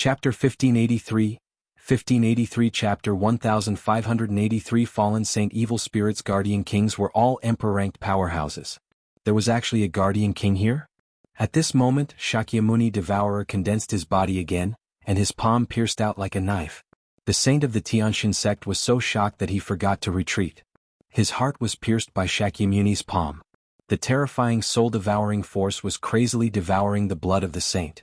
Chapter 1583 Chapter 1583 Fallen Saint Evil Spirits Guardian Kings were all Emperor-ranked powerhouses. There was actually a Guardian King here? At this moment, Shakyamuni Devourer condensed his body again, and his palm pierced out like a knife. The saint of the Tianxin sect was so shocked that he forgot to retreat. His heart was pierced by Shakyamuni's palm. The terrifying soul-devouring force was crazily devouring the blood of the saint.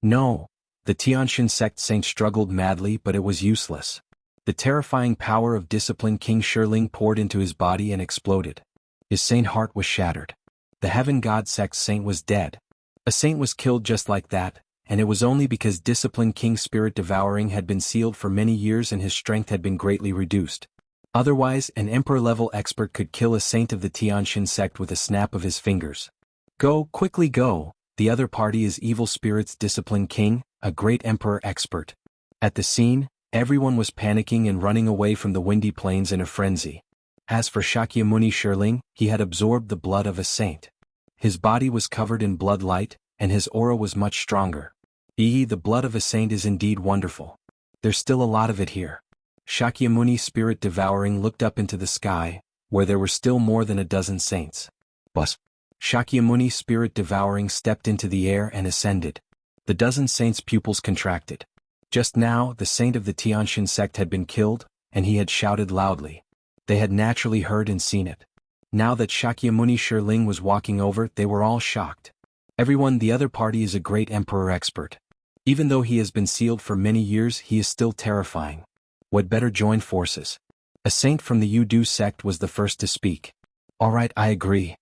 No! The Tianxin sect saint struggled madly, but it was useless. The terrifying power of disciplined King Shiling poured into his body and exploded. His saint heart was shattered. The Heaven God sect saint was dead. A saint was killed just like that, and it was only because disciplined King Spirit Devouring had been sealed for many years and his strength had been greatly reduced. Otherwise, an Emperor-level expert could kill a saint of the Tianxin sect with a snap of his fingers. Go, quickly go! The other party is Evil Spirit's Disciplined King, a great Emperor expert. At the scene, everyone was panicking and running away from the windy plains in a frenzy. As for Shakyamuni Shirling, he had absorbed the blood of a saint. His body was covered in blood light, and his aura was much stronger. The blood of a saint is indeed wonderful. There's still a lot of it here. Shakyamuni Spirit Devouring looked up into the sky, where there were still more than a dozen saints. But Shakyamuni Spirit Devouring stepped into the air and ascended. The dozen saints' pupils contracted. Just now, the saint of the Tianxin sect had been killed, and he had shouted loudly. They had naturally heard and seen it. Now that Shakyamuni Shirling was walking over, they were all shocked. Everyone, the other party is a great Emperor expert. Even though he has been sealed for many years, he is still terrifying. Would better join forces. A saint from the Yudu sect was the first to speak. Alright, I agree.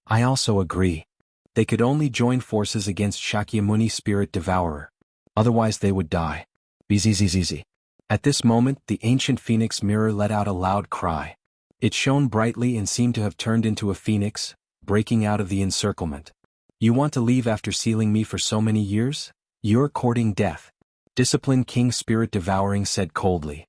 I also agree. They could only join forces against Shakyamuni Spirit Devourer. Otherwise they would die. Bzzz. At this moment, the ancient phoenix mirror let out a loud cry. It shone brightly and seemed to have turned into a phoenix, breaking out of the encirclement. You want to leave after sealing me for so many years? You're courting death. Disciplined King Spirit Devouring said coldly.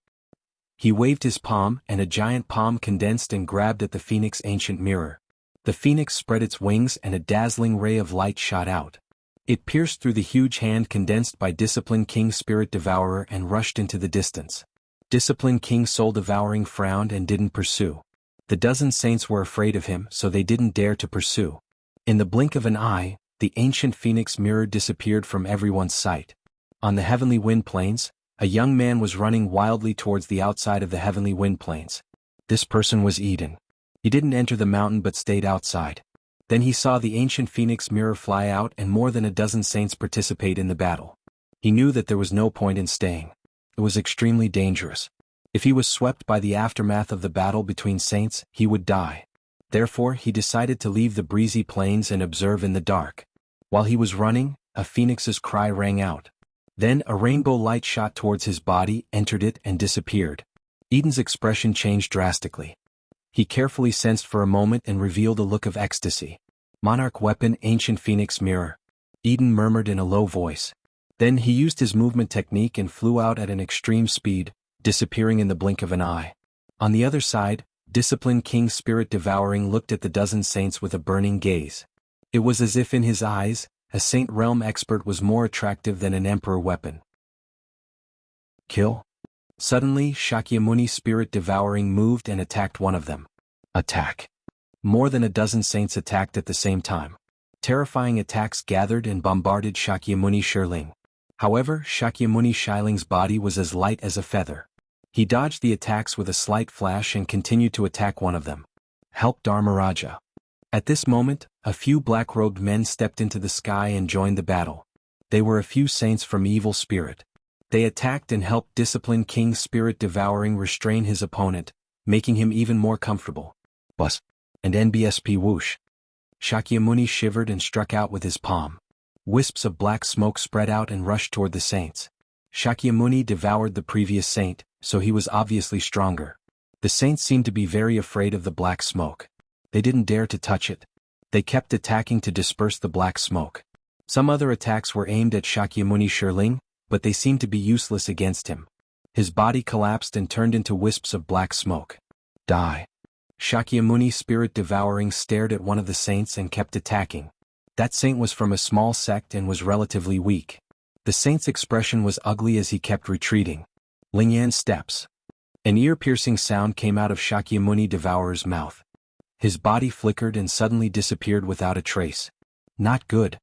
He waved his palm, and a giant palm condensed and grabbed at the phoenix ancient mirror. The phoenix spread its wings and a dazzling ray of light shot out. It pierced through the huge hand condensed by Disciplined King Spirit Devourer and rushed into the distance. Disciplined King Soul Devouring frowned and didn't pursue. The dozen saints were afraid of him, so they didn't dare to pursue. In the blink of an eye, the ancient phoenix mirror disappeared from everyone's sight. On the heavenly wind plains, a young man was running wildly towards the outside of the heavenly wind plains. This person was Eden. He didn't enter the mountain but stayed outside. Then he saw the ancient phoenix mirror fly out and more than a dozen saints participate in the battle. He knew that there was no point in staying. It was extremely dangerous. If he was swept by the aftermath of the battle between saints, he would die. Therefore, he decided to leave the breezy plains and observe in the dark. While he was running, a phoenix's cry rang out. Then a rainbow light shot towards his body, entered it and disappeared. Eden's expression changed drastically. He carefully sensed for a moment and revealed a look of ecstasy. Monarch weapon, ancient phoenix mirror. Eden murmured in a low voice. Then he used his movement technique and flew out at an extreme speed, disappearing in the blink of an eye. On the other side, Disciplined King Spirit Devouring looked at the dozen saints with a burning gaze. It was as if in his eyes, a saint realm expert was more attractive than an emperor weapon. Kill? Suddenly, Shakyamuni Spirit Devouring moved and attacked one of them. Attack. More than a dozen saints attacked at the same time. Terrifying attacks gathered and bombarded Shakyamuni Shirling. However, Shakyamuni Shiling's body was as light as a feather. He dodged the attacks with a slight flash and continued to attack one of them. Help Dharmaraja. At this moment, a few black-robed men stepped into the sky and joined the battle. They were a few saints from Evil Spirit. They attacked and helped Disciplined King Spirit Devouring restrain his opponent, making him even more comfortable. Bus. And NBSP whoosh. Shakyamuni shivered and struck out with his palm. Wisps of black smoke spread out and rushed toward the saints. Shakyamuni devoured the previous saint, so he was obviously stronger. The saints seemed to be very afraid of the black smoke. They didn't dare to touch it. They kept attacking to disperse the black smoke. Some other attacks were aimed at Shakyamuni Shirling, but they seemed to be useless against him. His body collapsed and turned into wisps of black smoke. Die. Shakyamuni Spirit Devouring stared at one of the saints and kept attacking. That saint was from a small sect and was relatively weak. The saint's expression was ugly as he kept retreating. Lingyan's steps. An ear-piercing sound came out of Shakyamuni Devourer's mouth. His body flickered and suddenly disappeared without a trace. Not good.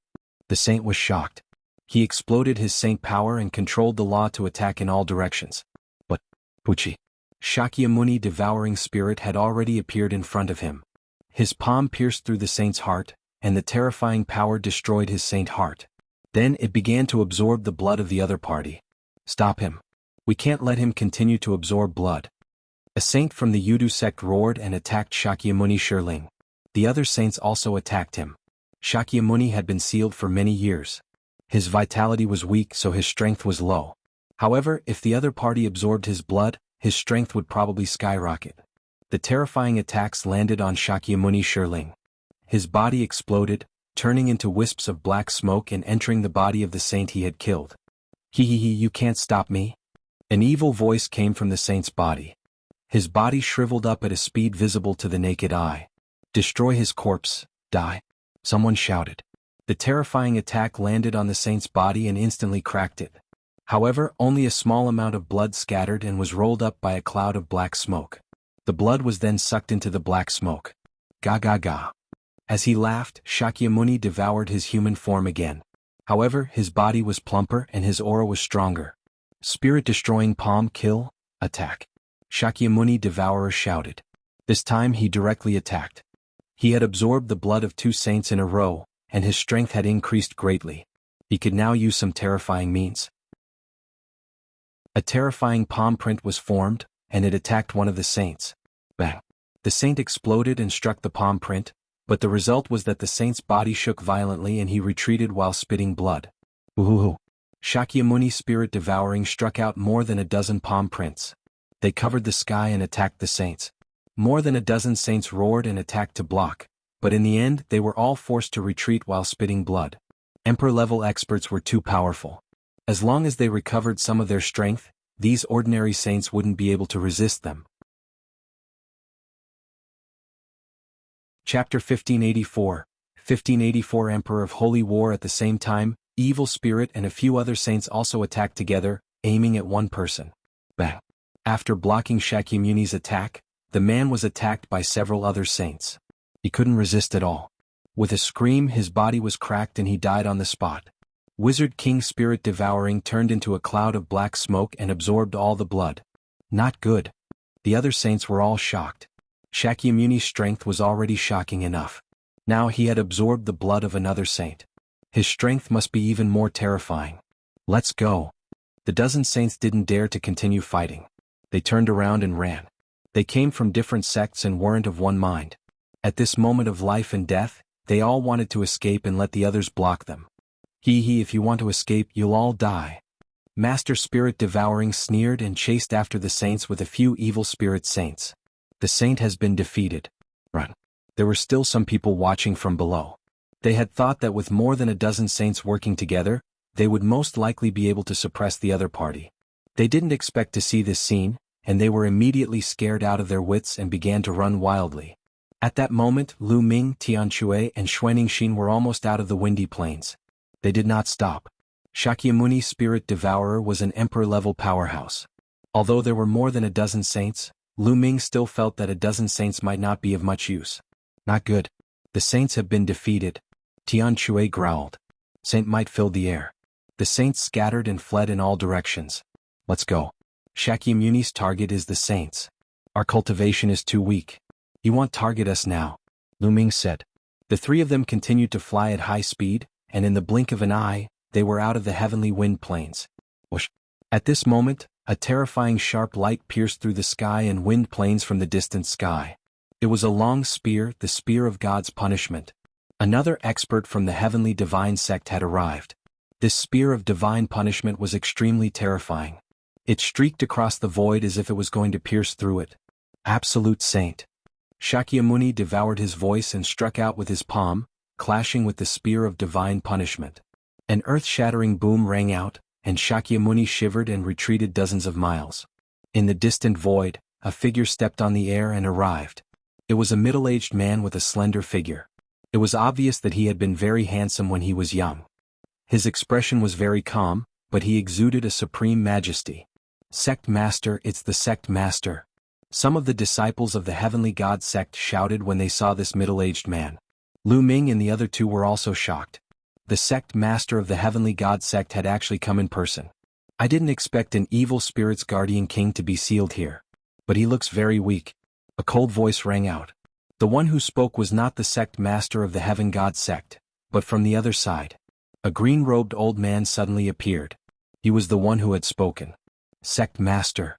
The saint was shocked. He exploded his saint power and controlled the law to attack in all directions. But, Puchi. Shakyamuni Devouring Spirit had already appeared in front of him. His palm pierced through the saint's heart, and the terrifying power destroyed his saint heart. Then it began to absorb the blood of the other party. Stop him. We can't let him continue to absorb blood. A saint from the Yudu sect roared and attacked Shakyamuni Shirling. The other saints also attacked him. Shakyamuni had been sealed for many years. His vitality was weak, so his strength was low. However, if the other party absorbed his blood, his strength would probably skyrocket. The terrifying attacks landed on Shakyamuni Shirling. His body exploded, turning into wisps of black smoke and entering the body of the saint he had killed. You can't stop me? An evil voice came from the saint's body. His body shriveled up at a speed visible to the naked eye. Destroy his corpse, die. Someone shouted. The terrifying attack landed on the saint's body and instantly cracked it. However, only a small amount of blood scattered and was rolled up by a cloud of black smoke. The blood was then sucked into the black smoke. Ga ga ga. As he laughed, Shakyamuni devoured his human form again. However, his body was plumper and his aura was stronger. Spirit-destroying palm kill, attack. Shakyamuni Devourer shouted. This time he directly attacked. He had absorbed the blood of two saints in a row, and his strength had increased greatly. He could now use some terrifying means. A terrifying palm print was formed, and it attacked one of the saints. Bang! The saint exploded and struck the palm print, but the result was that the saint's body shook violently and he retreated while spitting blood. Woohoo! Shakyamuni Spirit Devouring struck out more than a dozen palm prints. They covered the sky and attacked the saints. More than a dozen saints roared and attacked to block, but in the end they were all forced to retreat while spitting blood. Emperor-level experts were too powerful. As long as they recovered some of their strength, these ordinary saints wouldn't be able to resist them. Chapter 1584. 1584 Emperor of Holy War. At the same time, Evil Spirit and a few other saints also attacked together, aiming at one person. Bang! After blocking Shakyamuni's attack, the man was attacked by several other saints. He couldn't resist at all. With a scream, his body was cracked and he died on the spot. Wizard King Spirit Devouring turned into a cloud of black smoke and absorbed all the blood. Not good. The other saints were all shocked. Shakyamuni's strength was already shocking enough. Now he had absorbed the blood of another saint. His strength must be even more terrifying. Let's go. The dozen saints didn't dare to continue fighting. They turned around and ran. They came from different sects and weren't of one mind. At this moment of life and death, they all wanted to escape and let the others block them. If you want to escape, you'll all die. Master Spirit Devouring sneered and chased after the saints with a few evil spirit saints. The saint has been defeated. Run. There were still some people watching from below. They had thought that with more than a dozen saints working together, they would most likely be able to suppress the other party. They didn't expect to see this scene, and they were immediately scared out of their wits and began to run wildly. At that moment, Lu Ming, Tianchue, and Xuanixin were almost out of the windy plains. They did not stop. Shakyamuni Spirit Devourer was an emperor-level powerhouse. Although there were more than a dozen saints, Lu Ming still felt that a dozen saints might not be of much use. Not good. The saints have been defeated. Tianchue growled. Saint might fill the air. The saints scattered and fled in all directions. Let's go. Shakyamuni's target is the saints. Our cultivation is too weak. He won't target us now, Lu Ming said. The three of them continued to fly at high speed, and in the blink of an eye, they were out of the heavenly wind plains. Whoosh. At this moment, a terrifying sharp light pierced through the sky and wind plains from the distant sky. It was a long spear, the spear of God's punishment. Another expert from the heavenly divine sect had arrived. This spear of divine punishment was extremely terrifying. It streaked across the void as if it was going to pierce through it. Absolute saint. Shakyamuni devoured his voice and struck out with his palm, clashing with the spear of divine punishment. An earth-shattering boom rang out, and Shakyamuni shivered and retreated dozens of miles. In the distant void, a figure stepped on the air and arrived. It was a middle-aged man with a slender figure. It was obvious that he had been very handsome when he was young. His expression was very calm, but he exuded a supreme majesty. Sect Master, it's the Sect Master. Some of the disciples of the Heavenly God sect shouted when they saw this middle-aged man. Lu Ming and the other two were also shocked. The Sect Master of the Heavenly God sect had actually come in person. I didn't expect an evil spirit's guardian king to be sealed here. But he looks very weak. A cold voice rang out. The one who spoke was not the Sect Master of the Heaven God sect, but from the other side. A green-robed old man suddenly appeared. He was the one who had spoken. Sect Master.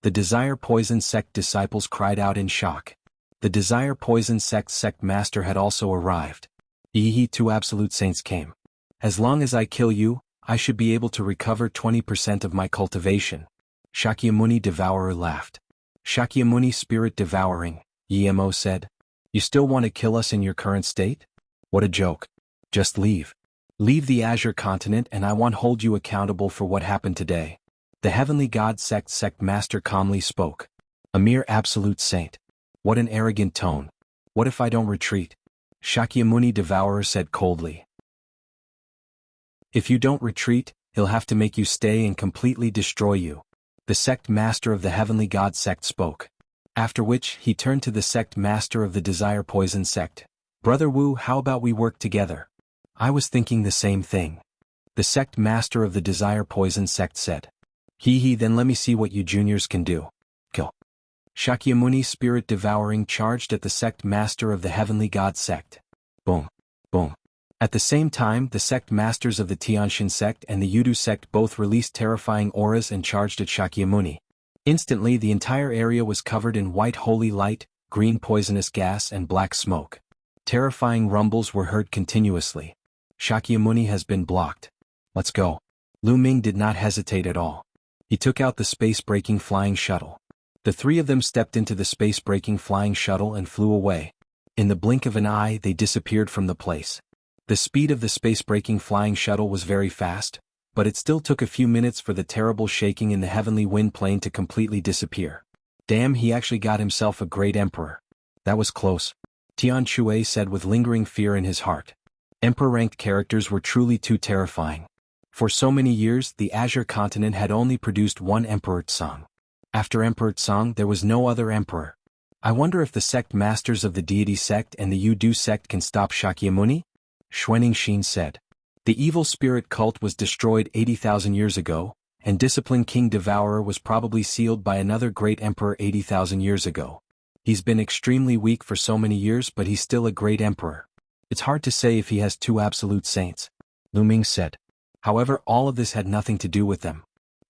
The Desire Poison sect disciples cried out in shock. The Desire Poison sect master had also arrived. Two absolute saints came. As long as I kill you, I should be able to recover 20% of my cultivation. Shakyamuni Devourer laughed. Shakyamuni Spirit Devouring, Yemo said. You still want to kill us in your current state? What a joke. Just leave. Leave the Azure continent and I won't hold you accountable for what happened today. The Heavenly God sect master calmly spoke. A mere absolute saint. What an arrogant tone. What if I don't retreat? Shakyamuni Devourer said coldly. If you don't retreat, he'll have to make you stay and completely destroy you. The sect master of the Heavenly God sect spoke. After which, he turned to the sect master of the Desire Poison sect. Brother Wu, how about we work together? I was thinking the same thing. The sect master of the Desire Poison sect said. Then let me see what you juniors can do. Kill. Shakyamuni Spirit Devouring charged at the sect master of the Heavenly God sect. Boom. Boom. At the same time, the sect masters of the Tianshan sect and the Yudu sect both released terrifying auras and charged at Shakyamuni. Instantly, the entire area was covered in white holy light, green poisonous gas and black smoke. Terrifying rumbles were heard continuously. Shakyamuni has been blocked. Let's go. Lu Ming did not hesitate at all. He took out the space-breaking flying shuttle. The three of them stepped into the space-breaking flying shuttle and flew away. In the blink of an eye, they disappeared from the place. The speed of the space-breaking flying shuttle was very fast, but it still took a few minutes for the terrible shaking in the heavenly wind plane to completely disappear. Damn, he actually got himself a great emperor. That was close. Tian Shui said with lingering fear in his heart. Emperor-ranked characters were truly too terrifying. For so many years, the Azure continent had only produced one Emperor Tsang. After Emperor Tsang, there was no other emperor. I wonder if the sect masters of the deity sect and the Yudu sect can stop Shakyamuni? Xuaning Xin said. The evil spirit cult was destroyed 80,000 years ago, and Discipline King Devourer was probably sealed by another great emperor 80,000 years ago. He's been extremely weak for so many years, but he's still a great emperor. It's hard to say if he has two absolute saints. Lu Ming said. However, all of this had nothing to do with them.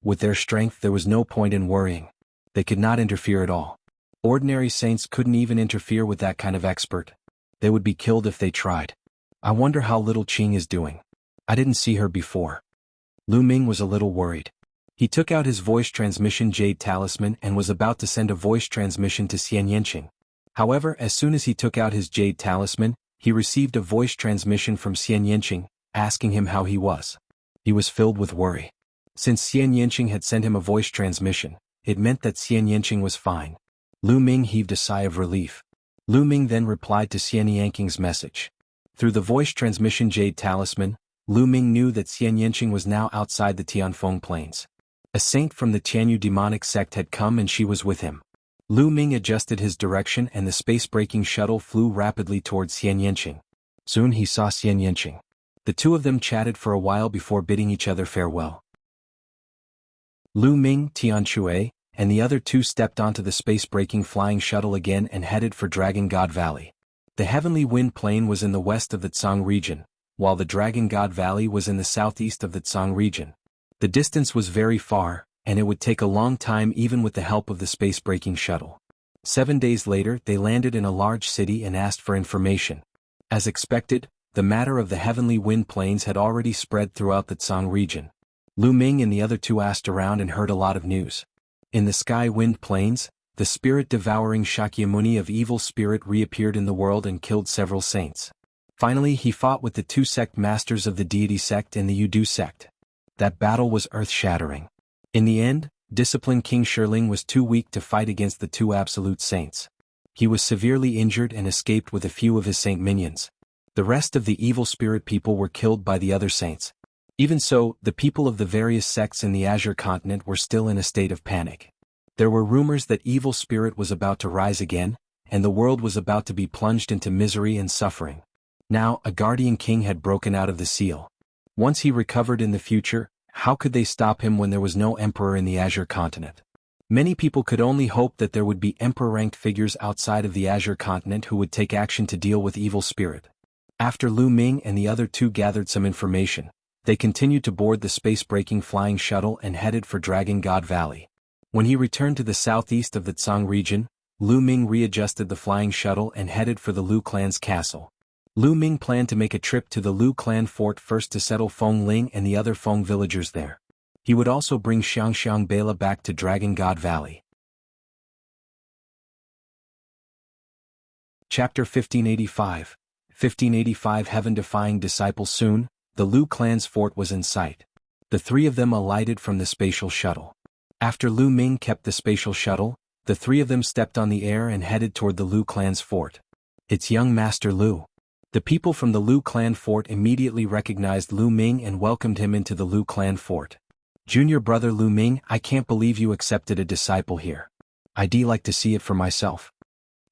With their strength, there was no point in worrying. They could not interfere at all. Ordinary saints couldn't even interfere with that kind of expert. They would be killed if they tried. I wonder how little Qing is doing. I didn't see her before. Lu Ming was a little worried. He took out his voice transmission jade talisman and was about to send a voice transmission to Xian Yanqing. However, as soon as he took out his jade talisman, he received a voice transmission from Xian Yanqing, asking him how he was. He was filled with worry. Since Xian Yanqing had sent him a voice transmission, it meant that Xian Yanqing was fine. Lu Ming heaved a sigh of relief. Lu Ming then replied to Xian Yanqing's message. Through the voice transmission jade talisman, Lu Ming knew that Xian Yanqing was now outside the Tianfeng plains. A saint from the Tianyu demonic sect had come and she was with him. Lu Ming adjusted his direction and the space-breaking shuttle flew rapidly towards Xian Yanqing. Soon he saw Xian Yanqing. The two of them chatted for a while before bidding each other farewell. Lu Ming, Tian Shui, and the other two stepped onto the space-breaking flying shuttle again and headed for Dragon God Valley. The heavenly wind plain was in the west of the Tsang region, while the Dragon God Valley was in the southeast of the Tsang region. The distance was very far, and it would take a long time even with the help of the space-breaking shuttle. 7 days later, they landed in a large city and asked for information. As expected, the matter of the heavenly wind plains had already spread throughout the Tsang region. Lu Ming and the other two asked around and heard a lot of news. In the sky wind plains, the spirit-devouring Shakyamuni of evil spirit reappeared in the world and killed several saints. Finally, he fought with the two sect masters of the deity sect and the Yudu sect. That battle was earth-shattering. In the end, Discipline King Shirling was too weak to fight against the two absolute saints. He was severely injured and escaped with a few of his saint minions. The rest of the evil spirit people were killed by the other saints. Even so, the people of the various sects in the Azure continent were still in a state of panic. There were rumors that evil spirit was about to rise again, and the world was about to be plunged into misery and suffering. Now, a guardian king had broken out of the seal. Once he recovered in the future, how could they stop him when there was no emperor in the Azure continent? Many people could only hope that there would be emperor-ranked figures outside of the Azure continent who would take action to deal with evil spirit. After Lu Ming and the other two gathered some information, they continued to board the space-breaking flying shuttle and headed for Dragon God Valley. When he returned to the southeast of the Tsang region, Lu Ming readjusted the flying shuttle and headed for the Lu clan's castle. Lu Ming planned to make a trip to the Lu clan fort first to settle Feng Ling and the other Feng villagers there. He would also bring Xiangxiang Bela back to Dragon God Valley. Chapter 1585. 1585 Heaven-defying disciples. Soon, the Lu clan's fort was in sight. The three of them alighted from the spatial shuttle. After Lu Ming kept the spatial shuttle, the three of them stepped on the air and headed toward the Lu clan's fort. It's young Master Lu. The people from the Lu clan fort immediately recognized Lu Ming and welcomed him into the Lu clan fort. Junior brother Lu Ming, I can't believe you accepted a disciple here. I'd like to see it for myself.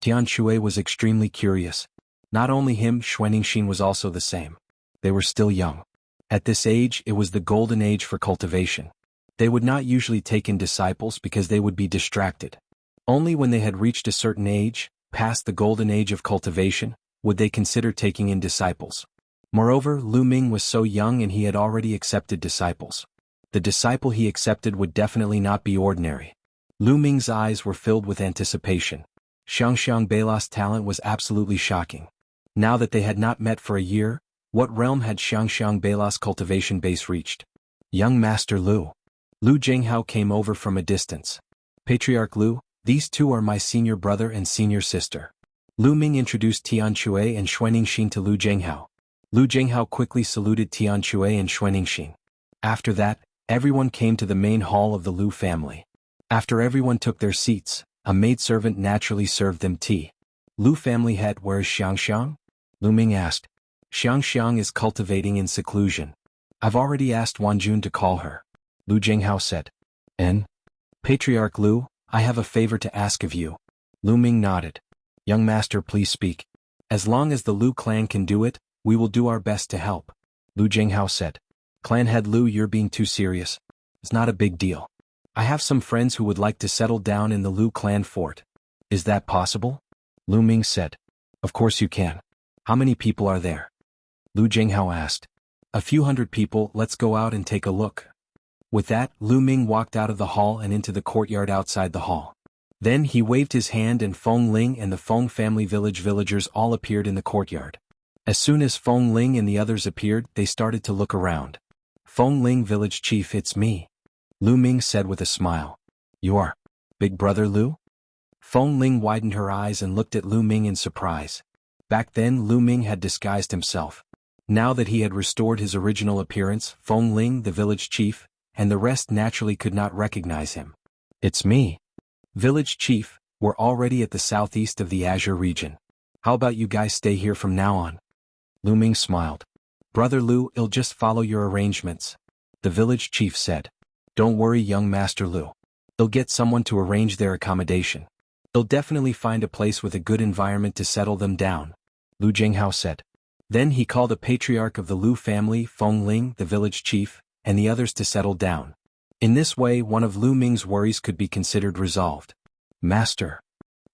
Tian Shui was extremely curious. Not only him, Xuanixin was also the same. They were still young. At this age, it was the golden age for cultivation. They would not usually take in disciples because they would be distracted. Only when they had reached a certain age, past the golden age of cultivation, would they consider taking in disciples. Moreover, Lu Ming was so young and he had already accepted disciples. The disciple he accepted would definitely not be ordinary. Lu Ming's eyes were filled with anticipation. Xiangxiang Beila's talent was absolutely shocking. Now that they had not met for a year, what realm had Xiangxiang Beila's cultivation base reached? Young Master Lu. Lu Jianghu came over from a distance. Patriarch Lu, these two are my senior brother and senior sister. Lu Ming introduced Tian Shui and Xuanixin to Lu Jianghu. Lu Jianghu quickly saluted Tian Shui and Xuanixin. After that, everyone came to the main hall of the Lu family. After everyone took their seats, a maidservant naturally served them tea. Lu family head, where is Xiangxiang? Lu Ming asked. Xiangxiang is cultivating in seclusion. I've already asked Wanjun to call her. Lu Jianghu said. And? Patriarch Lu, I have a favor to ask of you. Lu Ming nodded. Young master, please speak. As long as the Lu clan can do it, we will do our best to help. Lu Jianghu said. Clan head Lu, you're being too serious. It's not a big deal. I have some friends who would like to settle down in the Lu clan fort. Is that possible? Lu Ming said. Of course you can. How many people are there? Lu Jianghu asked. A few hundred people. Let's go out and take a look. With that, Lu Ming walked out of the hall and into the courtyard outside the hall. Then he waved his hand and Feng Ling and the Feng family villagers all appeared in the courtyard. As soon as Feng Ling and the others appeared, they started to look around. Feng Ling village chief, it's me. Lu Ming said with a smile. You are Big Brother Lu? Feng Ling widened her eyes and looked at Lu Ming in surprise. Back then Lu Ming had disguised himself. Now that he had restored his original appearance, Feng Ling, the village chief, and the rest naturally could not recognize him. It's me. Village chief, we're already at the southeast of the Azure region. How about you guys stay here from now on? Lu Ming smiled. Brother Lu, I'll just follow your arrangements. The village chief said. Don't worry, young Master Lu. They'll get someone to arrange their accommodation. They'll definitely find a place with a good environment to settle them down. Lu Jianghu said. Then he called a patriarch of the Lu family, Feng Ling, the village chief, and the others to settle down. In this way, one of Lu Ming's worries could be considered resolved. Master.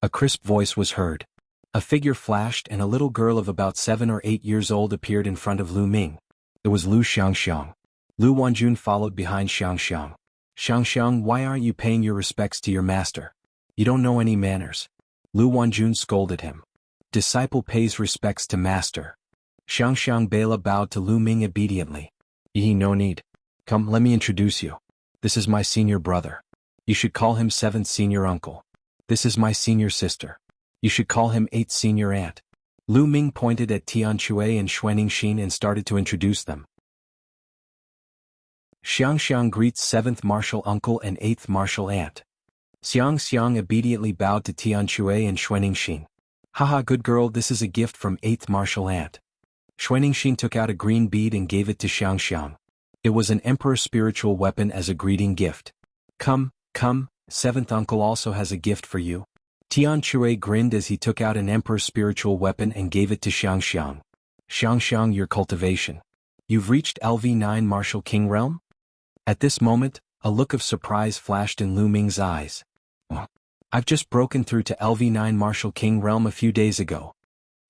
A crisp voice was heard. A figure flashed and a little girl of about 7 or 8 years old appeared in front of Lu Ming. It was Lu Xiangxiang. Lu Wanjun followed behind Xiangxiang. Xiangxiang, why aren't you paying your respects to your master? You don't know any manners. Lu Wanjun scolded him. Disciple pays respects to master. Xiangxiang Bela bowed to Lu Ming obediently. No need. Come, let me introduce you. This is my senior brother. You should call him 7th senior uncle. This is my senior sister. You should call him 8th senior aunt. Lu Ming pointed at Tian Shui and Xuanixin and started to introduce them. Xiangxiang greets 7th martial uncle and 8th martial aunt. Xiangxiang obediently bowed to Tian Shui and Xuanixin. Haha, good girl, this is a gift from 8th martial aunt. Xuanixin took out a green bead and gave it to Xiangxiang. It was an emperor's spiritual weapon as a greeting gift. Come, come, seventh uncle also has a gift for you. Tian Shui grinned as he took out an emperor's spiritual weapon and gave it to Xiangxiang. Xiangxiang, your cultivation. You've reached LV9 Martial King realm? At this moment, a look of surprise flashed in Lu Ming's eyes. I've just broken through to LV9 Martial King realm a few days ago.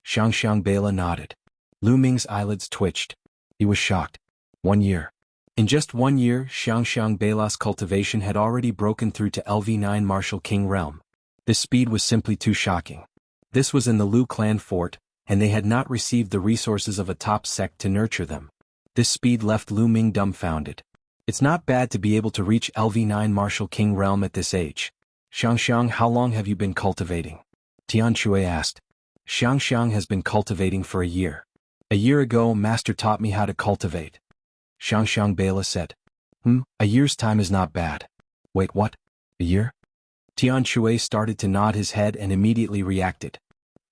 Xiangxiang Bela nodded. Lu Ming's eyelids twitched. He was shocked. 1 year. In just 1 year, Xiangxiang Bela's cultivation had already broken through to LV9 Martial King realm. This speed was simply too shocking. This was in the Lu clan fort, and they had not received the resources of a top sect to nurture them. This speed left Lu Ming dumbfounded. It's not bad to be able to reach LV9 Martial King realm at this age. Xiangxiang, how long have you been cultivating? Tian Shui asked. Xiangxiang has been cultivating for a year. A year ago, Master taught me how to cultivate. Xiangxiang Bela said. A year's time is not bad. Wait, what? A year? Tian Shui started to nod his head and immediately reacted.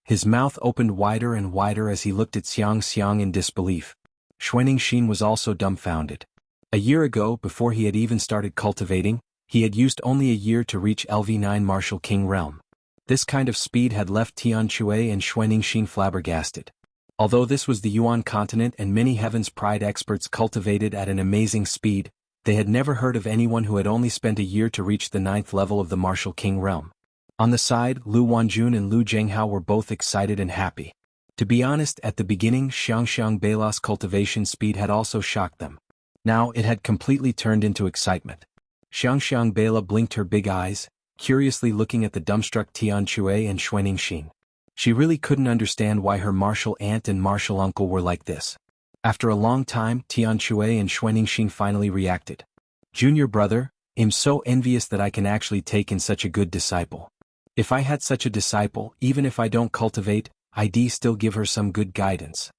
His mouth opened wider and wider as he looked at Xiangxiang in disbelief. Xuanixin was also dumbfounded. A year ago, before he had even started cultivating, he had used only a year to reach LV9 Martial King realm. This kind of speed had left Tian Shui and Xuanixin flabbergasted. Although this was the Yuan continent and many Heaven's Pride experts cultivated at an amazing speed, they had never heard of anyone who had only spent a year to reach the 9th level of the Martial King realm. On the side, Lu Wanjun and Lu Jianghu were both excited and happy. To be honest, at the beginning, Xiangxiang Bela's cultivation speed had also shocked them. Now it had completely turned into excitement. Xiangxiang Bela blinked her big eyes, curiously looking at the dumbstruck Tian Shui and Xuanixin. She really couldn't understand why her martial aunt and martial uncle were like this. After a long time, Tian Shui and Xuanixin finally reacted. Junior brother, I'm so envious that I can actually take in such a good disciple. If I had such a disciple, even if I don't cultivate, I'd still give her some good guidance.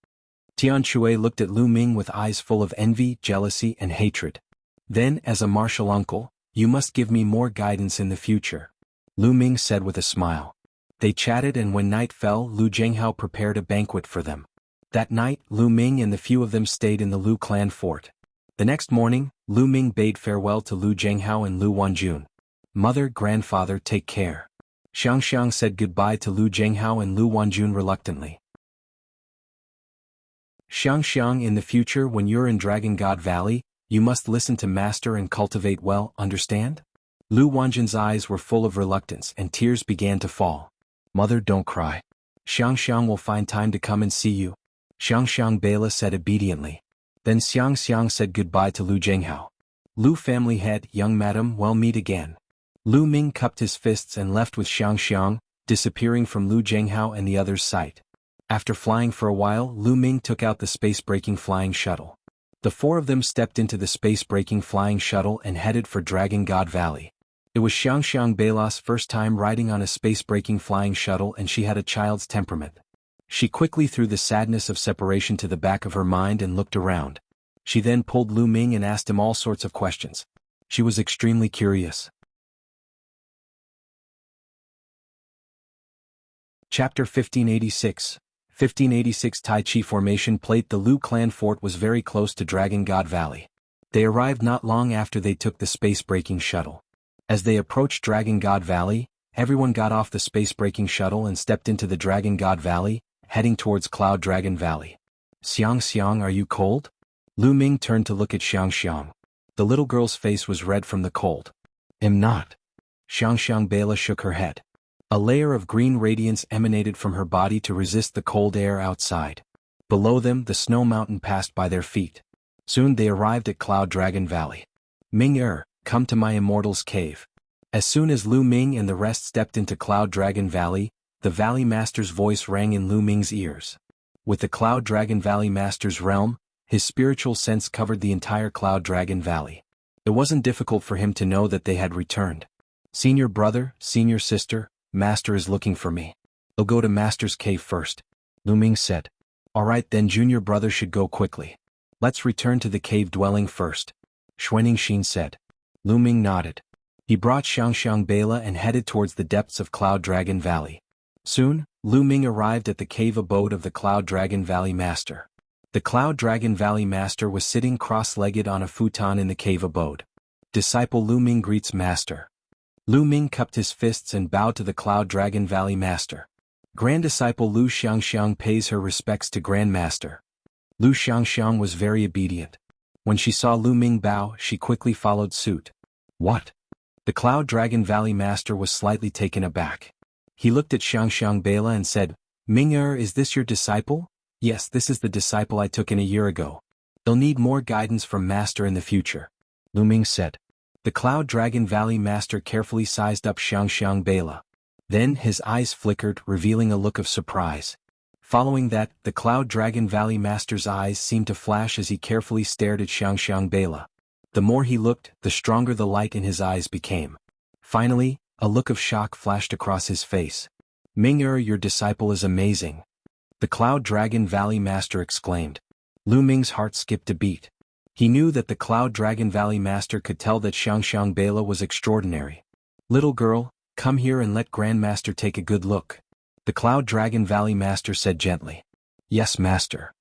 Tian Shui looked at Lu Ming with eyes full of envy, jealousy, and hatred. Then, as a martial uncle, you must give me more guidance in the future. Lu Ming said with a smile. They chatted, and when night fell, Lu Jianghu prepared a banquet for them. That night, Lu Ming and the few of them stayed in the Lu clan fort. The next morning, Lu Ming bade farewell to Lu Jianghu and Lu Wanjun. Mother, grandfather, take care. Xiangxiang said goodbye to Lu Jianghu and Lu Wanjun reluctantly. Xiangxiang, in the future when you're in Dragon God Valley, you must listen to Master and cultivate well, understand? Lu Wanjun's eyes were full of reluctance and tears began to fall. Mother, don't cry. Xiangxiang will find time to come and see you. Xiangxiang Bela said obediently. Then Xiangxiang said goodbye to Lu Jianghu. Lu family head, young madam, well meet again. Lu Ming cupped his fists and left with Xiangxiang, disappearing from Lu Jianghu and the others' sight. After flying for a while, Lu Ming took out the space-breaking flying shuttle. The four of them stepped into the space-breaking flying shuttle and headed for Dragon God Valley. It was Xiangxiang Bela's first time riding on a space-breaking flying shuttle, and she had a child's temperament. She quickly threw the sadness of separation to the back of her mind and looked around. She then pulled Lu Ming and asked him all sorts of questions. She was extremely curious. Chapter 1586. 1586 Tai Chi Formation Plate. The Lu clan fort was very close to Dragon God Valley. They arrived not long after they took the space-breaking shuttle. As they approached Dragon God Valley, everyone got off the space-breaking shuttle and stepped into the Dragon God Valley, heading towards Cloud Dragon Valley. Xiangxiang, are you cold? Lu Ming turned to look at Xiangxiang. The little girl's face was red from the cold. I'm not. Xiangxiang Bela shook her head. A layer of green radiance emanated from her body to resist the cold air outside. Below them, the snow mountain passed by their feet. Soon they arrived at Cloud Dragon Valley. Ming come to my immortal's cave. As soon as Lu Ming and the rest stepped into Cloud Dragon Valley, the Valley Master's voice rang in Lu Ming's ears. With the Cloud Dragon Valley Master's realm, his spiritual sense covered the entire Cloud Dragon Valley. It wasn't difficult for him to know that they had returned. Senior brother, senior sister, Master is looking for me. I'll go to Master's cave first, Lu Ming said. Alright then, junior brother should go quickly. Let's return to the cave dwelling first, Xuanixin said. Lu Ming nodded. He brought Xiangxiang Bela and headed towards the depths of Cloud Dragon Valley. Soon, Lu Ming arrived at the cave abode of the Cloud Dragon Valley Master. The Cloud Dragon Valley Master was sitting cross-legged on a futon in the cave abode. Disciple Lu Ming greets Master. Lu Ming cupped his fists and bowed to the Cloud Dragon Valley Master. Grand Disciple Lu Xiangxiang pays her respects to Grand Master. Lu Xiangxiang was very obedient. When she saw Lu Ming bow, she quickly followed suit. What? The Cloud Dragon Valley Master was slightly taken aback. He looked at Xiangxiang Bela and said, Ming-er, is this your disciple? Yes, this is the disciple I took in a year ago. They'll need more guidance from Master in the future. Lu Ming said. The Cloud Dragon Valley Master carefully sized up Xiangxiang Bela. Then his eyes flickered, revealing a look of surprise. Following that, the Cloud Dragon Valley Master's eyes seemed to flash as he carefully stared at Xiangxiang Bela. The more he looked, the stronger the light in his eyes became. Finally, a look of shock flashed across his face. Ming-er, your disciple is amazing. The Cloud Dragon Valley Master exclaimed. Lu Ming's heart skipped a beat. He knew that the Cloud Dragon Valley Master could tell that Xiangxiang Bela was extraordinary. Little girl, come here and let Grandmaster take a good look. The Cloud Dragon Valley Master said gently. Yes, Master.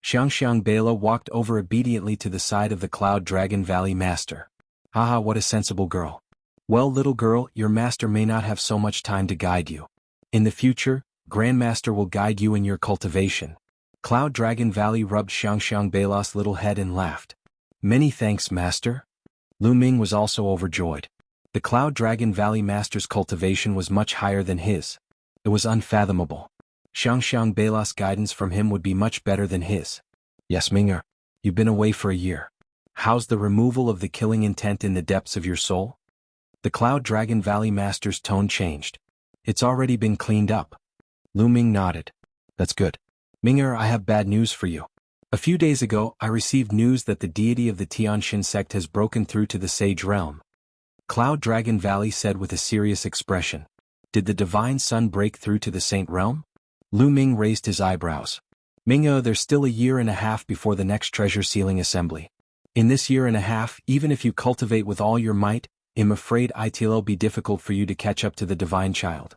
Xiangxiang Bela walked over obediently to the side of the Cloud Dragon Valley Master. Haha, what a sensible girl. Well, little girl, your master may not have so much time to guide you. In the future, Grandmaster will guide you in your cultivation. Cloud Dragon Valley rubbed Xiangxiang Bela's little head and laughed. Many thanks, Master. Lu Ming was also overjoyed. The Cloud Dragon Valley Master's cultivation was much higher than his. It was unfathomable. Xiangxiang Bela's guidance from him would be much better than his. Yes, Ming-er, you've been away for a year. How's the removal of the killing intent in the depths of your soul? The Cloud Dragon Valley Master's tone changed. It's already been cleaned up. Lu Ming nodded. That's good. Ming-er, I have bad news for you. A few days ago, I received news that the deity of the Tianxin sect has broken through to the Sage Realm. Cloud Dragon Valley said with a serious expression. Did the Divine Sun break through to the Saint Realm? Lu Ming raised his eyebrows. Ming-er, there's still a year and a half before the next treasure sealing assembly. In this year and a half, even if you cultivate with all your might, I'm afraid it'll be difficult for you to catch up to the Divine Child.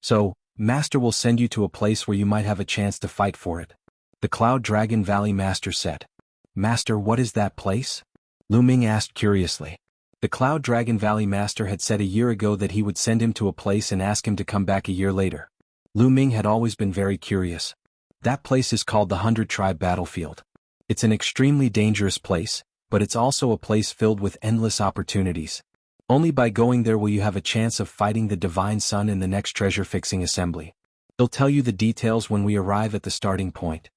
So, Master will send you to a place where you might have a chance to fight for it. The Cloud Dragon Valley Master said. Master, what is that place? Lu Ming asked curiously. The Cloud Dragon Valley Master had said a year ago that he would send him to a place and ask him to come back a year later. Lu Ming had always been very curious. That place is called the 100-Tribe Battlefield. It's an extremely dangerous place, but it's also a place filled with endless opportunities. Only by going there will you have a chance of fighting the Divine Sun in the next treasure-fixing assembly. They'll tell you the details when we arrive at the starting point.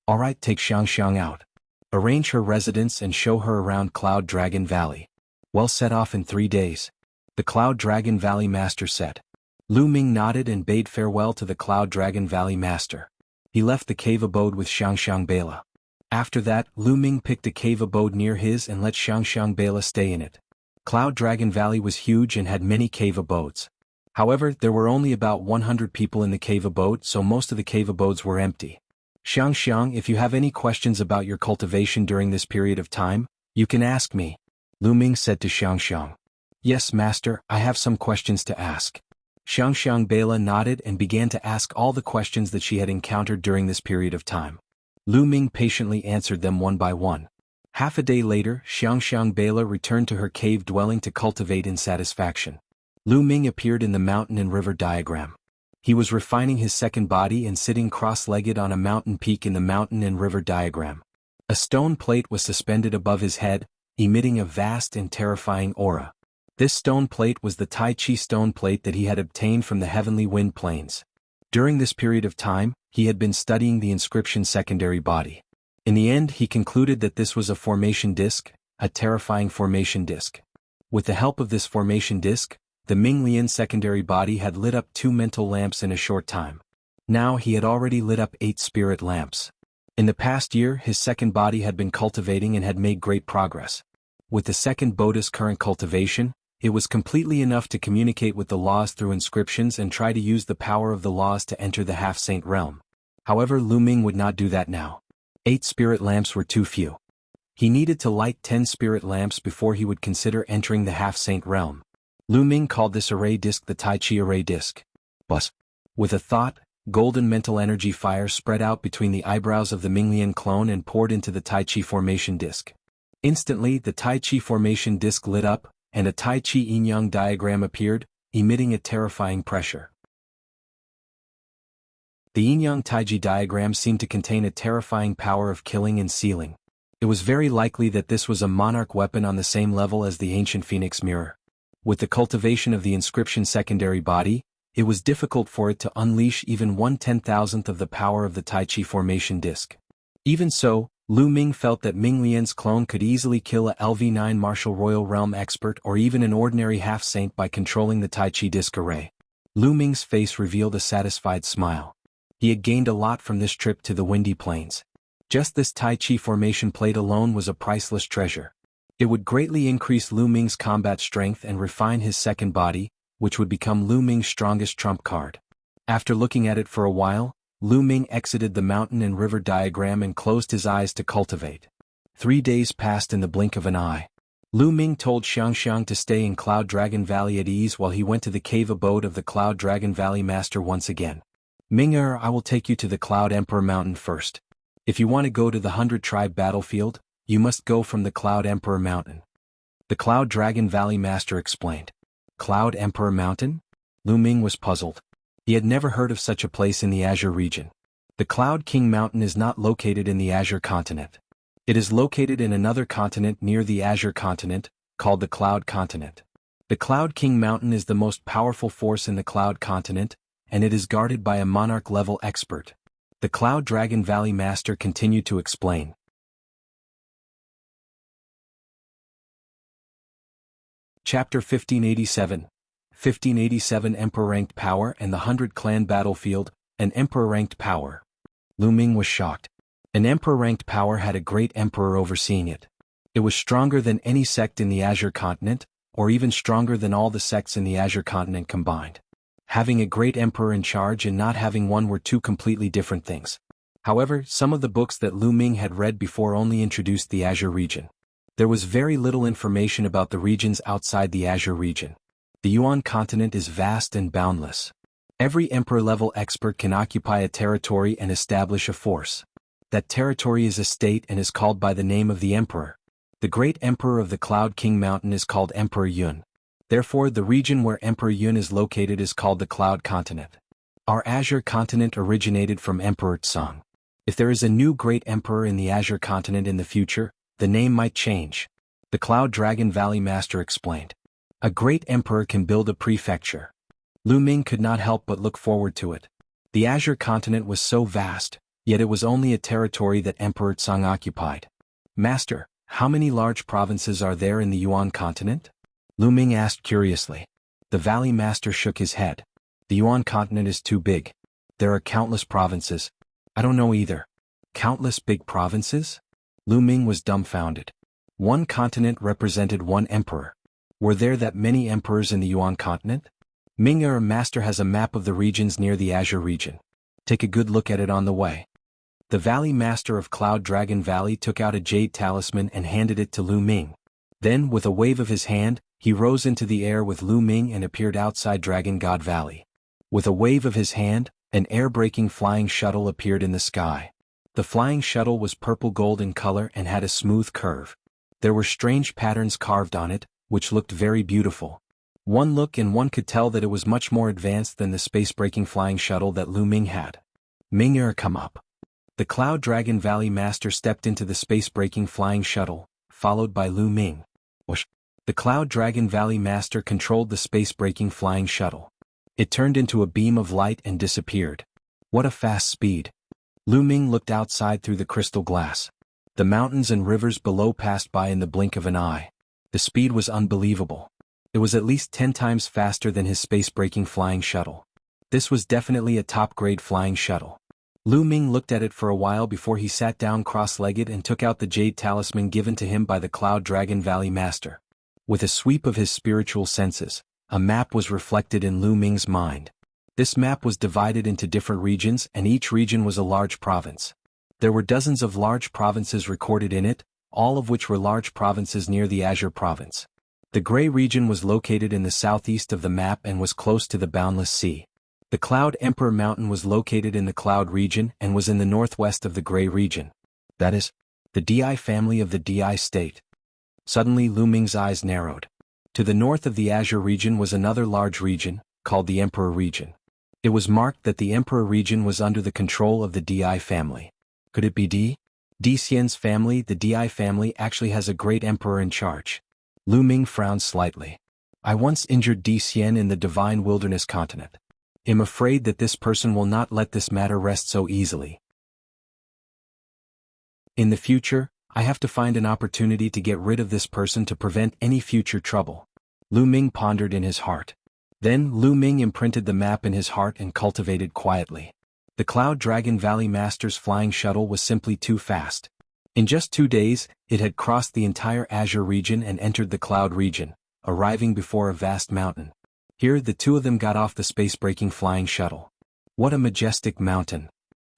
Alright, take Xiangxiang out. Arrange her residence and show her around Cloud Dragon Valley. Well, set off in 3 days. The Cloud Dragon Valley Master said. Lu Ming nodded and bade farewell to the Cloud Dragon Valley Master. He left the cave abode with Xiangxiang Bela. After that, Lu Ming picked a cave abode near his and let Xiangxiang Bela stay in it. Cloud Dragon Valley was huge and had many cave abodes. However, there were only about 100 people in the cave abode, so most of the cave abodes were empty. Xiangxiang, if you have any questions about your cultivation during this period of time, you can ask me. Lu Ming said to Xiangxiang. Yes, Master, I have some questions to ask. Xiangxiang Bela nodded and began to ask all the questions that she had encountered during this period of time. Lu Ming patiently answered them one by one. Half a day later, Xiangxiang Bela returned to her cave dwelling to cultivate in satisfaction. Lu Ming appeared in the mountain and river diagram. He was refining his second body and sitting cross-legged on a mountain peak in the mountain and river diagram. A stone plate was suspended above his head, emitting a vast and terrifying aura. This stone plate was the Tai Chi stone plate that he had obtained from the heavenly wind plains. During this period of time, he had been studying the inscription secondary body. In the end, he concluded that this was a formation disc, a terrifying formation disc. With the help of this formation disc, the Ming Lian secondary body had lit up 2 mental lamps in a short time. Now he had already lit up 8 spirit lamps. In the past year, his second body had been cultivating and had made great progress. With the second Bodhi's current cultivation, it was completely enough to communicate with the laws through inscriptions and try to use the power of the laws to enter the half-saint realm. However, Lu Ming would not do that now. 8 spirit lamps were too few. He needed to light 10 spirit lamps before he would consider entering the half-saint realm. Lu Ming called this array disc the Tai Chi array disc. But, with a thought, golden mental energy fire spread out between the eyebrows of the Minglian clone and poured into the Tai Chi formation disc. Instantly, the Tai Chi formation disc lit up, and a Tai Chi yin-yang diagram appeared, emitting a terrifying pressure. The yin-yang Taiji diagram seemed to contain a terrifying power of killing and sealing. It was very likely that this was a Monarch weapon on the same level as the ancient Phoenix mirror. With the cultivation of the inscription secondary body, it was difficult for it to unleash even 1/10,000th of the power of the Tai Chi formation disc. Even so, Lu Ming felt that Ming Lian's clone could easily kill a LV9 martial royal realm expert or even an ordinary half-saint by controlling the Tai Chi disc array. Lu Ming's face revealed a satisfied smile. He had gained a lot from this trip to the Windy Plains. Just this Tai Chi formation plate alone was a priceless treasure. It would greatly increase Lu Ming's combat strength and refine his second body, which would become Lu Ming's strongest trump card. After looking at it for a while, Lu Ming exited the mountain and river diagram and closed his eyes to cultivate. 3 days passed in the blink of an eye. Lu Ming told Xiangxiang to stay in Cloud Dragon Valley at ease while he went to the cave abode of the Cloud Dragon Valley Master once again. Ming-er, I will take you to the Cloud Emperor Mountain first. If you want to go to the 100-tribe battlefield, you must go from the Cloud Emperor Mountain. The Cloud Dragon Valley Master explained. Cloud Emperor Mountain? Lu Ming was puzzled. He had never heard of such a place in the Azure region. The Cloud King Mountain is not located in the Azure continent. It is located in another continent near the Azure continent, called the Cloud Continent. The Cloud King Mountain is the most powerful force in the Cloud Continent, and it is guarded by a Monarch-level expert. The Cloud Dragon Valley Master continued to explain. Chapter 1587. 1587 Emperor-ranked power and the 100-clan battlefield, an Emperor-ranked power. Lu Ming was shocked. An Emperor-ranked power had a great emperor overseeing it. It was stronger than any sect in the Azure continent, or even stronger than all the sects in the Azure continent combined. Having a great emperor in charge and not having one were two completely different things. However, some of the books that Lu Ming had read before only introduced the Azure region. There was very little information about the regions outside the Azure region. The Yuan continent is vast and boundless. Every emperor-level expert can occupy a territory and establish a force. That territory is a state and is called by the name of the emperor. The great emperor of the Cloud King Mountain is called Emperor Yun. Therefore, the region where Emperor Yun is located is called the Cloud Continent. Our Azure continent originated from Emperor Tsang. If there is a new great emperor in the Azure continent in the future, the name might change. The Cloud Dragon Valley Master explained. A great emperor can build a prefecture. Lu Ming could not help but look forward to it. The Azure continent was so vast, yet it was only a territory that Emperor Tsang occupied. Master, how many large provinces are there in the Yuan continent? Lu Ming asked curiously. The Valley Master shook his head. The Yuan continent is too big. There are countless provinces. I don't know either. Countless big provinces? Lu Ming was dumbfounded. One continent represented one emperor. Were there that many emperors in the Yuan continent? Ming-er, Master has a map of the regions near the Azure region. Take a good look at it on the way. The Valley Master of Cloud Dragon Valley took out a jade talisman and handed it to Lu Ming. Then, with a wave of his hand, he rose into the air with Lu Ming and appeared outside Dragon God Valley. With a wave of his hand, an air-breaking flying shuttle appeared in the sky. The flying shuttle was purple gold in color and had a smooth curve. There were strange patterns carved on it, which looked very beautiful. One look and one could tell that it was much more advanced than the space-breaking flying shuttle that Lu Ming had. Ming-er, come up. The Cloud Dragon Valley Master stepped into the space-breaking flying shuttle, followed by Lu Ming. Whoosh. The Cloud Dragon Valley Master controlled the space-breaking flying shuttle. It turned into a beam of light and disappeared. What a fast speed. Lu Ming looked outside through the crystal glass. The mountains and rivers below passed by in the blink of an eye. The speed was unbelievable. It was at least 10 times faster than his space-breaking flying shuttle. This was definitely a top-grade flying shuttle. Lu Ming looked at it for a while before he sat down cross-legged and took out the jade talisman given to him by the Cloud Dragon Valley Master. With a sweep of his spiritual senses, a map was reflected in Lu Ming's mind. This map was divided into different regions and each region was a large province. There were dozens of large provinces recorded in it, all of which were large provinces near the Azure province. The gray region was located in the southeast of the map and was close to the boundless sea. The Cloud Emperor Mountain was located in the Cloud region and was in the northwest of the Gray region. That is, the Di family of the Di state. Suddenly Lu Ming's eyes narrowed. To the north of the Azure region was another large region, called the Emperor region. It was marked that the Emperor region was under the control of the Di family. Could it be Di Xian's family? The Di family actually has a great emperor in charge. Lu Ming frowned slightly. I once injured Di Xian in the Divine Wilderness continent. I'm afraid that this person will not let this matter rest so easily. In the future, I have to find an opportunity to get rid of this person to prevent any future trouble. Lu Ming pondered in his heart. Then Lu Ming imprinted the map in his heart and cultivated quietly. The Cloud Dragon Valley Master's flying shuttle was simply too fast. In just 2 days, it had crossed the entire Azure region and entered the Cloud region, arriving before a vast mountain. Here the two of them got off the space-breaking flying shuttle. What a majestic mountain!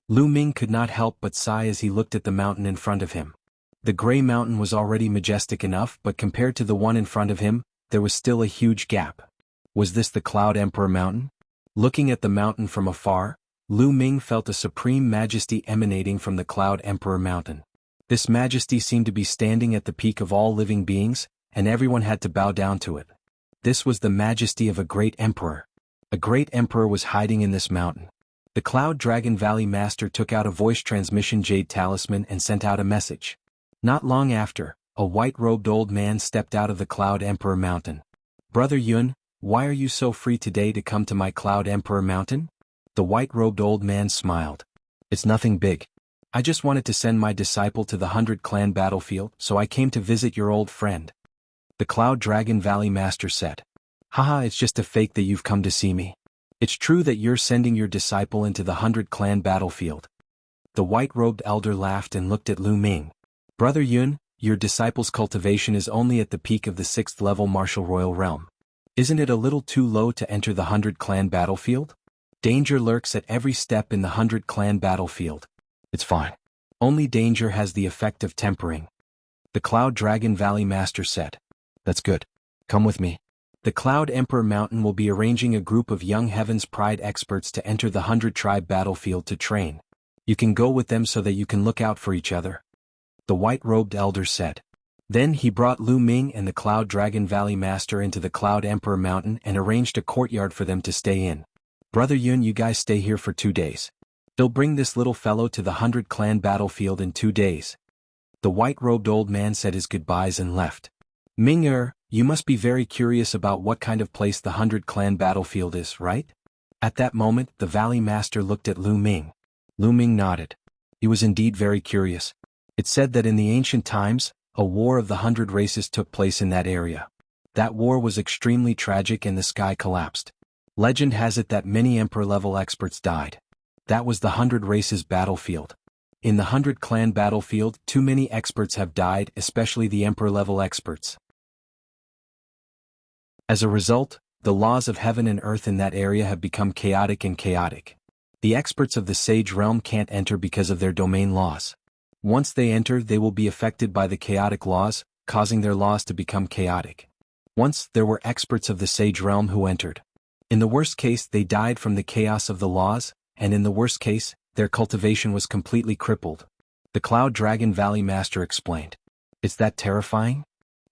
Lu Ming could not help but sigh as he looked at the mountain in front of him. The Gray Mountain was already majestic enough, but compared to the one in front of him, there was still a huge gap. Was this the Cloud Emperor Mountain? Looking at the mountain from afar, Lu Ming felt a supreme majesty emanating from the Cloud Emperor Mountain. This majesty seemed to be standing at the peak of all living beings, and everyone had to bow down to it. This was the majesty of a great emperor. A great emperor was hiding in this mountain. The Cloud Dragon Valley Master took out a voice transmission jade talisman and sent out a message. Not long after, a white-robed old man stepped out of the Cloud Emperor Mountain. Brother Yun, why are you so free today to come to my Cloud Emperor Mountain? The white-robed old man smiled. It's nothing big. I just wanted to send my disciple to the 100-clan battlefield, so I came to visit your old friend. The Cloud Dragon Valley Master said. Haha, it's just a fake that you've come to see me. It's true that you're sending your disciple into the 100-clan battlefield. The white-robed elder laughed and looked at Lu Ming. Brother Yun, your disciple's cultivation is only at the peak of the 6th level martial royal realm. Isn't it a little too low to enter the 100-clan battlefield? Danger lurks at every step in the 100-clan battlefield. It's fine. Only danger has the effect of tempering. The Cloud Dragon Valley Master said. That's good. Come with me. The Cloud Emperor Mountain will be arranging a group of young Heaven's Pride experts to enter the 100-tribe battlefield to train. You can go with them so that you can look out for each other. The white-robed elder said. Then he brought Lu Ming and the Cloud Dragon Valley Master into the Cloud Emperor Mountain and arranged a courtyard for them to stay in. Brother Yun, you guys stay here for 2 days. They'll bring this little fellow to the 100-clan battlefield in 2 days. The white-robed old man said his goodbyes and left. Ming, you must be very curious about what kind of place the 100-clan battlefield is, right? At that moment, the Valley Master looked at Lu Ming. Lu Ming nodded. He was indeed very curious. It said that in the ancient times, a war of the 100 races took place in that area. That war was extremely tragic and the sky collapsed. Legend has it that many Emperor-level experts died. That was the 100 races battlefield. In the 100-clan battlefield, too many experts have died, especially the Emperor-level experts. As a result, the laws of heaven and earth in that area have become chaotic and chaotic. The experts of the Sage Realm can't enter because of their domain laws. Once they enter, they will be affected by the chaotic laws, causing their laws to become chaotic. Once, there were experts of the Sage Realm who entered. In the worst case, they died from the chaos of the laws, and in the worst case, their cultivation was completely crippled. The Cloud Dragon Valley Master explained. It's that terrifying?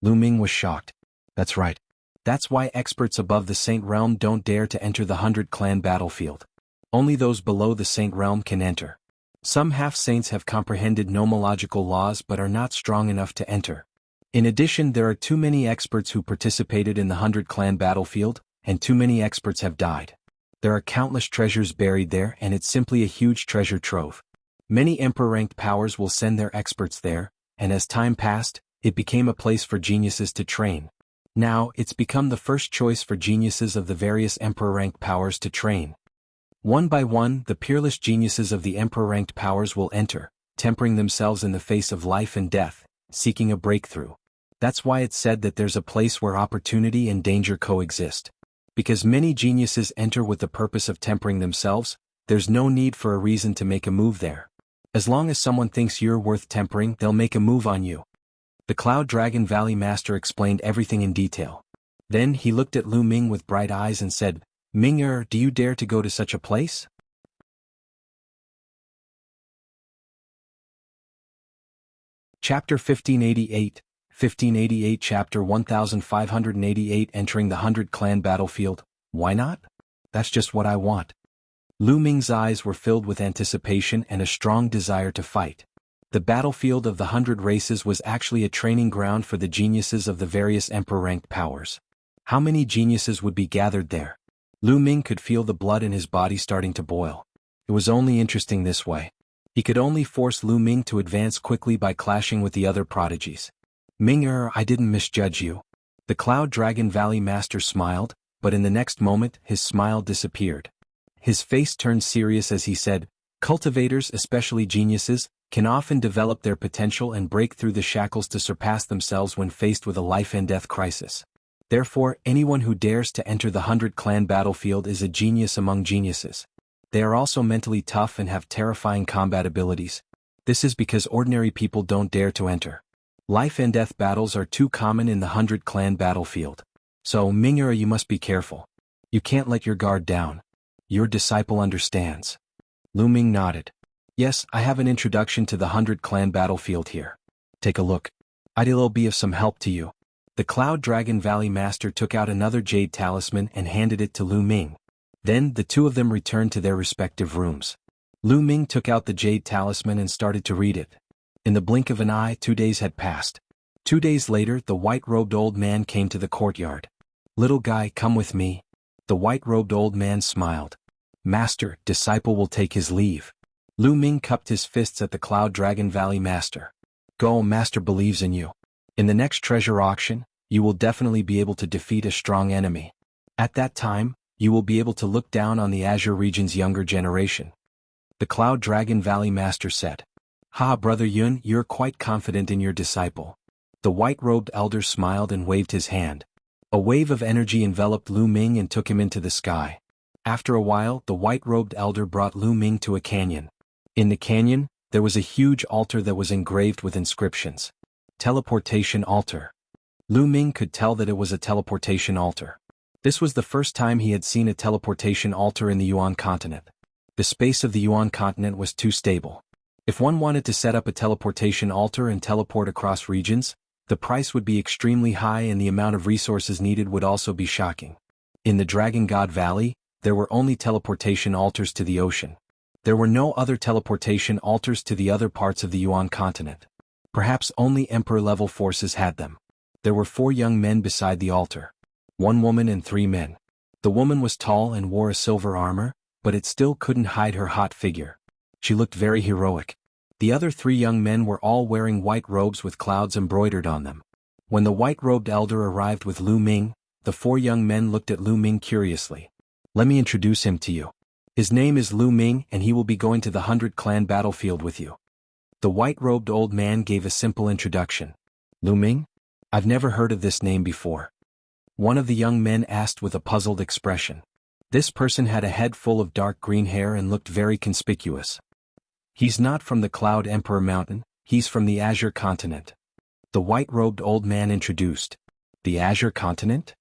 Lu Ming was shocked. That's right. That's why experts above the Saint Realm don't dare to enter the 100-clan battlefield. Only those below the Saint Realm can enter. Some half-saints have comprehended nomological laws but are not strong enough to enter. In addition, there are too many experts who participated in the 100-clan battlefield, and too many experts have died. There are countless treasures buried there and it's simply a huge treasure trove. Many Emperor-ranked powers will send their experts there, and as time passed, it became a place for geniuses to train. Now, it's become the first choice for geniuses of the various Emperor-ranked powers to train. One by one, the peerless geniuses of the Emperor-ranked powers will enter, tempering themselves in the face of life and death, seeking a breakthrough. That's why it's said that there's a place where opportunity and danger coexist. Because many geniuses enter with the purpose of tempering themselves, there's no need for a reason to make a move there. As long as someone thinks you're worth tempering, they'll make a move on you. The Cloud Dragon Valley Master explained everything in detail. Then he looked at Lu Ming with bright eyes and said, Ming do you dare to go to such a place? Chapter 1588 Chapter 1588 Entering the 100-clan battlefield. Why not? That's just what I want. Lu Ming's eyes were filled with anticipation and a strong desire to fight. The battlefield of the 100 races was actually a training ground for the geniuses of the various emperor-ranked powers. How many geniuses would be gathered there? Lu Ming could feel the blood in his body starting to boil. It was only interesting this way. He could only force Lu Ming to advance quickly by clashing with the other prodigies. Ming I didn't misjudge you. The Cloud Dragon Valley Master smiled, but in the next moment his smile disappeared. His face turned serious as he said, cultivators, especially geniuses, can often develop their potential and break through the shackles to surpass themselves when faced with a life-and-death crisis. Therefore, anyone who dares to enter the 100-clan battlefield is a genius among geniuses. They are also mentally tough and have terrifying combat abilities. This is because ordinary people don't dare to enter. Life-and-death battles are too common in the 100-clan battlefield. So, Ming you must be careful. You can't let your guard down. Your disciple understands. Lu Ming nodded. Yes, I have an introduction to the 100-clan battlefield here. Take a look. I'll be of some help to you. The Cloud Dragon Valley Master took out another jade talisman and handed it to Lu Ming. Then, the two of them returned to their respective rooms. Lu Ming took out the jade talisman and started to read it. In the blink of an eye, 2 days had passed. 2 days later, the white-robed old man came to the courtyard. Little guy, come with me. The white-robed old man smiled. Master, disciple will take his leave. Lu Ming cupped his fists at the Cloud Dragon Valley Master. Go, Master believes in you. In the next treasure auction, you will definitely be able to defeat a strong enemy. At that time, you will be able to look down on the Azure region's younger generation. The Cloud Dragon Valley Master said. Ha, Brother Yun, you're quite confident in your disciple. The white-robed elder smiled and waved his hand. A wave of energy enveloped Lu Ming and took him into the sky. After a while, the white-robed elder brought Lu Ming to a canyon. In the canyon, there was a huge altar that was engraved with inscriptions. Teleportation altar. Lu Ming could tell that it was a teleportation altar. This was the first time he had seen a teleportation altar in the Yuan continent. The space of the Yuan continent was too stable. If one wanted to set up a teleportation altar and teleport across regions, the price would be extremely high and the amount of resources needed would also be shocking. In the Dragon God Valley, there were only teleportation altars to the ocean. There were no other teleportation altars to the other parts of the Yuan continent. Perhaps only Emperor-level forces had them. There were 4 young men beside the altar. 1 woman and 3 men. The woman was tall and wore a silver armor, but it still couldn't hide her hot figure. She looked very heroic. The other 3 young men were all wearing white robes with clouds embroidered on them. When the white-robed elder arrived with Lu Ming, the 4 young men looked at Lu Ming curiously. Let me introduce him to you. His name is Lu Ming and he will be going to the 100-clan battlefield with you. The white-robed old man gave a simple introduction. Lu Ming? I've never heard of this name before. One of the young men asked with a puzzled expression. This person had a head full of dark green hair and looked very conspicuous. He's not from the Cloud Emperor Mountain, he's from the Azure continent. The white-robed old man introduced. The Azure continent?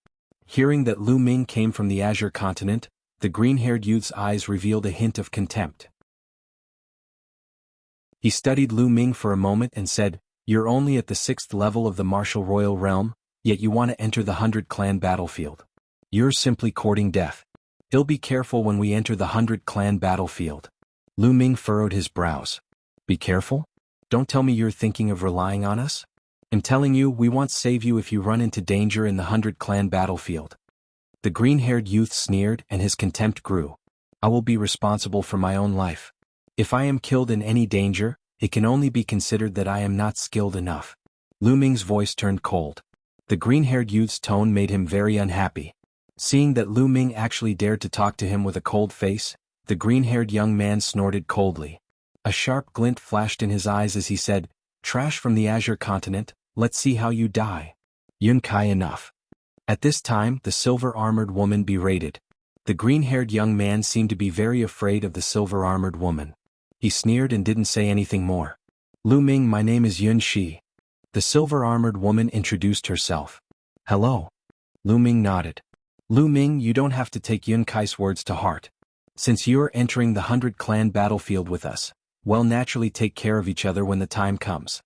Hearing that Lu Ming came from the Azure continent, the green-haired youth's eyes revealed a hint of contempt. He studied Lu Ming for a moment and said, You're only at the 6th level of the martial royal realm, yet you want to enter the 100-clan battlefield. You're simply courting death. He'll be careful when we enter the 100-clan battlefield. Lu Ming furrowed his brows. Be careful? Don't tell me you're thinking of relying on us? I'm telling you, we won't save you if you run into danger in the 100-clan battlefield. The green-haired youth sneered and his contempt grew. I will be responsible for my own life. If I am killed in any danger, it can only be considered that I am not skilled enough. Lu Ming's voice turned cold. The green-haired youth's tone made him very unhappy. Seeing that Lu Ming actually dared to talk to him with a cold face, the green-haired young man snorted coldly. A sharp glint flashed in his eyes as he said, Trash from the Azure continent, let's see how you die. Yun Kai enough. At this time, the silver-armored woman berated. The green-haired young man seemed to be very afraid of the silver-armored woman. He sneered and didn't say anything more. Lu Ming, my name is Yun Shi. The silver-armored woman introduced herself. Hello. Lu Ming nodded. Lu Ming, you don't have to take Yun Kai's words to heart. Since you're entering the 100-clan battlefield with us, we'll naturally take care of each other when the time comes.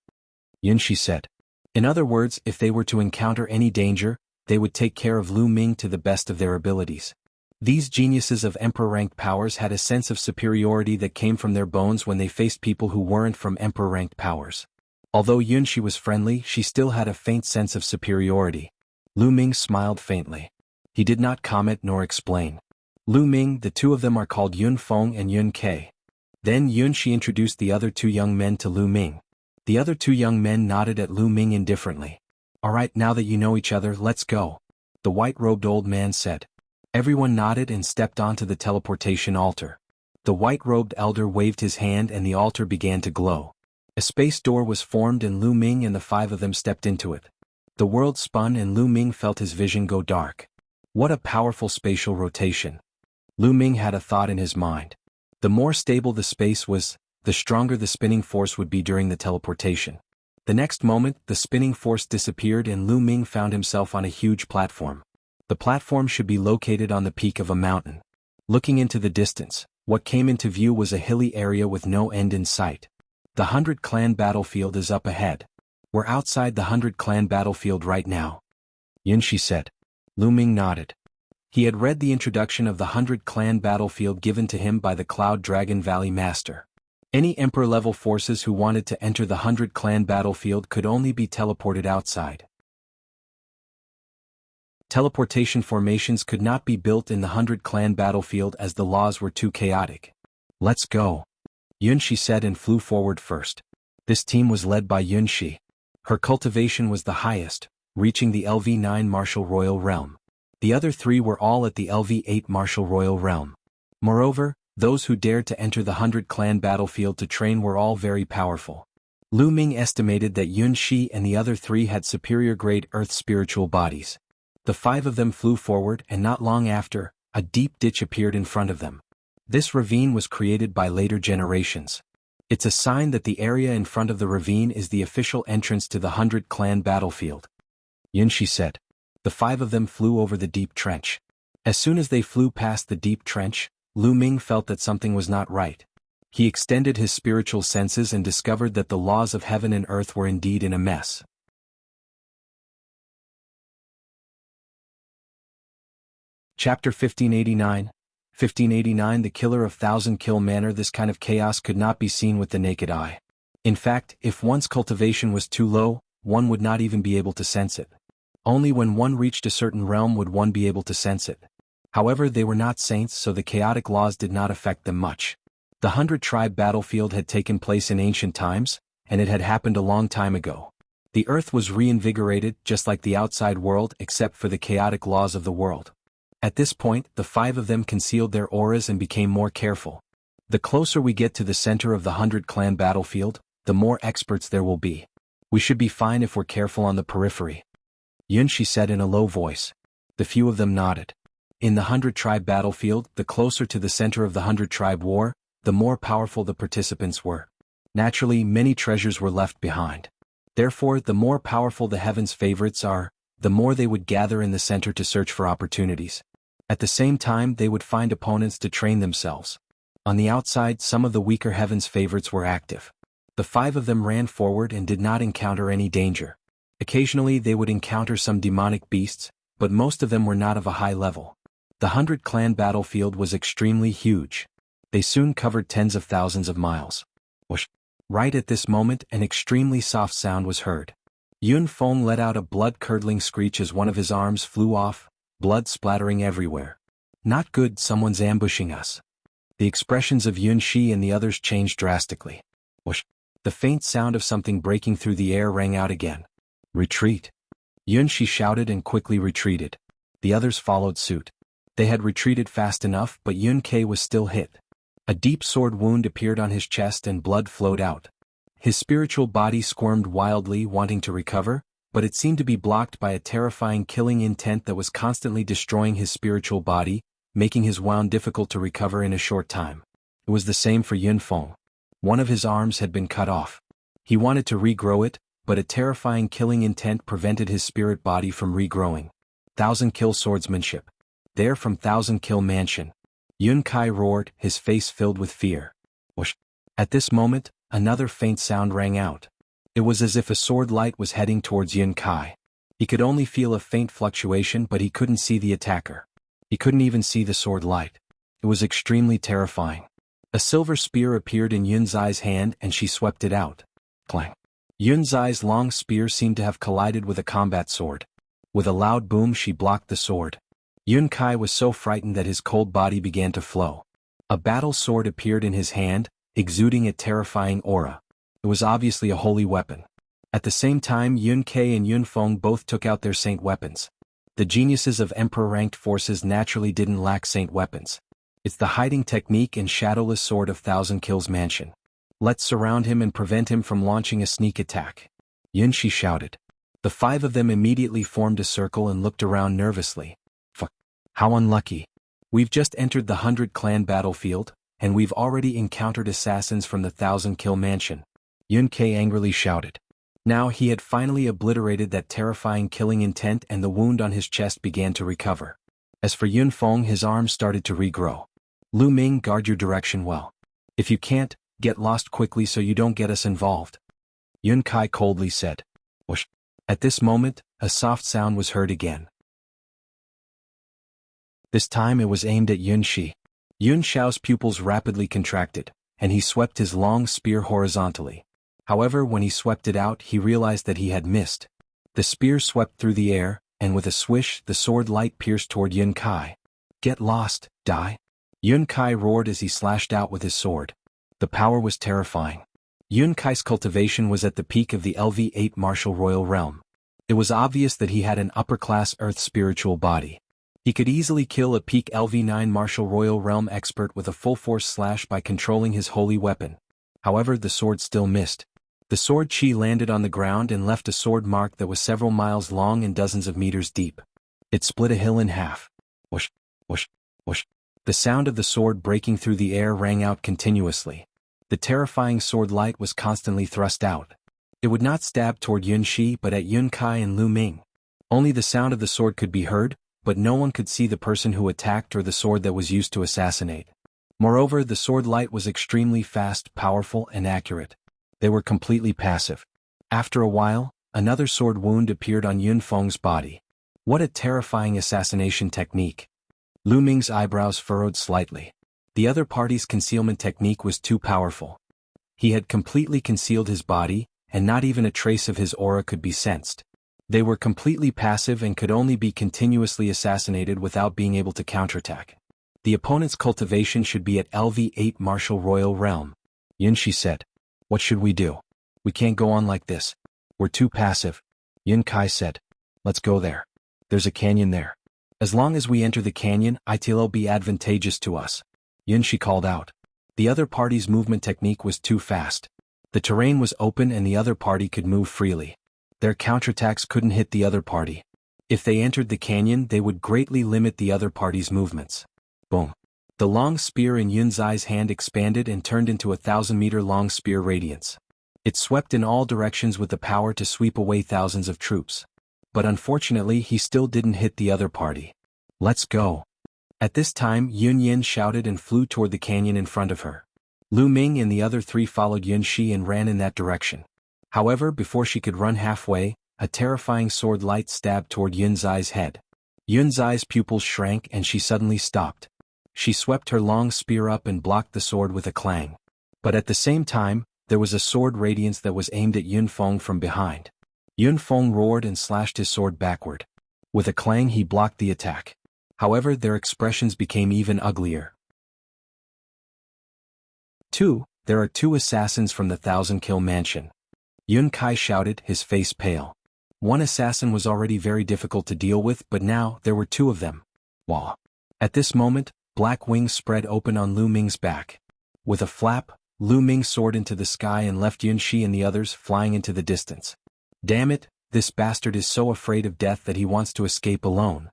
Yun Shi said. In other words, if they were to encounter any danger, they would take care of Lu Ming to the best of their abilities. These geniuses of emperor-ranked powers had a sense of superiority that came from their bones when they faced people who weren't from emperor-ranked powers. Although Yun Shi was friendly, she still had a faint sense of superiority. Lu Ming smiled faintly. He did not comment nor explain. Lu Ming, the two of them are called Yun Feng and Yun Kai. Then Yun Shi introduced the other two young men to Lu Ming. The other two young men nodded at Lu Ming indifferently. Alright, now that you know each other, let's go. The white-robed old man said. Everyone nodded and stepped onto the teleportation altar. The white-robed elder waved his hand and the altar began to glow. A space door was formed and Lu Ming and the five of them stepped into it. The world spun and Lu Ming felt his vision go dark. What a powerful spatial rotation. Lu Ming had a thought in his mind. The more stable the space was, the stronger the spinning force would be during the teleportation. The next moment, the spinning force disappeared and Lu Ming found himself on a huge platform. The platform should be located on the peak of a mountain. Looking into the distance, what came into view was a hilly area with no end in sight. The 100-clan battlefield is up ahead. We're outside the 100-clan battlefield right now. Yun Shi said. Lu Ming nodded. He had read the introduction of the 100-clan battlefield given to him by the Cloud Dragon Valley Master. Any Emperor-level forces who wanted to enter the 100-clan battlefield could only be teleported outside. Teleportation formations could not be built in the 100-clan battlefield as the laws were too chaotic. Let's go. Yun Shi said and flew forward first. This team was led by Yun Shi. Her cultivation was the highest, reaching the LV9 Martial Royal Realm. The other three were all at the LV8 Martial Royal Realm. Moreover, those who dared to enter the 100-clan battlefield to train were all very powerful. Lu Ming estimated that Yun Shi and the other three had superior-grade earth spiritual bodies. The five of them flew forward and not long after, a deep ditch appeared in front of them. This ravine was created by later generations. It's a sign that the area in front of the ravine is the official entrance to the 100-clan battlefield. Yun Shi said. The five of them flew over the deep trench. As soon as they flew past the deep trench, Lu Ming felt that something was not right. He extended his spiritual senses and discovered that the laws of heaven and earth were indeed in a mess. Chapter 1589. 1589 The Killer of Thousand Kill Manor. This kind of chaos could not be seen with the naked eye. In fact, if one's cultivation was too low, one would not even be able to sense it. Only when one reached a certain realm would one be able to sense it. However, they were not saints, so the chaotic laws did not affect them much. The 100-tribe battlefield had taken place in ancient times, and it had happened a long time ago. The earth was reinvigorated just like the outside world except for the chaotic laws of the world. At this point, the five of them concealed their auras and became more careful. The closer we get to the center of the 100-clan battlefield, the more experts there will be. We should be fine if we're careful on the periphery. Yun Shi said in a low voice. The few of them nodded. In the 100-tribe battlefield, the closer to the center of the 100-tribe war, the more powerful the participants were. Naturally, many treasures were left behind. Therefore, the more powerful the heaven's favorites are, the more they would gather in the center to search for opportunities. At the same time, they would find opponents to train themselves. On the outside, some of the weaker heaven's favorites were active. The five of them ran forward and did not encounter any danger. Occasionally they would encounter some demonic beasts, but most of them were not of a high level. The 100-clan battlefield was extremely huge. They soon covered tens of thousands of miles. Whoosh! Right at this moment, an extremely soft sound was heard. Yun Feng let out a blood-curdling screech as one of his arms flew off, blood splattering everywhere. Not good, someone's ambushing us. The expressions of Yun Shi and the others changed drastically. Whoosh! The faint sound of something breaking through the air rang out again. Retreat! Yun Shi shouted and quickly retreated. The others followed suit. They had retreated fast enough, but Yun Kai was still hit. A deep sword wound appeared on his chest and blood flowed out. His spiritual body squirmed wildly, wanting to recover, but it seemed to be blocked by a terrifying killing intent that was constantly destroying his spiritual body, making his wound difficult to recover in a short time. It was the same for Yun Feng. One of his arms had been cut off. He wanted to regrow it, but a terrifying killing intent prevented his spirit body from regrowing. 1000 kill swordsmanship. There from Thousand Kill Mansion. Yun Kai roared, his face filled with fear. Whoosh. At this moment, another faint sound rang out. It was as if a sword light was heading towards Yun Kai. He could only feel a faint fluctuation, but he couldn't see the attacker. He couldn't even see the sword light. It was extremely terrifying. A silver spear appeared in Yun Zai's hand and she swept it out. Clang. Yun Zai's long spear seemed to have collided with a combat sword. With a loud boom she blocked the sword. Yun Kai was so frightened that his cold body began to flow. A battle sword appeared in his hand, exuding a terrifying aura. It was obviously a holy weapon. At the same time, Yun Kai and Yun Feng both took out their saint weapons. The geniuses of emperor-ranked forces naturally didn't lack saint weapons. It's the hiding technique and shadowless sword of Thousand Kills Mansion. Let's surround him and prevent him from launching a sneak attack. Yun Shi shouted. The five of them immediately formed a circle and looked around nervously. Fuck. How unlucky. We've just entered the 100 Clan battlefield, and we've already encountered assassins from the Thousand Kill Mansion. Yun Kai angrily shouted. Now he had finally obliterated that terrifying killing intent and the wound on his chest began to recover. As for Yun Feng, his arms started to regrow. Lu Ming, guard your direction well. If you can't, get lost quickly so you don't get us involved. Yun Kai coldly said. Whoosh. At this moment, a soft sound was heard again. This time it was aimed at Yun Shi. Yun Xiao's pupils rapidly contracted, and he swept his long spear horizontally. However, when he swept it out, he realized that he had missed. The spear swept through the air, and with a swish, the sword light pierced toward Yun Kai. Get lost, die. Yun Kai roared as he slashed out with his sword. The power was terrifying. Yun Kai's cultivation was at the peak of the LV8 martial royal realm. It was obvious that he had an upper-class earth spiritual body. He could easily kill a peak LV9 martial royal realm expert with a full-force slash by controlling his holy weapon. However, the sword still missed. The sword chi landed on the ground and left a sword mark that was several miles long and dozens of meters deep. It split a hill in half. Whoosh, whoosh, whoosh. The sound of the sword breaking through the air rang out continuously. The terrifying sword light was constantly thrust out. It would not stab toward Yun Shi but at Yun Kai and Lu Ming. Only the sound of the sword could be heard, but no one could see the person who attacked or the sword that was used to assassinate. Moreover, the sword light was extremely fast, powerful, and accurate. They were completely passive. After a while, another sword wound appeared on Yun Feng's body. What a terrifying assassination technique. Lu Ming's eyebrows furrowed slightly. The other party's concealment technique was too powerful. He had completely concealed his body, and not even a trace of his aura could be sensed. They were completely passive and could only be continuously assassinated without being able to counterattack. The opponent's cultivation should be at LV8 martial royal realm. Yun Shi said. What should we do? We can't go on like this. We're too passive. Yun Kai said. Let's go there. There's a canyon there. As long as we enter the canyon, it'll be advantageous to us. Yun Shi called out. The other party's movement technique was too fast. The terrain was open and the other party could move freely. Their counterattacks couldn't hit the other party. If they entered the canyon, they would greatly limit the other party's movements. Boom. The long spear in Yun Zai's hand expanded and turned into a 1,000-meter-long spear radiance. It swept in all directions with the power to sweep away thousands of troops. But unfortunately, he still didn't hit the other party. Let's go. At this time, Yun Yin shouted and flew toward the canyon in front of her. Lu Ming and the other three followed Yun Shi and ran in that direction. However, before she could run halfway, a terrifying sword light stabbed toward Yun Zai's head. Yun Zai's pupils shrank and she suddenly stopped. She swept her long spear up and blocked the sword with a clang. But at the same time, there was a sword radiance that was aimed at Yun Feng from behind. Yun Feng roared and slashed his sword backward. With a clang he blocked the attack. However, their expressions became even uglier. 2. There are two assassins from the Thousand Kill Mansion. Yun Kai shouted, his face pale. One assassin was already very difficult to deal with, but now there were two of them. Wah. At this moment, black wings spread open on Lu Ming's back. With a flap, Lu Ming soared into the sky and left Yun Shi and the others flying into the distance. Damn it, this bastard is so afraid of death that he wants to escape alone.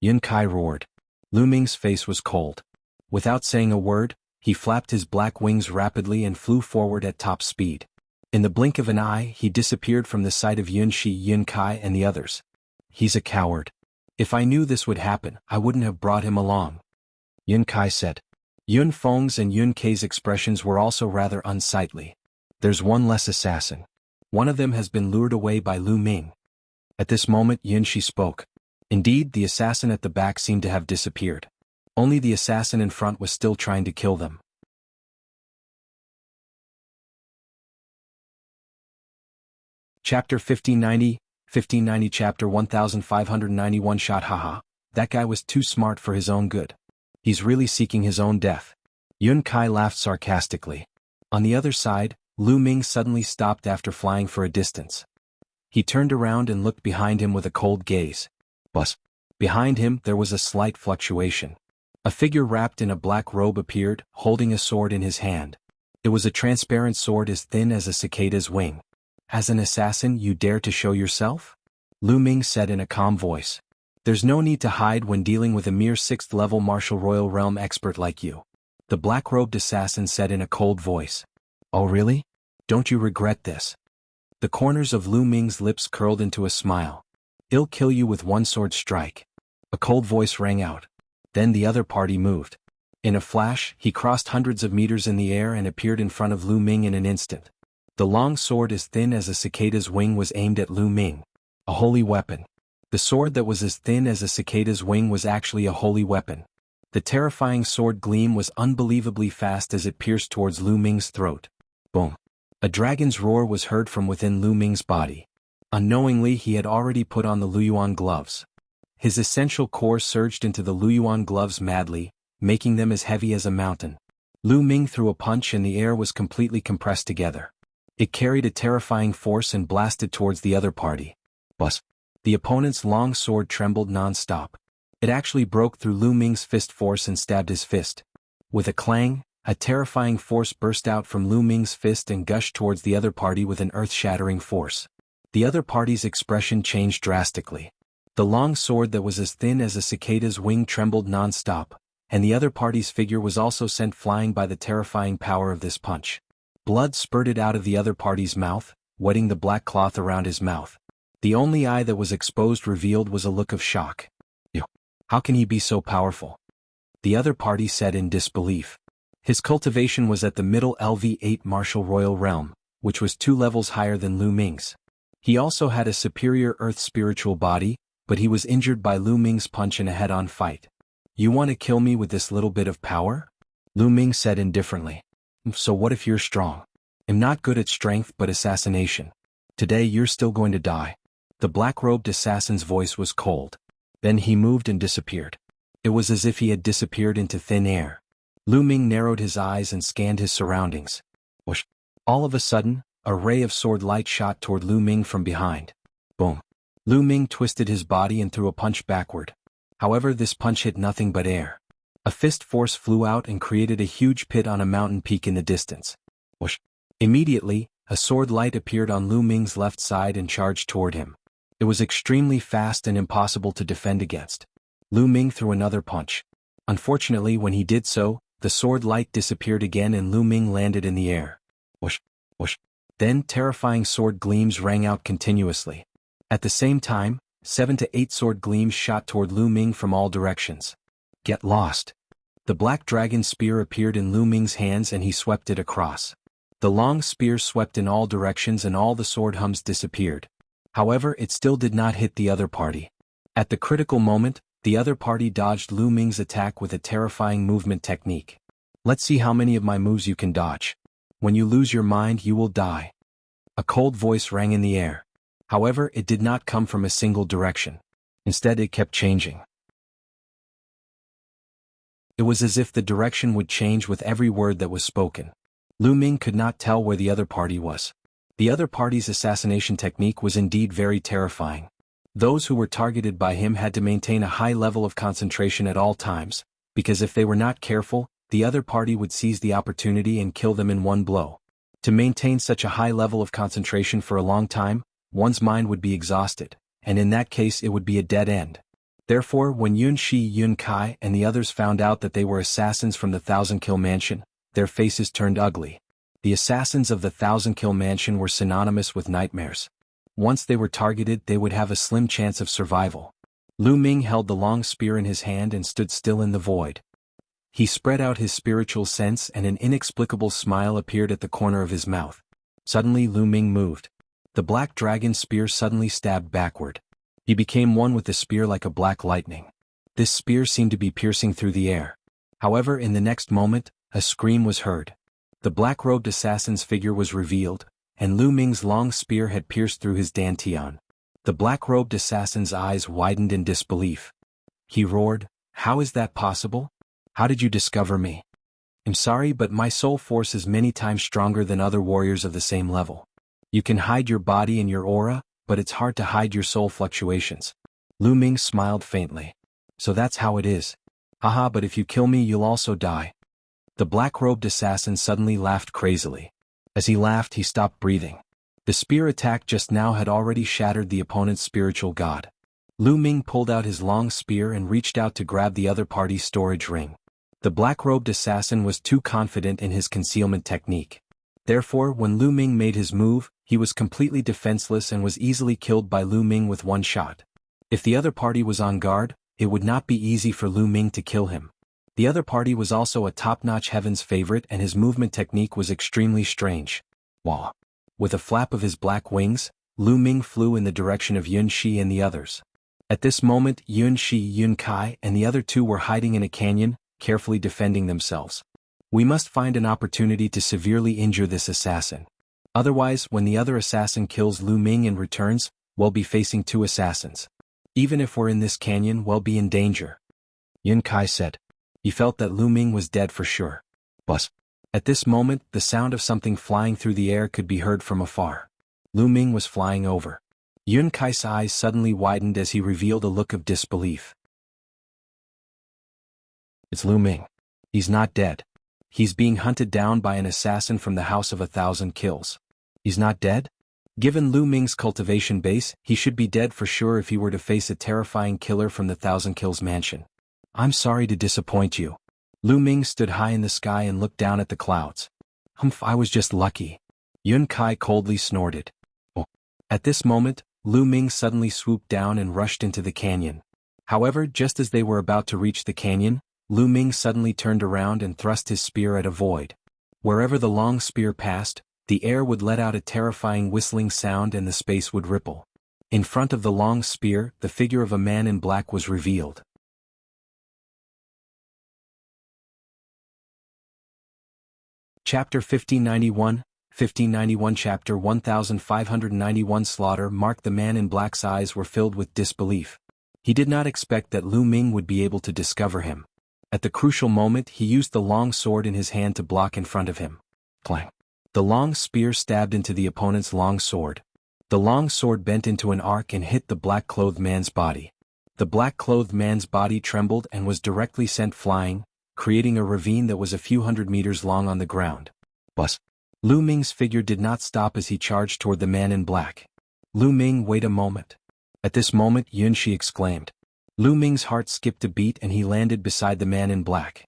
Yun Kai roared. Lu Ming's face was cold. Without saying a word, he flapped his black wings rapidly and flew forward at top speed. In the blink of an eye, he disappeared from the sight of Yun Shi, Yun Kai, and the others. He's a coward. If I knew this would happen, I wouldn't have brought him along, Yun Kai said. Yun Feng's and Yun Kei's expressions were also rather unsightly. There's one less assassin. One of them has been lured away by Lu Ming. At this moment Yun Shi spoke. Indeed, the assassin at the back seemed to have disappeared. Only the assassin in front was still trying to kill them. Chapter 1590 Chapter 1591 Shot haha, that guy was too smart for his own good. He's really seeking his own death. Yun Kai laughed sarcastically. On the other side, Lu Ming suddenly stopped after flying for a distance. He turned around and looked behind him with a cold gaze. Bus. Behind him there was a slight fluctuation. A figure wrapped in a black robe appeared, holding a sword in his hand. It was a transparent sword as thin as a cicada's wing. As an assassin, you dare to show yourself? Lu Ming said in a calm voice. There's no need to hide when dealing with a mere 6th-level martial royal realm expert like you. The black-robed assassin said in a cold voice. Oh really? Don't you regret this? The corners of Lu Ming's lips curled into a smile. He'll kill you with one sword strike. A cold voice rang out. Then the other party moved. In a flash, he crossed hundreds of meters in the air and appeared in front of Lu Ming in an instant. The long sword as thin as a cicada's wing was aimed at Lu Ming. A holy weapon. The sword that was as thin as a cicada's wing was actually a holy weapon. The terrifying sword gleam was unbelievably fast as it pierced towards Lu Ming's throat. Boom. A dragon's roar was heard from within Lu Ming's body. Unknowingly he had already put on the Luyuan gloves. His essential core surged into the Luyuan gloves madly, making them as heavy as a mountain. Lu Ming threw a punch and the air was completely compressed together. It carried a terrifying force and blasted towards the other party. Bus. The opponent's long sword trembled non-stop. It actually broke through Lu Ming's fist force and stabbed his fist. With a clang, a terrifying force burst out from Lu Ming's fist and gushed towards the other party with an earth-shattering force. The other party's expression changed drastically. The long sword that was as thin as a cicada's wing trembled non-stop, and the other party's figure was also sent flying by the terrifying power of this punch. Blood spurted out of the other party's mouth, wetting the black cloth around his mouth. The only eye that was exposed revealed was a look of shock. Ew. How can he be so powerful? The other party said in disbelief. His cultivation was at the middle LV8 martial royal realm, which was 2 levels higher than Lu Ming's. He also had a superior earth spiritual body, but he was injured by Lu Ming's punch in a head-on fight. You want to kill me with this little bit of power? Lu Ming said indifferently. So what if you're strong? I'm not good at strength but assassination. Today you're still going to die. The black-robed assassin's voice was cold. Then he moved and disappeared. It was as if he had disappeared into thin air. Lu Ming narrowed his eyes and scanned his surroundings. Whoosh! All of a sudden, a ray of sword light shot toward Lu Ming from behind. Boom! Lu Ming twisted his body and threw a punch backward. However, this punch hit nothing but air. A fist force flew out and created a huge pit on a mountain peak in the distance. Whoosh! Immediately, a sword light appeared on Lu Ming's left side and charged toward him. It was extremely fast and impossible to defend against. Lu Ming threw another punch. Unfortunately, when he did so, the sword light disappeared again and Lu Ming landed in the air. Whoosh! Whoosh! Then terrifying sword gleams rang out continuously. At the same time, 7 to 8 sword gleams shot toward Lu Ming from all directions. Get lost! The black dragon spear appeared in Lu Ming's hands and he swept it across. The long spear swept in all directions and all the sword hums disappeared. However, it still did not hit the other party. At the critical moment, the other party dodged Lu Ming's attack with a terrifying movement technique. Let's see how many of my moves you can dodge. When you lose your mind, you will die. A cold voice rang in the air. However, it did not come from a single direction. Instead, it kept changing. It was as if the direction would change with every word that was spoken. Lu Ming could not tell where the other party was. The other party's assassination technique was indeed very terrifying. Those who were targeted by him had to maintain a high level of concentration at all times, because if they were not careful, the other party would seize the opportunity and kill them in one blow. To maintain such a high level of concentration for a long time, one's mind would be exhausted, and in that case it would be a dead end. Therefore, when Yun Shi, Yun Kai, and the others found out that they were assassins from the Thousand Kill Mansion, their faces turned ugly. The assassins of the Thousand Kill Mansion were synonymous with nightmares. Once they were targeted, they would have a slim chance of survival. Lu Ming held the long spear in his hand and stood still in the void. He spread out his spiritual sense and an inexplicable smile appeared at the corner of his mouth. Suddenly Lu Ming moved. The black dragon spear suddenly stabbed backward. He became one with the spear like a black lightning. This spear seemed to be piercing through the air. However, in the next moment, a scream was heard. The black-robed assassin's figure was revealed, and Lu Ming's long spear had pierced through his dantian. The black-robed assassin's eyes widened in disbelief. He roared, "How is that possible? How did you discover me? I'm sorry, but my soul force is many times stronger than other warriors of the same level. You can hide your body and your aura, but it's hard to hide your soul fluctuations." Lu Ming smiled faintly. "So that's how it is. Haha, but if you kill me you'll also die." The black-robed assassin suddenly laughed crazily. As he laughed, he stopped breathing. The spear attack just now had already shattered the opponent's spiritual god. Lu Ming pulled out his long spear and reached out to grab the other party's storage ring. The black-robed assassin was too confident in his concealment technique. Therefore, when Lu Ming made his move, he was completely defenseless and was easily killed by Lu Ming with one shot. If the other party was on guard, it would not be easy for Lu Ming to kill him. The other party was also a top-notch heaven's favorite and his movement technique was extremely strange. Wah! With a flap of his black wings, Lu Ming flew in the direction of Yun Shi and the others. At this moment, Yun Shi, Yun Kai, and the other two were hiding in a canyon, carefully defending themselves. We must find an opportunity to severely injure this assassin. Otherwise, when the other assassin kills Lu Ming and returns, we'll be facing two assassins. Even if we're in this canyon, we'll be in danger. Yun Kai said. He felt that Lu Ming was dead for sure. But at this moment, the sound of something flying through the air could be heard from afar. Lu Ming was flying over. Yun Kai's eyes suddenly widened as he revealed a look of disbelief. It's Lu Ming. He's not dead. He's being hunted down by an assassin from the House of 1,000 Kills. He's not dead? Given Lu Ming's cultivation base, he should be dead for sure if he were to face a terrifying killer from the 1,000 Kills mansion. I'm sorry to disappoint you. Lu Ming stood high in the sky and looked down at the clouds. Humph, I was just lucky. Yun Kai coldly snorted. Oh. At this moment, Lu Ming suddenly swooped down and rushed into the canyon. However, just as they were about to reach the canyon, Lu Ming suddenly turned around and thrust his spear at a void. Wherever the long spear passed, the air would let out a terrifying whistling sound and the space would ripple. In front of the long spear, the figure of a man in black was revealed. Chapter 1591, 1591 Chapter 1591 Slaughter marked. The man in black's eyes were filled with disbelief. He did not expect that Lu Ming would be able to discover him. At the crucial moment, he used the long sword in his hand to block in front of him. Clang! The long spear stabbed into the opponent's long sword. The long sword bent into an arc and hit the black-clothed man's body. The black-clothed man's body trembled and was directly sent flying, creating a ravine that was a few hundred meters long on the ground. But Lu Ming's figure did not stop as he charged toward the man in black. Lu Ming, wait a moment. At this moment, Yun Shi exclaimed. Lu Ming's heart skipped a beat and he landed beside the man in black.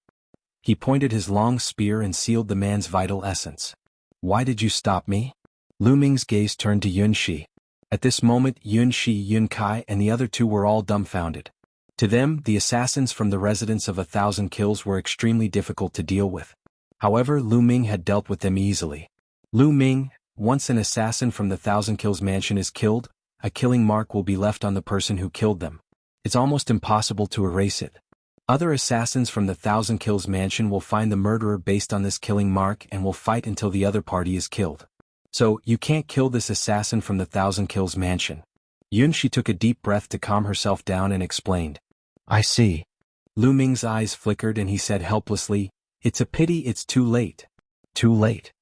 He pointed his long spear and sealed the man's vital essence. Why did you stop me? Lu Ming's gaze turned to Yun Shi. At this moment, Yun Shi, Yun Kai, and the other two were all dumbfounded. To them, the assassins from the residence of 1,000 Kills were extremely difficult to deal with. However, Lu Ming had dealt with them easily. Lu Ming, once an assassin from the 1,000 Kills mansion is killed, a killing mark will be left on the person who killed them. It's almost impossible to erase it. Other assassins from the 1,000 Kills mansion will find the murderer based on this killing mark and will fight until the other party is killed. So, you can't kill this assassin from the 1,000 Kills mansion. Yun Shi took a deep breath to calm herself down and explained. I see. Lu Ming's eyes flickered and he said helplessly, It's a pity it's too late. Too late.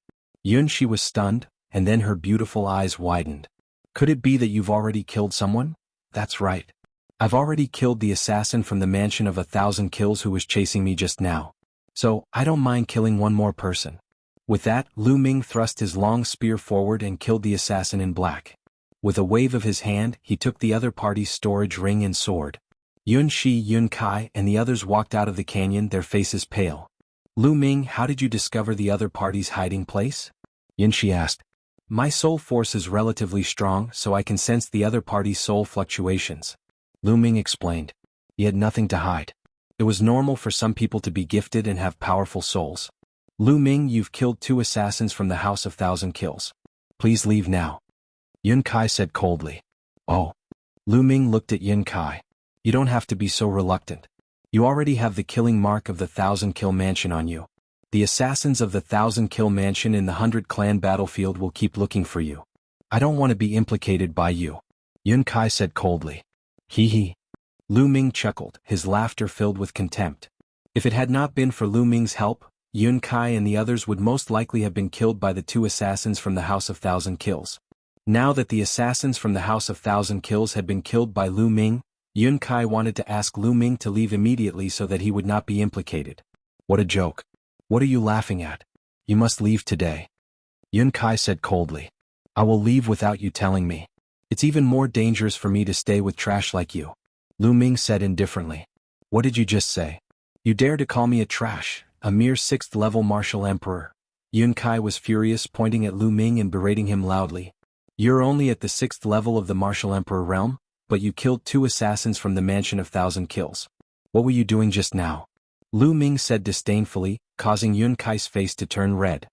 Yun Shi was stunned, and then her beautiful eyes widened. Could it be that you've already killed someone? That's right. I've already killed the assassin from the mansion of 1,000 Kills who was chasing me just now. So, I don't mind killing one more person. With that, Lu Ming thrust his long spear forward and killed the assassin in black. With a wave of his hand, he took the other party's storage ring and sword. Yun Shi, Yun Kai, and the others walked out of the canyon, their faces pale. Lu Ming, how did you discover the other party's hiding place? Yun Shi asked. My soul force is relatively strong, so I can sense the other party's soul fluctuations. Lu Ming explained. He had nothing to hide. It was normal for some people to be gifted and have powerful souls. Lu Ming, you've killed 2 assassins from the House of Thousand Kills. Please leave now. Yun Kai said coldly. Oh. Lu Ming looked at Yun Kai. You don't have to be so reluctant. You already have the killing mark of the 1,000-kill mansion on you. The assassins of the 1,000-kill mansion in the 100-clan battlefield will keep looking for you. I don't want to be implicated by you. Yun Kai said coldly. Hee hee. Lu Ming chuckled, his laughter filled with contempt. If it had not been for Lu Ming's help, Yun Kai and the others would most likely have been killed by the 2 assassins from the House of Thousand Kills. Now that the assassins from the House of Thousand Kills had been killed by Lu Ming, Yun Kai wanted to ask Lu Ming to leave immediately so that he would not be implicated. What a joke. What are you laughing at? You must leave today. Yun Kai said coldly. I will leave without you telling me. It's even more dangerous for me to stay with trash like you. Lu Ming said indifferently. What did you just say? You dare to call me a trash, a mere 6th-level martial emperor. Yun Kai was furious, pointing at Lu Ming and berating him loudly. You're only at the 6th level of the martial emperor realm, but you killed 2 assassins from the mansion of 1,000 kills. What were you doing just now? Lu Ming said disdainfully, causing Yun Kai's face to turn red.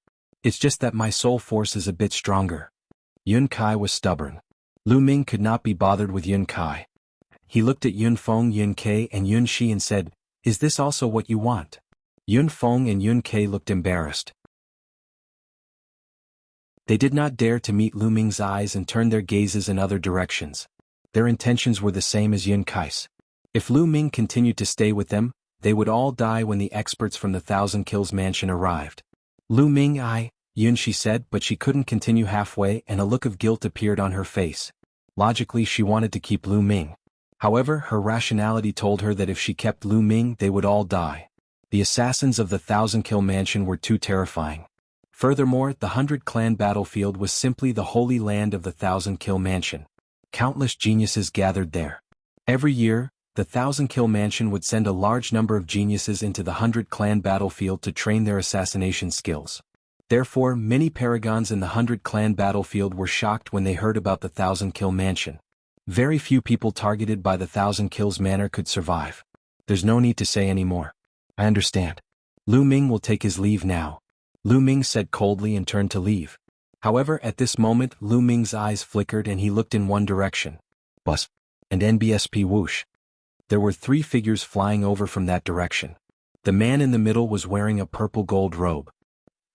It's just that my soul force is a bit stronger. Yun Kai was stubborn. Lu Ming could not be bothered with Yun Kai. He looked at Yun Feng, Yun Ke and Yun Shi and said, Is this also what you want? Yun Feng and Yun Ke looked embarrassed. They did not dare to meet Lu Ming's eyes and turned their gazes in other directions. Their intentions were the same as Yun Kai's. If Lu Ming continued to stay with them, they would all die when the experts from the 1,000 Kills mansion arrived. Lu Ming, Yun Shi said, but she couldn't continue halfway and a look of guilt appeared on her face. Logically, she wanted to keep Lu Ming. However, her rationality told her that if she kept Lu Ming, they would all die. The assassins of the 1,000 Kill mansion were too terrifying. Furthermore, the 100-clan battlefield was simply the holy land of the 1,000 Kill mansion. Countless geniuses gathered there. Every year, the 1,000 Kill mansion would send a large number of geniuses into the 100-clan battlefield to train their assassination skills. Therefore, many paragons in the 100-clan battlefield were shocked when they heard about the 1,000 Kill mansion. Very few people targeted by the 1,000 Kills manor could survive. There's no need to say any more. I understand. Lu Ming will take his leave now. Lu Ming said coldly and turned to leave. However, at this moment, Lu Ming's eyes flickered and he looked in one direction. Bus. And NBSP whoosh. There were 3 figures flying over from that direction. The man in the middle was wearing a purple gold robe.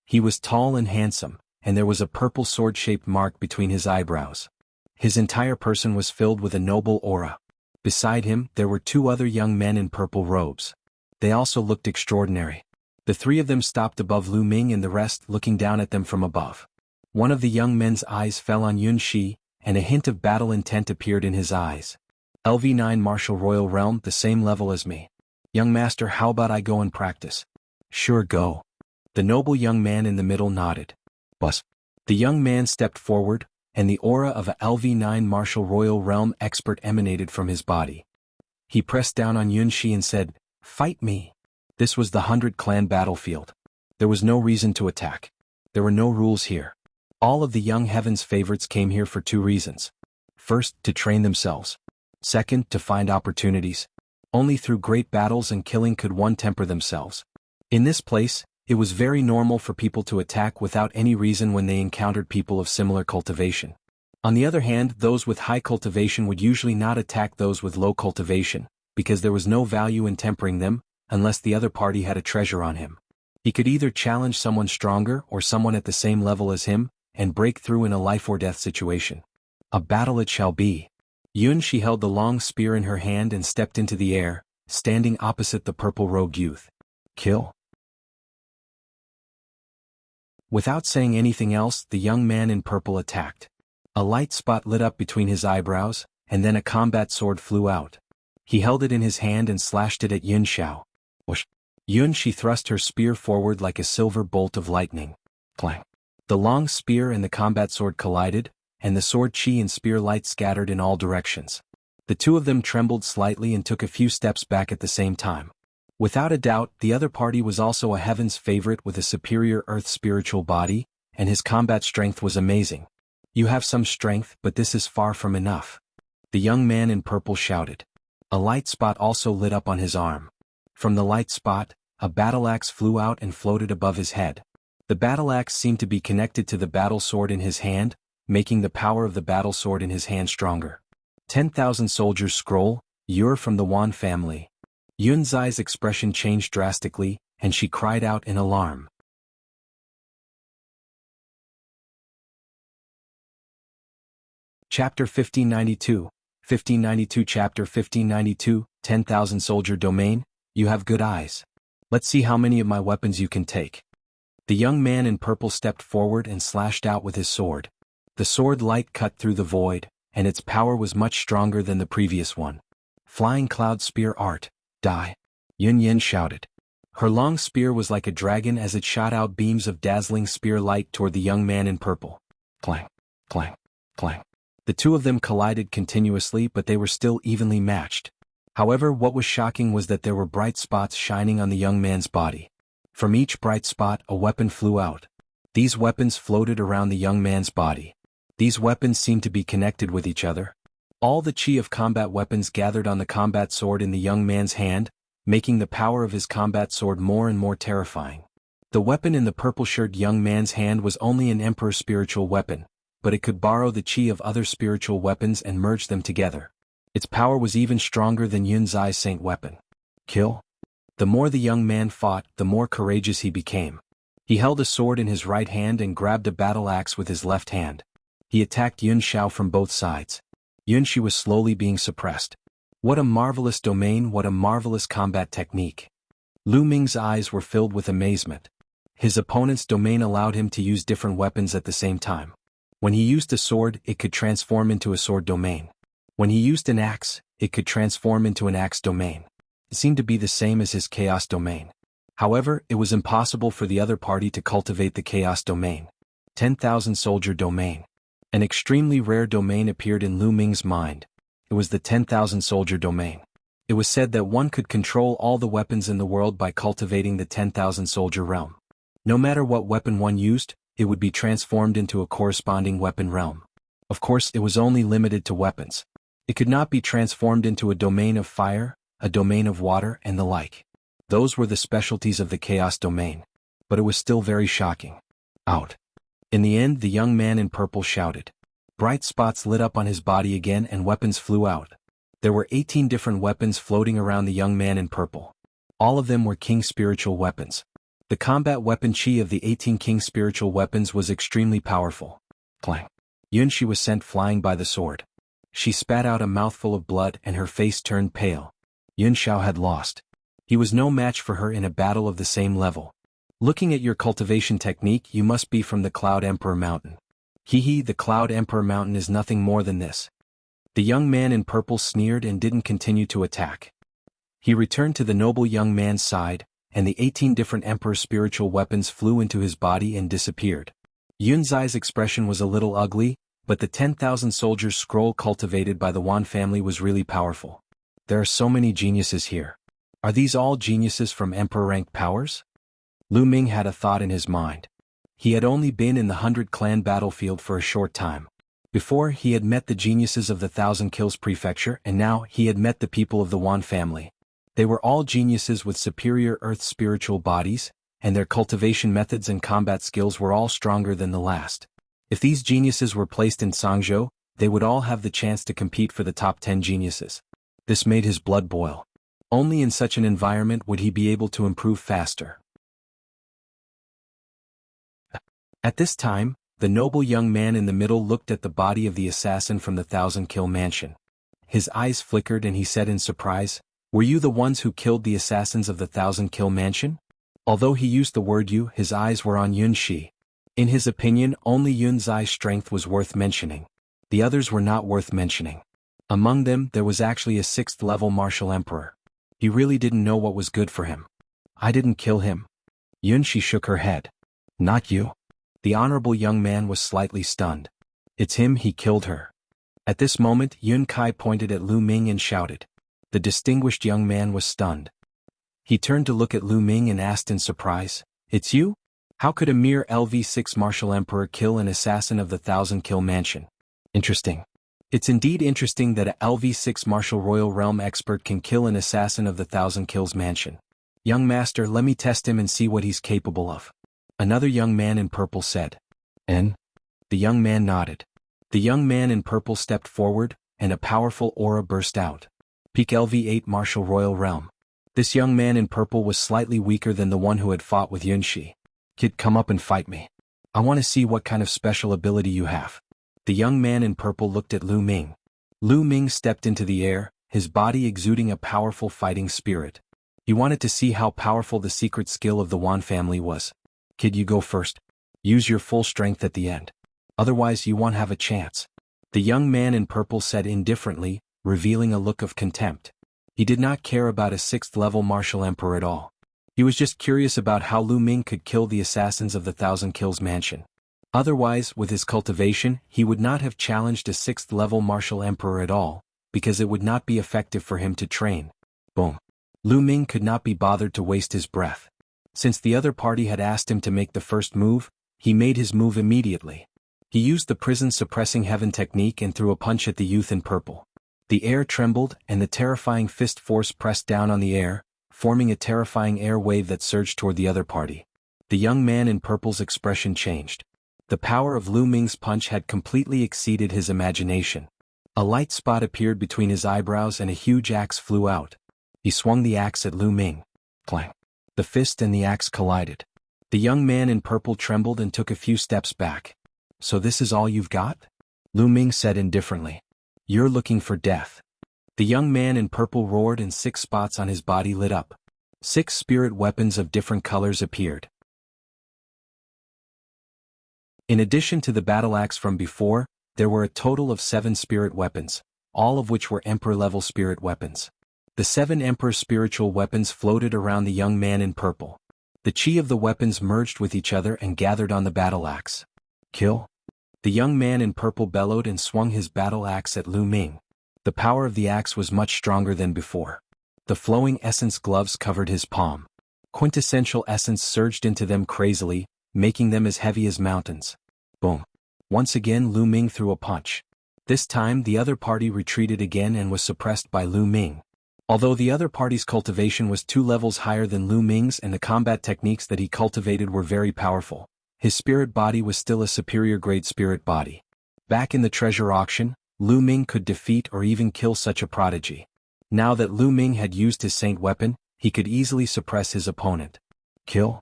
He was tall and handsome, and there was a purple sword-shaped mark between his eyebrows. His entire person was filled with a noble aura. Beside him, there were 2 other young men in purple robes. They also looked extraordinary. The 3 of them stopped above Lu Ming and the rest looking down at them from above. One of the young men's eyes fell on Yun Shi, and a hint of battle intent appeared in his eyes. LV9 Martial Royal Realm, the same level as me. Young master, how about I go and practice? Sure, go. The noble young man in the middle nodded. Bus. The young man stepped forward, and the aura of a LV9 Martial Royal Realm expert emanated from his body. He pressed down on Yun Shi and said, Fight me. This was the 100-clan battlefield. There was no reason to attack. There were no rules here. All of the young heaven's favorites came here for 2 reasons. First, to train themselves. Second, to find opportunities. Only through great battles and killing could one temper themselves. In this place, it was very normal for people to attack without any reason when they encountered people of similar cultivation. On the other hand, those with high cultivation would usually not attack those with low cultivation, because there was no value in tempering them, unless the other party had a treasure on him. He could either challenge someone stronger or someone at the same level as him, and break through in a life-or-death situation. A battle it shall be. Yun Shi held the long spear in her hand and stepped into the air, standing opposite the purple-robed youth. Kill. Without saying anything else, the young man in purple attacked. A light spot lit up between his eyebrows, and then a combat sword flew out. He held it in his hand and slashed it at Yun Xiao. Whoosh. Yun Shi thrust her spear forward like a silver bolt of lightning. Clang. The long spear and the combat sword collided, and the sword chi and spear light scattered in all directions. The 2 of them trembled slightly and took a few steps back at the same time. Without a doubt, the other party was also a heaven's favorite with a superior earth spiritual body, and his combat strength was amazing. You have some strength, but this is far from enough. The young man in purple shouted. A light spot also lit up on his arm. From the light spot, a battle axe flew out and floated above his head. The battle axe seemed to be connected to the battle sword in his hand, making the power of the battle sword in his hand stronger. 10,000 Soldiers Scroll, you're from the Wan family. Yun Zai's expression changed drastically, and she cried out in alarm. Chapter 1592, 1592 Chapter 1592, 10,000 Soldier Domain, you have good eyes. Let's see how many of my weapons you can take. The young man in purple stepped forward and slashed out with his sword. The sword light cut through the void, and its power was much stronger than the previous one. Flying Cloud Spear Art, die. Yun Yin shouted. Her long spear was like a dragon as it shot out beams of dazzling spear light toward the young man in purple. Clang, clang, clang. The two of them collided continuously, but they were still evenly matched. However, what was shocking was that there were bright spots shining on the young man's body. From each bright spot, a weapon flew out. These weapons floated around the young man's body. These weapons seemed to be connected with each other. All the chi of combat weapons gathered on the combat sword in the young man's hand, making the power of his combat sword more and more terrifying. The weapon in the purple-shirted young man's hand was only an emperor's spiritual weapon, but it could borrow the chi of other spiritual weapons and merge them together. Its power was even stronger than Yun Zai's saint weapon. Kill? The more the young man fought, the more courageous he became. He held a sword in his right hand and grabbed a battle axe with his left hand. He attacked Yun Xiao from both sides. Yun Shi was slowly being suppressed. What a marvelous domain, what a marvelous combat technique. Lu Ming's eyes were filled with amazement. His opponent's domain allowed him to use different weapons at the same time. When he used a sword, it could transform into a sword domain. When he used an axe, it could transform into an axe domain. It seemed to be the same as his chaos domain. However, it was impossible for the other party to cultivate the chaos domain. 10,000 Soldier Domain. An extremely rare domain appeared in Lu Ming's mind. It was the 10,000 Soldier Domain. It was said that one could control all the weapons in the world by cultivating the 10,000 Soldier realm. No matter what weapon one used, it would be transformed into a corresponding weapon realm. Of course, it was only limited to weapons. It could not be transformed into a domain of fire, a domain of water, and the like. Those were the specialties of the chaos domain. But it was still very shocking. Out. In the end, the young man in purple shouted. Bright spots lit up on his body again and weapons flew out. There were 18 different weapons floating around the young man in purple. All of them were king spiritual weapons. The combat weapon chi of the 18 king spiritual weapons was extremely powerful. Clang. Yun Shi was sent flying by the sword. She spat out a mouthful of blood and her face turned pale. Yun Xiao had lost. He was no match for her in a battle of the same level. Looking at your cultivation technique, you must be from the Cloud Emperor Mountain. Hee, the Cloud Emperor Mountain is nothing more than this. The young man in purple sneered and didn't continue to attack. He returned to the noble young man's side, and the 18 different Emperor's spiritual weapons flew into his body and disappeared. Yun Zai's expression was a little ugly, but the 10,000 Soldiers Scroll cultivated by the Wan family was really powerful. There are so many geniuses here. Are these all geniuses from Emperor-ranked powers? Lu Ming had a thought in his mind. He had only been in the 100 Clan battlefield for a short time. Before, he had met the geniuses of the 1,000 Kills Prefecture, and now he had met the people of the Wan family. They were all geniuses with superior earth spiritual bodies, and their cultivation methods and combat skills were all stronger than the last. If these geniuses were placed in Sangzhou, they would all have the chance to compete for the top 10 geniuses. This made his blood boil. Only in such an environment would he be able to improve faster. At this time, the noble young man in the middle looked at the body of the assassin from the 1,000 Kill Mansion. His eyes flickered and he said in surprise, "Were you the ones who killed the assassins of the 1,000 Kill Mansion?" Although he used the word you, his eyes were on Yun Shi. In his opinion, only Yun Zai's strength was worth mentioning. The others were not worth mentioning. Among them, there was actually a 6th-level martial emperor. He really didn't know what was good for him. I didn't kill him. Yun Shi shook her head. Not you. The honorable young man was slightly stunned. It's him, he killed her. At this moment, Yun Kai pointed at Lu Ming and shouted. The distinguished young man was stunned. He turned to look at Lu Ming and asked in surprise, "It's you? How could a mere LV6 martial emperor kill an assassin of the 1,000 Kill Mansion? Interesting. It's indeed interesting that a LV6 Martial Royal Realm expert can kill an assassin of the Thousand Kills mansion. Young master, let me test him and see what he's capable of. Another young man in purple said. And? The young man nodded. The young man in purple stepped forward, and a powerful aura burst out. Peak LV8 Martial Royal Realm. This young man in purple was slightly weaker than the one who had fought with Yunxi. Kid, come up and fight me. I want to see what kind of special ability you have. The young man in purple looked at Lu Ming. Lu Ming stepped into the air, his body exuding a powerful fighting spirit. He wanted to see how powerful the secret skill of the Wan family was. Kid, you go first. Use your full strength at the end. Otherwise you won't have a chance. The young man in purple said indifferently, revealing a look of contempt. He did not care about a 6th-level martial emperor at all. He was just curious about how Lu Ming could kill the assassins of the Thousand Kills mansion. Otherwise, with his cultivation, he would not have challenged a 6th-level martial emperor at all, because it would not be effective for him to train. Boom. Lu Ming could not be bothered to waste his breath. Since the other party had asked him to make the first move, he made his move immediately. He used the prison suppressing heaven technique and threw a punch at the youth in purple. The air trembled and the terrifying fist force pressed down on the air, forming a terrifying air wave that surged toward the other party. The young man in purple's expression changed. The power of Lu Ming's punch had completely exceeded his imagination. A light spot appeared between his eyebrows and a huge axe flew out. He swung the axe at Lu Ming. Clang. The fist and the axe collided. The young man in purple trembled and took a few steps back. So this is all you've got? Lu Ming said indifferently. You're looking for death. The young man in purple roared and 6 spots on his body lit up. 6 spirit weapons of different colors appeared. In addition to the battle axe from before, there were a total of 7 spirit weapons, all of which were Emperor-level spirit weapons. The 7 Emperor spiritual weapons floated around the young man in purple. The chi of the weapons merged with each other and gathered on the battle axe. Kill? The young man in purple bellowed and swung his battle axe at Lu Ming. The power of the axe was much stronger than before. The flowing essence gloves covered his palm. Quintessential essence surged into them crazily, making them as heavy as mountains. Boom. Once again Lu Ming threw a punch. This time the other party retreated again and was suppressed by Lu Ming. Although the other party's cultivation was 2 levels higher than Lu Ming's and the combat techniques that he cultivated were very powerful, his spirit body was still a superior grade spirit body. Back in the treasure auction, Lu Ming could defeat or even kill such a prodigy. Now that Lu Ming had used his saint weapon, he could easily suppress his opponent. Kill?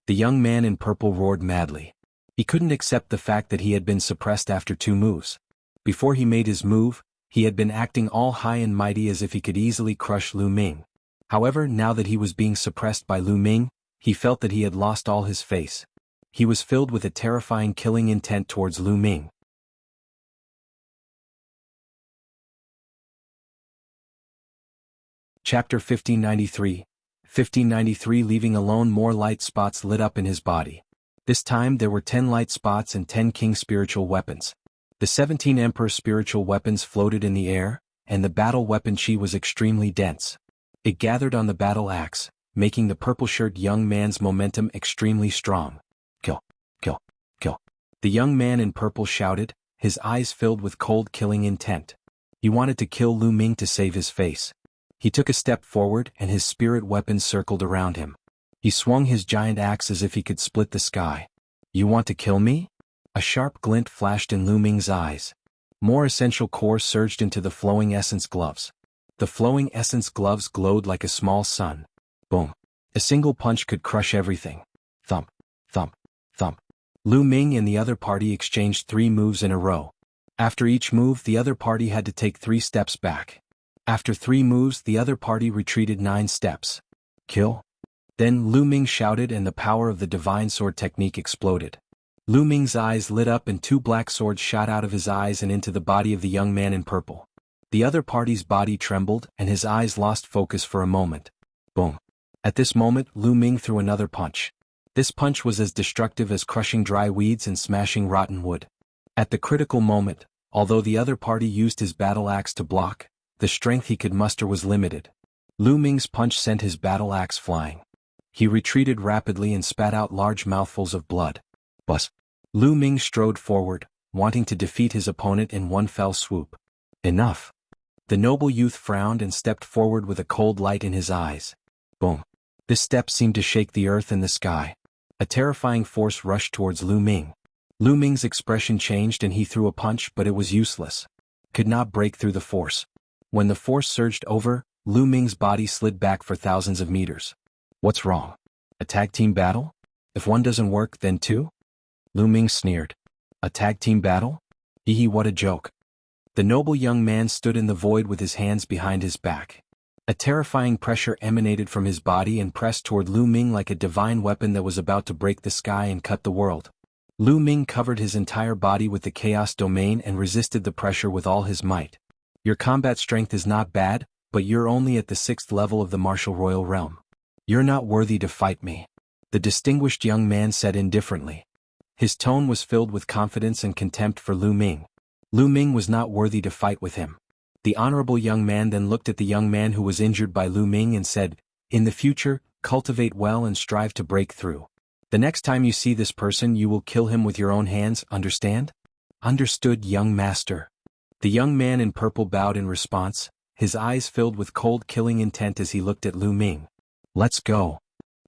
The young man in purple roared madly. He couldn't accept the fact that he had been suppressed after 2 moves. Before he made his move, he had been acting all high and mighty as if he could easily crush Lu Ming. However, now that he was being suppressed by Lu Ming, he felt that he had lost all his face. He was filled with a terrifying killing intent towards Lu Ming. Chapter 1593. 1593. Leaving alone, more light spots lit up in his body. This time there were 10 light spots and 10 king spiritual weapons. The 17 emperor spiritual weapons floated in the air, and the battle weapon chi was extremely dense. It gathered on the battle axe, making the purple-shirt young man's momentum extremely strong. Kill, kill, kill. The young man in purple shouted, his eyes filled with cold killing intent. He wanted to kill Lu Ming to save his face. He took a step forward and his spirit weapons circled around him. He swung his giant axe as if he could split the sky. You want to kill me? A sharp glint flashed in Lu Ming's eyes. More essential core surged into the flowing essence gloves. The flowing essence gloves glowed like a small sun. Boom. A single punch could crush everything. Thump, thump, thump. Lu Ming and the other party exchanged 3 moves in a row. After each move, the other party had to take 3 steps back. After 3 moves, the other party retreated 9 steps. Kill? Then Lu Ming shouted and the power of the divine sword technique exploded. Lu Ming's eyes lit up and 2 black swords shot out of his eyes and into the body of the young man in purple. The other party's body trembled and his eyes lost focus for a moment. Boom. At this moment, Lu Ming threw another punch. This punch was as destructive as crushing dry weeds and smashing rotten wood. At the critical moment, although the other party used his battle axe to block, the strength he could muster was limited. Lu Ming's punch sent his battle axe flying. He retreated rapidly and spat out large mouthfuls of blood. Bus. Lu Ming strode forward, wanting to defeat his opponent in one fell swoop. Enough. The noble youth frowned and stepped forward with a cold light in his eyes. Boom. This step seemed to shake the earth and the sky. A terrifying force rushed towards Lu Ming. Lu Ming's expression changed and he threw a punch, but it was useless. Could not break through the force. When the force surged over, Lu Ming's body slid back for thousands of meters. What's wrong? A tag team battle? If one doesn't work, then two? Lu Ming sneered. A tag team battle? Hee, what a joke. The noble young man stood in the void with his hands behind his back. A terrifying pressure emanated from his body and pressed toward Lu Ming like a divine weapon that was about to break the sky and cut the world. Lu Ming covered his entire body with the chaos domain and resisted the pressure with all his might. Your combat strength is not bad, but you're only at the 6th level of the martial royal realm. You're not worthy to fight me. The distinguished young man said indifferently. His tone was filled with confidence and contempt for Lu Ming. Lu Ming was not worthy to fight with him. The honorable young man then looked at the young man who was injured by Lu Ming and said, "In the future, cultivate well and strive to break through. The next time you see this person you will kill him with your own hands, understand?" "Understood, young master." The young man in purple bowed in response, his eyes filled with cold killing intent as he looked at Lu Ming. "Let's go."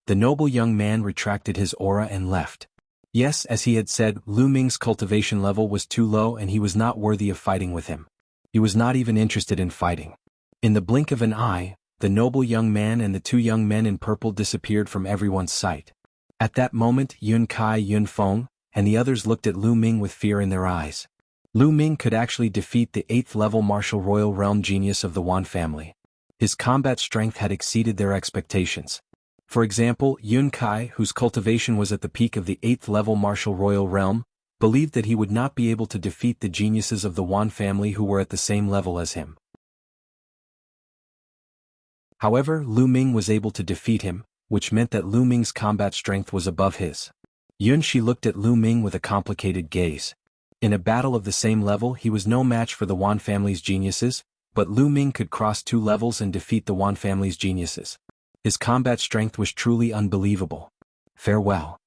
The noble young man retracted his aura and left. Yes, as he had said, Lu Ming's cultivation level was too low and he was not worthy of fighting with him. He was not even interested in fighting. In the blink of an eye, the noble young man and the two young men in purple disappeared from everyone's sight. At that moment Yun Kai, Yun Feng, and the others looked at Lu Ming with fear in their eyes. Lu Ming could actually defeat the 8th level martial royal realm genius of the Wan family. His combat strength had exceeded their expectations. For example, Yun Kai, whose cultivation was at the peak of the 8th level martial royal realm, believed that he would not be able to defeat the geniuses of the Wan family who were at the same level as him. However, Lu Ming was able to defeat him, which meant that Lu Ming's combat strength was above his. Yun Shi looked at Lu Ming with a complicated gaze. In a battle of the same level he was no match for the Wan family's geniuses, but Lu Ming could cross 2 levels and defeat the Wan family's geniuses. His combat strength was truly unbelievable. Farewell.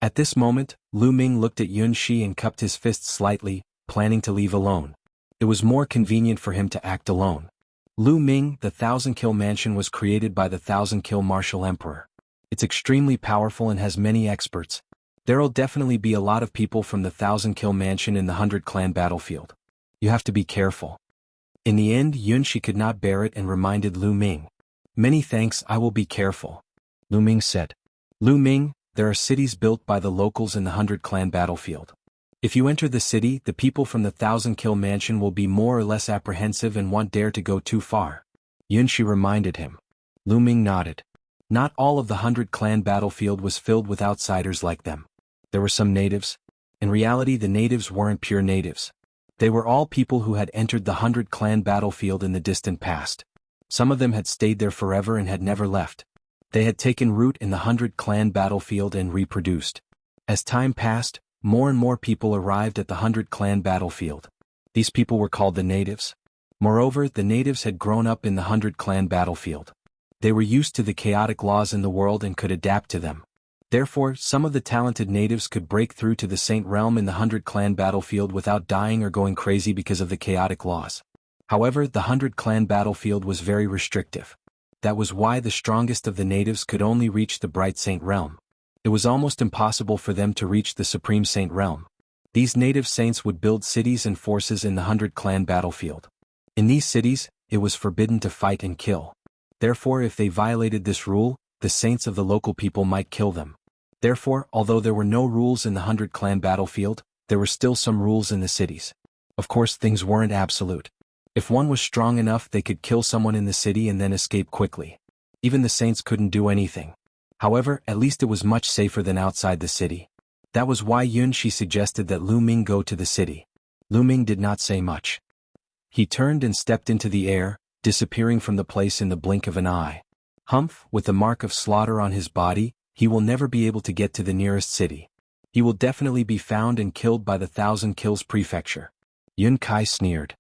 At this moment, Lu Ming looked at Yun Shi and cupped his fists slightly, planning to leave alone. It was more convenient for him to act alone. Lu Ming, the 1,000-kill mansion was created by the 1,000-kill martial emperor. It's extremely powerful and has many experts. There'll definitely be a lot of people from the 1,000-kill mansion in the 100-clan battlefield. You have to be careful. In the end, Yun Shi could not bear it and reminded Lu Ming. "Many thanks, I will be careful," Lu Ming said. "Lu Ming, there are cities built by the locals in the 100-clan battlefield. If you enter the city, the people from the 1,000-kill mansion will be more or less apprehensive and won't dare to go too far," Yun Shi reminded him. Lu Ming nodded. Not all of the 100-clan battlefield was filled with outsiders like them. There were some natives. In reality, the natives weren't pure natives. They were all people who had entered the 100-clan battlefield in the distant past. Some of them had stayed there forever and had never left. They had taken root in the 100-clan battlefield and reproduced. As time passed, more and more people arrived at the 100-clan battlefield. These people were called the natives. Moreover, the natives had grown up in the 100-clan battlefield. They were used to the chaotic laws in the world and could adapt to them. Therefore, some of the talented natives could break through to the Saint Realm in the 100-clan battlefield without dying or going crazy because of the chaotic laws. However, the 100-clan battlefield was very restrictive. That was why the strongest of the natives could only reach the Bright Saint Realm. It was almost impossible for them to reach the Supreme Saint Realm. These native saints would build cities and forces in the 100-clan battlefield. In these cities, it was forbidden to fight and kill. Therefore, if they violated this rule, the saints of the local people might kill them. Therefore, although there were no rules in the 100-clan battlefield, there were still some rules in the cities. Of course, things weren't absolute. If one was strong enough, they could kill someone in the city and then escape quickly. Even the saints couldn't do anything. However, at least it was much safer than outside the city. That was why Yun Shi suggested that Lu Ming go to the city. Lu Ming did not say much. He turned and stepped into the air, disappearing from the place in the blink of an eye. Humph, with the mark of slaughter on his body, he will never be able to get to the nearest city. He will definitely be found and killed by the 1,000 Kills Prefecture. Yun Kai sneered.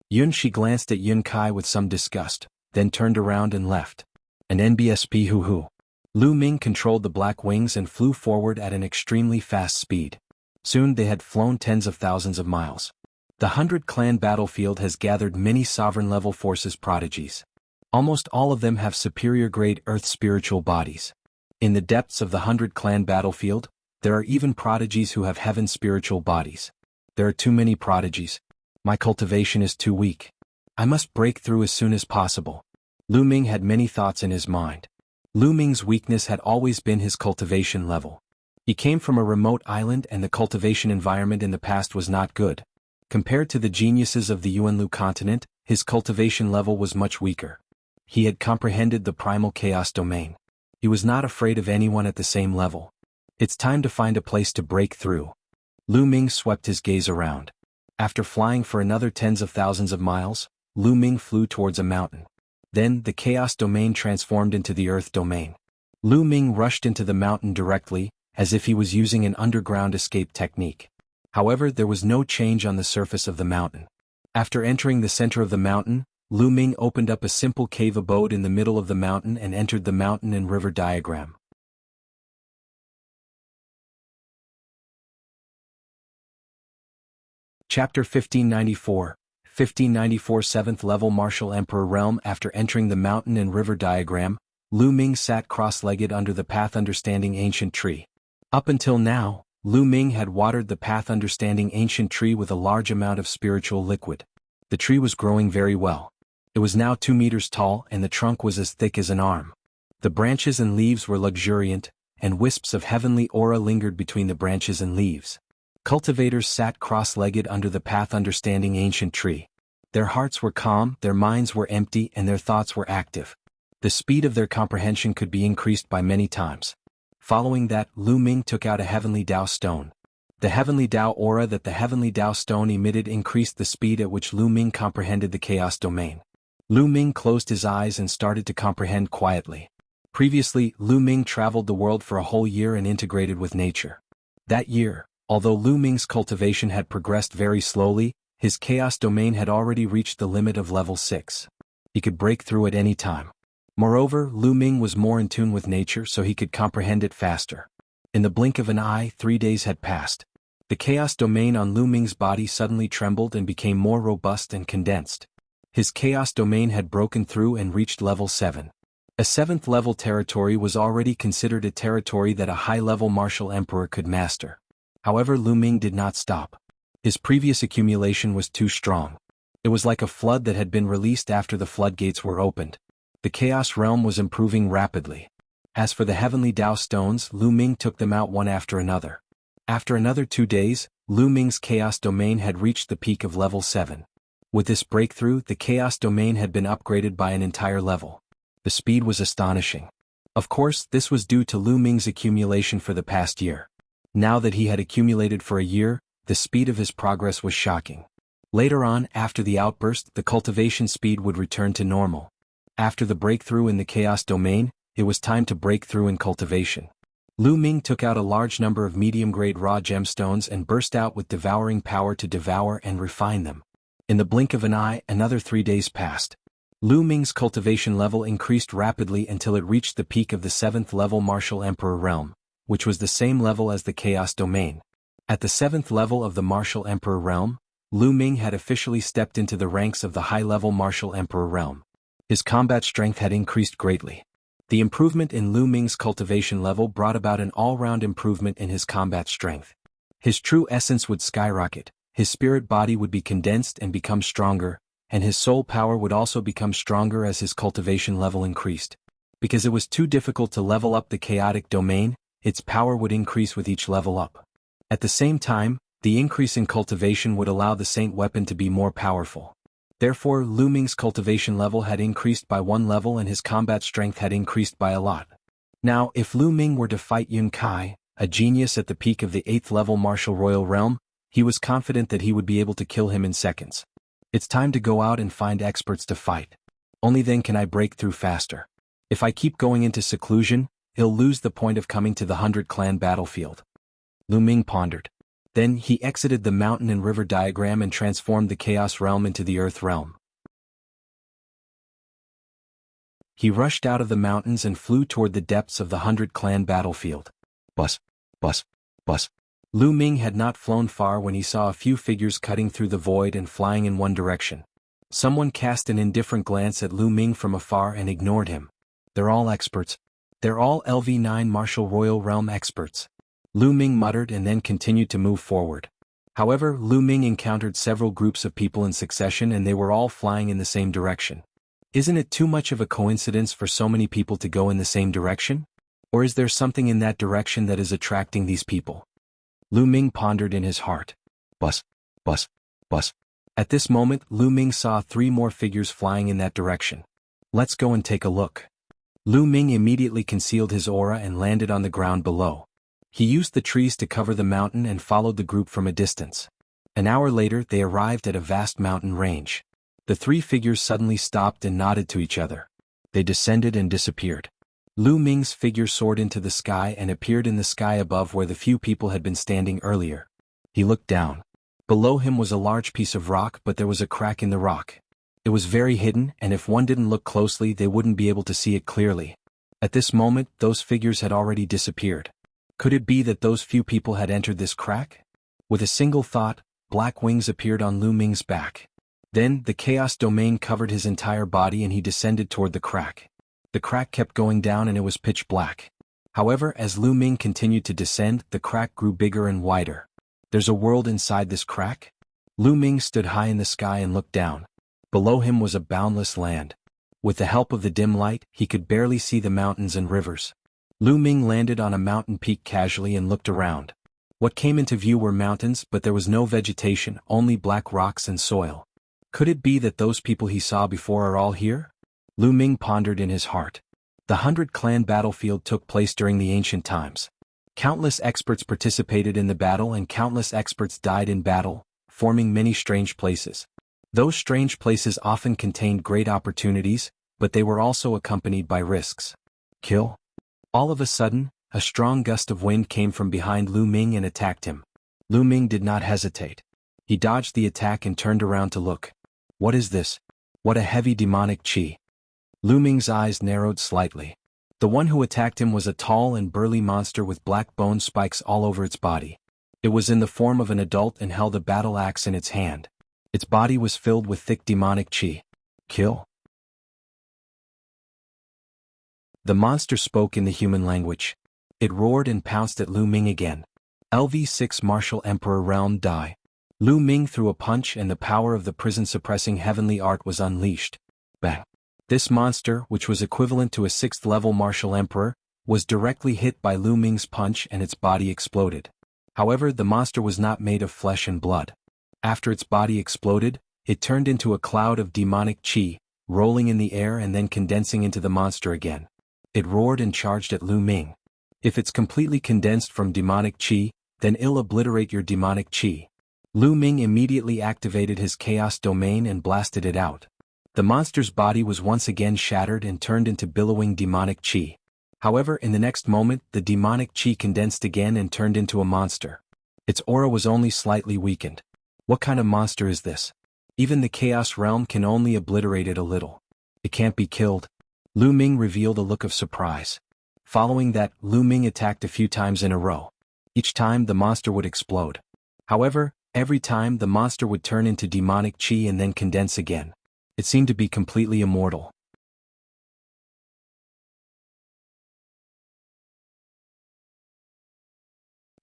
Yun Shi glanced at Yun Kai with some disgust, then turned around and left. An NBSP hoo-hoo. Lu Ming controlled the black wings and flew forward at an extremely fast speed. Soon they had flown tens of thousands of miles. The 100-clan battlefield has gathered many sovereign-level forces prodigies. Almost all of them have superior-grade Earth spiritual bodies. In the depths of the 100-clan battlefield, there are even prodigies who have heaven spiritual bodies. There are too many prodigies. My cultivation is too weak. I must break through as soon as possible. Lu Ming had many thoughts in his mind. Lu Ming's weakness had always been his cultivation level. He came from a remote island and the cultivation environment in the past was not good. Compared to the geniuses of the Yuanlu continent, his cultivation level was much weaker. He had comprehended the primal chaos domain. He was not afraid of anyone at the same level. It's time to find a place to break through. Lu Ming swept his gaze around. After flying for another tens of thousands of miles, Lu Ming flew towards a mountain. Then, the chaos domain transformed into the earth domain. Lu Ming rushed into the mountain directly, as if he was using an underground escape technique. However, there was no change on the surface of the mountain. After entering the center of the mountain, Lu Ming opened up a simple cave abode in the middle of the mountain and entered the mountain and river diagram. Chapter 1594, 1594 7th Level Martial Emperor Realm. After entering the mountain and river diagram, Lu Ming sat cross-legged under the Path Understanding Ancient Tree. Up until now, Lu Ming had watered the Path Understanding Ancient Tree with a large amount of spiritual liquid. The tree was growing very well. It was now 2 meters tall and the trunk was as thick as an arm. The branches and leaves were luxuriant, and wisps of heavenly aura lingered between the branches and leaves. Cultivators sat cross-legged under the Path Understanding Ancient Tree. Their hearts were calm, their minds were empty, and their thoughts were active. The speed of their comprehension could be increased by many times. Following that, Lu Ming took out a Heavenly Tao stone. The Heavenly Tao aura that the Heavenly Tao stone emitted increased the speed at which Lu Ming comprehended the chaos domain. Lu Ming closed his eyes and started to comprehend quietly. Previously, Lu Ming traveled the world for a whole year and integrated with nature. That year, although Lu Ming's cultivation had progressed very slowly, his chaos domain had already reached the limit of level 6. He could break through at any time. Moreover, Lu Ming was more in tune with nature so he could comprehend it faster. In the blink of an eye, 3 days had passed. The chaos domain on Lu Ming's body suddenly trembled and became more robust and condensed. His chaos domain had broken through and reached level 7. A 7th level territory was already considered a territory that a high-level martial emperor could master. However, Lu Ming did not stop. His previous accumulation was too strong. It was like a flood that had been released after the floodgates were opened. The Chaos Realm was improving rapidly. As for the Heavenly Tao stones, Lu Ming took them out one after another. After another 2 days, Lu Ming's Chaos Domain had reached the peak of level 7. With this breakthrough, the Chaos Domain had been upgraded by an entire level. The speed was astonishing. Of course, this was due to Lu Ming's accumulation for the past year. Now that he had accumulated for a year, the speed of his progress was shocking. Later on, after the outburst, the cultivation speed would return to normal. After the breakthrough in the Chaos Domain, it was time to break through in cultivation. Lu Ming took out a large number of medium-grade raw gemstones and burst out with devouring power to devour and refine them. In the blink of an eye, another 3 days passed. Lu Ming's cultivation level increased rapidly until it reached the peak of the 7th level Martial Emperor Realm, which was the same level as the Chaos Domain. At the 7th level of the Martial Emperor Realm, Lu Ming had officially stepped into the ranks of the high-level Martial Emperor Realm. His combat strength had increased greatly. The improvement in Lu Ming's cultivation level brought about an all-round improvement in his combat strength. His true essence would skyrocket, his spirit body would be condensed and become stronger, and his soul power would also become stronger as his cultivation level increased. Because it was too difficult to level up the chaotic domain, its power would increase with each level up. At the same time, the increase in cultivation would allow the Saint weapon to be more powerful. Therefore, Lu Ming's cultivation level had increased by 1 level and his combat strength had increased by a lot. Now, if Lu Ming were to fight Yun Kai, a genius at the peak of the 8th level Martial Royal Realm, he was confident that he would be able to kill him in seconds. It's time to go out and find experts to fight. Only then can I break through faster. If I keep going into seclusion, he'll lose the point of coming to the 100-clan battlefield. Lu Ming pondered. Then he exited the mountain and river diagram and transformed the Chaos Realm into the Earth Realm. He rushed out of the mountains and flew toward the depths of the 100-clan battlefield. Bus, bus, bus. Lu Ming had not flown far when he saw a few figures cutting through the void and flying in one direction. Someone cast an indifferent glance at Lu Ming from afar and ignored him. They're all experts. They're all LV9 Martial Royal Realm experts. Lu Ming muttered and then continued to move forward. However, Lu Ming encountered several groups of people in succession and they were all flying in the same direction. Isn't it too much of a coincidence for so many people to go in the same direction? Or is there something in that direction that is attracting these people? Lu Ming pondered in his heart. Bus, bus, bus. At this moment, Lu Ming saw 3 more figures flying in that direction. Let's go and take a look. Lu Ming immediately concealed his aura and landed on the ground below. He used the trees to cover the mountain and followed the group from a distance. An hour later they arrived at a vast mountain range. The 3 figures suddenly stopped and nodded to each other. They descended and disappeared. Lu Ming's figure soared into the sky and appeared in the sky above where the few people had been standing earlier. He looked down. Below him was a large piece of rock, but there was a crack in the rock. It was very hidden, and if one didn't look closely they wouldn't be able to see it clearly. At this moment, those figures had already disappeared. Could it be that those few people had entered this crack? With a single thought, black wings appeared on Lu Ming's back. Then, the chaos domain covered his entire body and he descended toward the crack. The crack kept going down and it was pitch black. However, as Lu Ming continued to descend, the crack grew bigger and wider. There's a world inside this crack? Lu Ming stood high in the sky and looked down. Below him was a boundless land. With the help of the dim light, he could barely see the mountains and rivers. Lu Ming landed on a mountain peak casually and looked around. What came into view were mountains, but there was no vegetation, only black rocks and soil. Could it be that those people he saw before are all here? Lu Ming pondered in his heart. The 100-clan battlefield took place during the ancient times. Countless experts participated in the battle and countless experts died in battle, forming many strange places. Those strange places often contained great opportunities, but they were also accompanied by risks. Kill? All of a sudden, a strong gust of wind came from behind Lu Ming and attacked him. Lu Ming did not hesitate. He dodged the attack and turned around to look. What is this? What a heavy demonic chi. Lu Ming's eyes narrowed slightly. The one who attacked him was a tall and burly monster with black bone spikes all over its body. It was in the form of an adult and held a battle axe in its hand. Its body was filled with thick demonic chi. Kill? The monster spoke in the human language. It roared and pounced at Lu Ming again. LV6 Martial Emperor Realm Die. Lu Ming threw a punch and the power of the prison-suppressing heavenly art was unleashed. Bang! This monster, which was equivalent to a 6th-level Martial Emperor, was directly hit by Lu Ming's punch and its body exploded. However, the monster was not made of flesh and blood. After its body exploded, it turned into a cloud of demonic chi, rolling in the air and then condensing into the monster again. It roared and charged at Lu Ming. If it's completely condensed from demonic chi, then it'll obliterate your demonic chi. Lu Ming immediately activated his chaos domain and blasted it out. The monster's body was once again shattered and turned into billowing demonic chi. However, in the next moment, the demonic chi condensed again and turned into a monster. Its aura was only slightly weakened. What kind of monster is this? Even the Chaos Realm can only obliterate it a little. It can't be killed. Lu Ming revealed a look of surprise. Following that, Lu Ming attacked a few times in a row. Each time the monster would explode. However, every time the monster would turn into demonic chi and then condense again. It seemed to be completely immortal.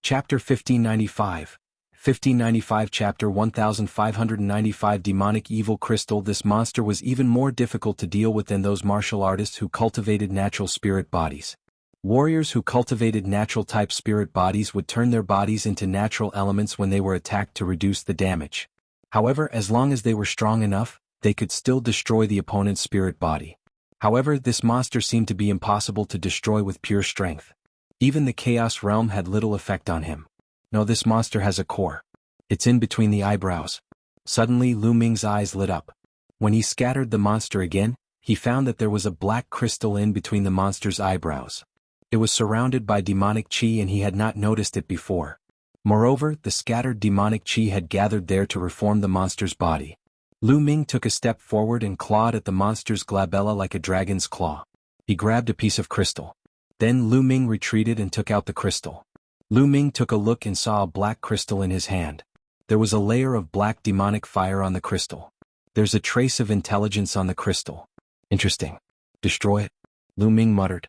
Chapter 1595. 1595 Chapter 1595 Demonic Evil Crystal. This monster was even more difficult to deal with than those martial artists who cultivated natural spirit bodies. Warriors who cultivated natural-type spirit bodies would turn their bodies into natural elements when they were attacked to reduce the damage. However, as long as they were strong enough, they could still destroy the opponent's spirit body. However, this monster seemed to be impossible to destroy with pure strength. Even the Chaos Realm had little effect on him. No, this monster has a core. It's in between the eyebrows. Suddenly Lu Ming's eyes lit up. When he scattered the monster again, he found that there was a black crystal in between the monster's eyebrows. It was surrounded by demonic chi and he had not noticed it before. Moreover, the scattered demonic chi had gathered there to reform the monster's body. Lu Ming took a step forward and clawed at the monster's glabella like a dragon's claw. He grabbed a piece of crystal. Then Lu Ming retreated and took out the crystal. Lu Ming took a look and saw a black crystal in his hand. There was a layer of black demonic fire on the crystal. There's a trace of intelligence on the crystal. Interesting. Destroy it, Lu Ming muttered.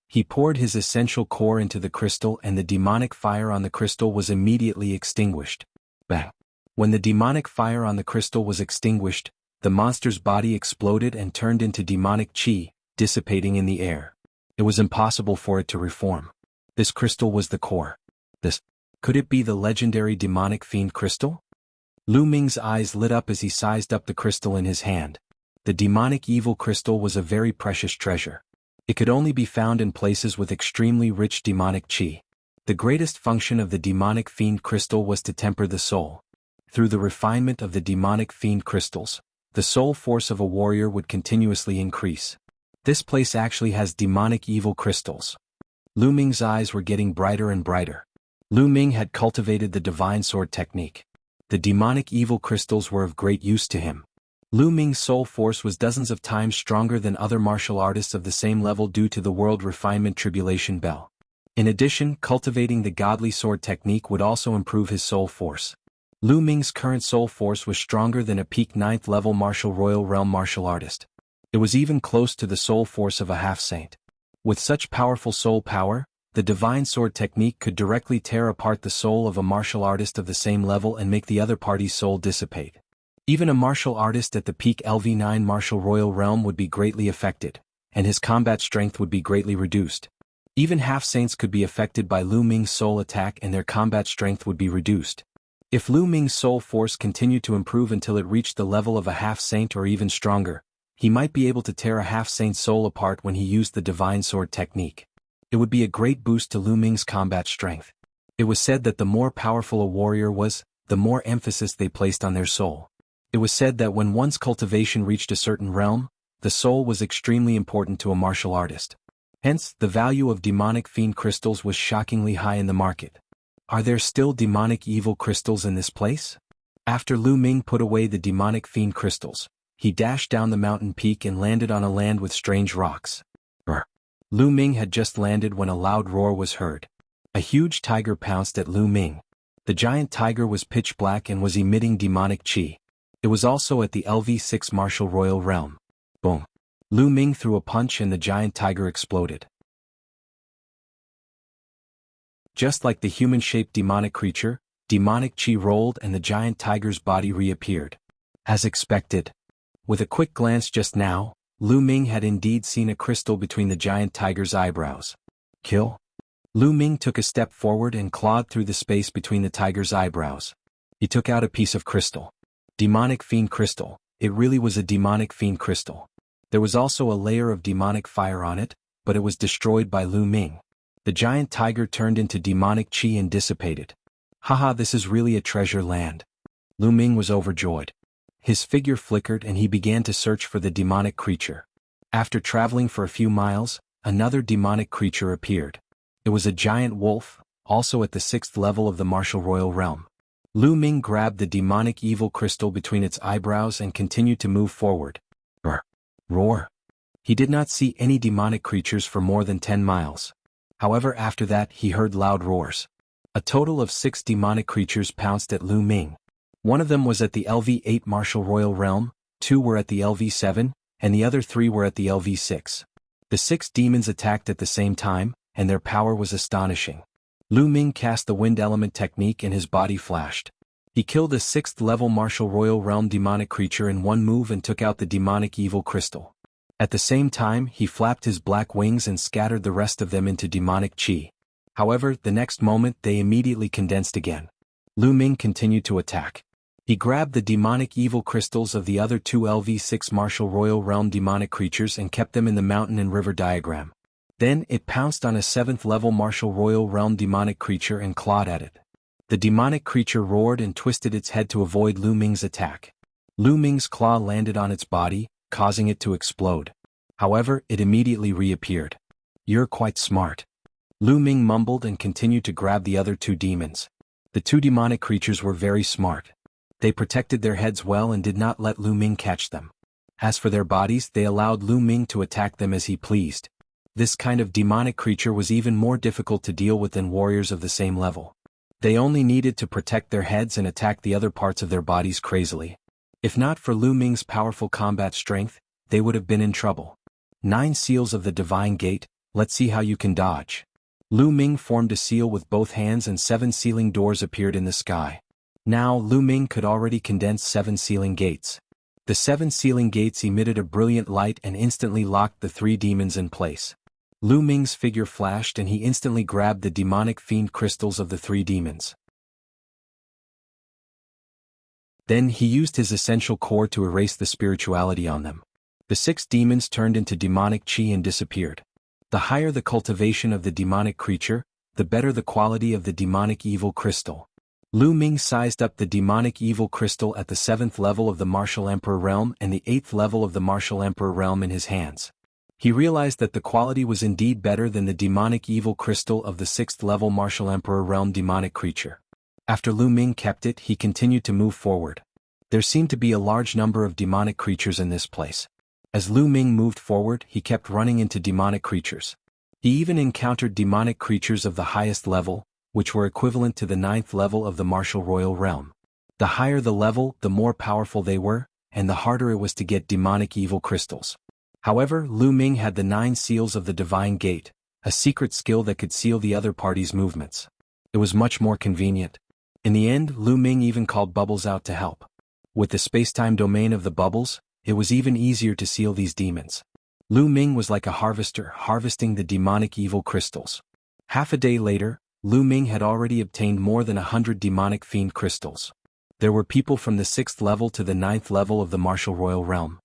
He poured his essential core into the crystal and the demonic fire on the crystal was immediately extinguished. Bang. When the demonic fire on the crystal was extinguished, the monster's body exploded and turned into demonic chi, dissipating in the air. It was impossible for it to reform. This crystal was the core. Could it be the legendary demonic fiend crystal? Lu Ming's eyes lit up as he sized up the crystal in his hand. The demonic evil crystal was a very precious treasure. It could only be found in places with extremely rich demonic chi. The greatest function of the demonic fiend crystal was to temper the soul. Through the refinement of the demonic fiend crystals, the soul force of a warrior would continuously increase. This place actually has demonic evil crystals. Lu Ming's eyes were getting brighter and brighter. Lu Ming had cultivated the divine sword technique. The demonic evil crystals were of great use to him. Lu Ming's soul force was dozens of times stronger than other martial artists of the same level due to the world refinement tribulation bell. In addition, cultivating the godly sword technique would also improve his soul force. Lu Ming's current soul force was stronger than a peak 9th level martial royal realm martial artist. It was even close to the soul force of a half-saint. With such powerful soul power, the divine sword technique could directly tear apart the soul of a martial artist of the same level and make the other party's soul dissipate. Even a martial artist at the peak LV9 martial royal realm would be greatly affected, and his combat strength would be greatly reduced. Even half-saints could be affected by Lu Ming's soul attack and their combat strength would be reduced. If Lu Ming's soul force continued to improve until it reached the level of a half-saint or even stronger, he might be able to tear a half-saint's soul apart when he used the divine sword technique. It would be a great boost to Lu Ming's combat strength. It was said that the more powerful a warrior was, the more emphasis they placed on their soul. It was said that when one's cultivation reached a certain realm, the soul was extremely important to a martial artist. Hence, the value of demonic fiend crystals was shockingly high in the market. Are there still demonic evil crystals in this place? After Lu Ming put away the demonic fiend crystals, he dashed down the mountain peak and landed on a land with strange rocks. Lu Ming had just landed when a loud roar was heard. A huge tiger pounced at Lu Ming. The giant tiger was pitch black and was emitting demonic chi. It was also at the LV6 martial royal realm. Boom. Lu Ming threw a punch and the giant tiger exploded. Just like the human-shaped demonic creature, demonic chi rolled and the giant tiger's body reappeared. As expected. With a quick glance just now, Lu Ming had indeed seen a crystal between the giant tiger's eyebrows. Kill? Lu Ming took a step forward and clawed through the space between the tiger's eyebrows. He took out a piece of crystal. Demonic fiend crystal. It really was a demonic fiend crystal. There was also a layer of demonic fire on it, but it was destroyed by Lu Ming. The giant tiger turned into demonic chi and dissipated. Haha, this is really a treasure land. Lu Ming was overjoyed. His figure flickered and he began to search for the demonic creature. After traveling for a few miles, another demonic creature appeared. It was a giant wolf, also at the 6th level of the martial royal realm. Lu Ming grabbed the demonic evil crystal between its eyebrows and continued to move forward. Roar. He did not see any demonic creatures for more than 10 miles. However, after that he heard loud roars. A total of 6 demonic creatures pounced at Lu Ming. One of them was at the LV8 martial royal realm, 2 were at the LV7, and the other 3 were at the LV6. The 6 demons attacked at the same time, and their power was astonishing. Lu Ming cast the wind element technique and his body flashed. He killed a 6th level martial royal realm demonic creature in one move and took out the demonic evil crystal. At the same time, he flapped his black wings and scattered the rest of them into demonic chi. However, the next moment they immediately condensed again. Lu Ming continued to attack. He grabbed the demonic evil crystals of the other 2 LV6 martial royal realm demonic creatures and kept them in the mountain and river diagram. Then it pounced on a 7th level martial royal realm demonic creature and clawed at it. The demonic creature roared and twisted its head to avoid Lu Ming's attack. Lu Ming's claw landed on its body, causing it to explode. However, it immediately reappeared. You're quite smart. Lu Ming mumbled and continued to grab the other 2 demons. The 2 demonic creatures were very smart. They protected their heads well and did not let Lu Ming catch them. As for their bodies, they allowed Lu Ming to attack them as he pleased. This kind of demonic creature was even more difficult to deal with than warriors of the same level. They only needed to protect their heads and attack the other parts of their bodies crazily. If not for Lu Ming's powerful combat strength, they would have been in trouble. 9 seals of the divine gate, let's see how you can dodge. Lu Ming formed a seal with both hands and 7 sealing doors appeared in the sky. Now Lu Ming could already condense 7 sealing gates. The 7 sealing gates emitted a brilliant light and instantly locked the 3 demons in place. Lu Ming's figure flashed and he instantly grabbed the demonic fiend crystals of the 3 demons. Then he used his essential core to erase the spirituality on them. The 6 demons turned into demonic chi and disappeared. The higher the cultivation of the demonic creature, the better the quality of the demonic evil crystal. Lu Ming sized up the demonic evil crystal at the 7th level of the Martial Emperor realm and the 8th level of the Martial Emperor realm in his hands. He realized that the quality was indeed better than the demonic evil crystal of the 6th level Martial Emperor realm demonic creature. After Lu Ming kept it, he continued to move forward. There seemed to be a large number of demonic creatures in this place. As Lu Ming moved forward, he kept running into demonic creatures. He even encountered demonic creatures of the highest level, which were equivalent to the 9th level of the Martial Royal realm. The higher the level, the more powerful they were, and the harder it was to get demonic evil crystals. However, Lu Ming had the 9 seals of the divine gate, a secret skill that could seal the other party's movements. It was much more convenient. In the end, Lu Ming even called Bubbles out to help. With the space-time domain of the bubbles, it was even easier to seal these demons. Lu Ming was like a harvester harvesting the demonic evil crystals. Half a day later, Lu Ming had already obtained more than 100 demonic fiend crystals. There were people from the 6th level to the 9th level of the Martial Royal realm.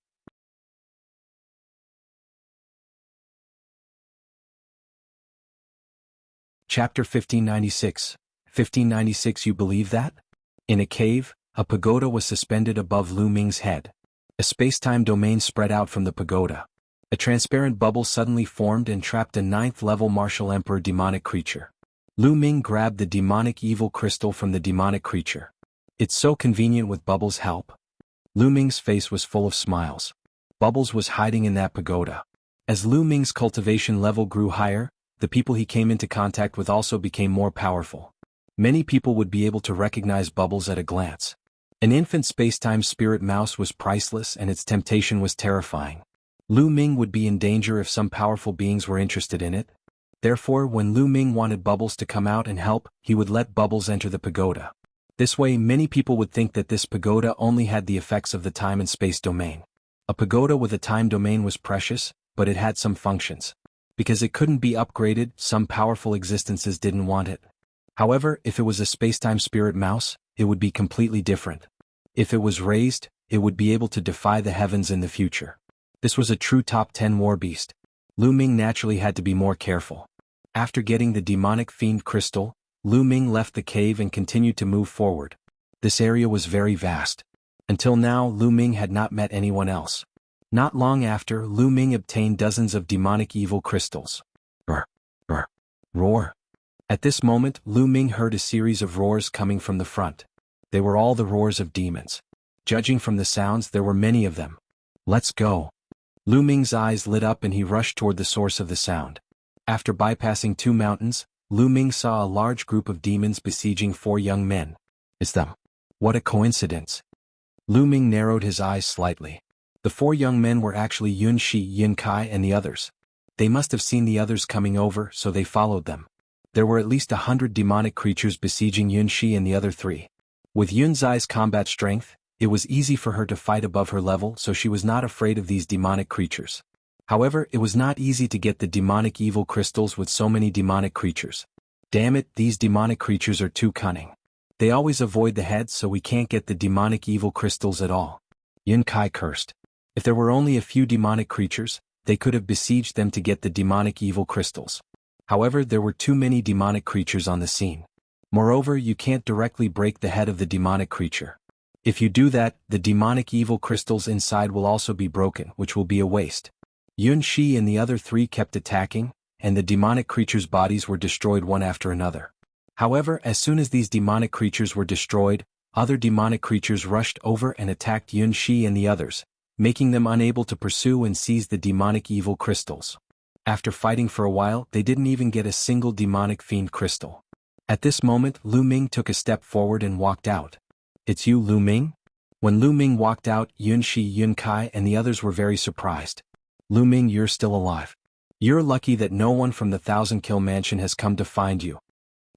Chapter 1596. 1596. You believe that? In a cave, a pagoda was suspended above Lu Ming's head. A space-time domain spread out from the pagoda. A transparent bubble suddenly formed and trapped a 9th level Martial Emperor demonic creature. Lu Ming grabbed the demonic evil crystal from the demonic creature. It's so convenient with Bubbles' help. Lu Ming's face was full of smiles. Bubbles was hiding in that pagoda. As Lu Ming's cultivation level grew higher, the people he came into contact with also became more powerful. Many people would be able to recognize Bubbles at a glance. An infant space-time spirit mouse was priceless and its temptation was terrifying. Lu Ming would be in danger if some powerful beings were interested in it. Therefore, when Lu Ming wanted Bubbles to come out and help, he would let Bubbles enter the pagoda. This way, many people would think that this pagoda only had the effects of the time and space domain. A pagoda with a time domain was precious, but it had some functions. Because it couldn't be upgraded, some powerful existences didn't want it. However, if it was a space-time spirit mouse, it would be completely different. If it was raised, it would be able to defy the heavens in the future. This was a true top 10 war beast. Lu Ming naturally had to be more careful. After getting the demonic fiend crystal, Lu Ming left the cave and continued to move forward. This area was very vast. Until now, Lu Ming had not met anyone else. Not long after, Lu Ming obtained dozens of demonic evil crystals. Roar. At this moment, Lu Ming heard a series of roars coming from the front. They were all the roars of demons. Judging from the sounds, there were many of them. Let's go. Lu Ming's eyes lit up and he rushed toward the source of the sound. After bypassing 2 mountains, Lu Ming saw a large group of demons besieging 4 young men. It's them. What a coincidence. Lu Ming narrowed his eyes slightly. The 4 young men were actually Yun Shi, Yun Kai and the others. They must have seen the others coming over, so they followed them. There were at least 100 demonic creatures besieging Yun Shi and the other 3. With Yun Zai's combat strength, it was easy for her to fight above her level, so she was not afraid of these demonic creatures. However, it was not easy to get the demonic evil crystals with so many demonic creatures. Damn it, these demonic creatures are too cunning. They always avoid the heads, so we can't get the demonic evil crystals at all. Yun Kai cursed. If there were only a few demonic creatures, they could have besieged them to get the demonic evil crystals. However, there were too many demonic creatures on the scene. Moreover, you can't directly break the head of the demonic creature. If you do that, the demonic evil crystals inside will also be broken, which will be a waste. Yun Shi and the other 3 kept attacking, and the demonic creatures' bodies were destroyed one after another. However, as soon as these demonic creatures were destroyed, other demonic creatures rushed over and attacked Yun Shi and the others, making them unable to pursue and seize the demonic evil crystals. After fighting for a while, they didn't even get a single demonic fiend crystal. At this moment, Lu Ming took a step forward and walked out. "It's you, Lu Ming?" When Lu Ming walked out, Yun Shi, Yun Kai and the others were very surprised. "Lu Ming, you're still alive. You're lucky that no one from the 1,000-kill mansion has come to find you."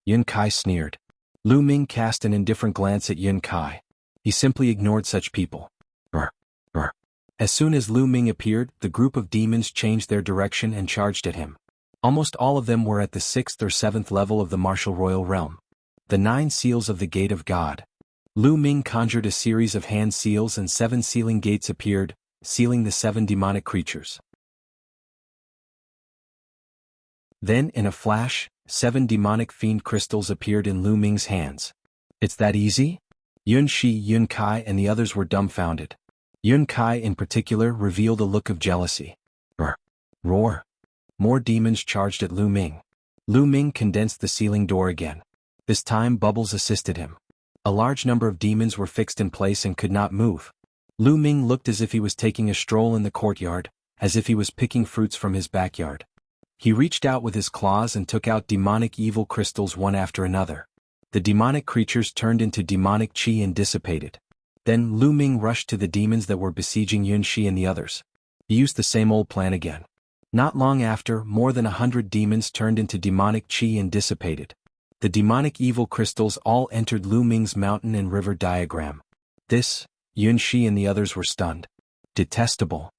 Yun Kai sneered. Lu Ming cast an indifferent glance at Yun Kai. He simply ignored such people. Brr, brr. As soon as Lu Ming appeared, the group of demons changed their direction and charged at him. Almost all of them were at the 6th or 7th level of the martial royal realm. The 9 seals of the Gate of God. Lu Ming conjured a series of hand seals and 7 sealing gates appeared, sealing the 7 demonic creatures. Then, in a flash, 7 demonic fiend crystals appeared in Lu Ming's hands. "It's that easy?" Yun Shi, Yun Kai and the others were dumbfounded. Yun Kai in particular revealed a look of jealousy. Brr. Roar. More demons charged at Lu Ming. Lu Ming condensed the sealing door again. This time bubbles assisted him. A large number of demons were fixed in place and could not move. Lu Ming looked as if he was taking a stroll in the courtyard, as if he was picking fruits from his backyard. He reached out with his claws and took out demonic evil crystals one after another. The demonic creatures turned into demonic chi and dissipated. Then Lu Ming rushed to the demons that were besieging Yun Shi and the others. He used the same old plan again. Not long after, more than 100 demons turned into demonic chi and dissipated. The demonic evil crystals all entered Lu Ming's mountain and river diagram. This, Yun Shi and the others were stunned. Detestable.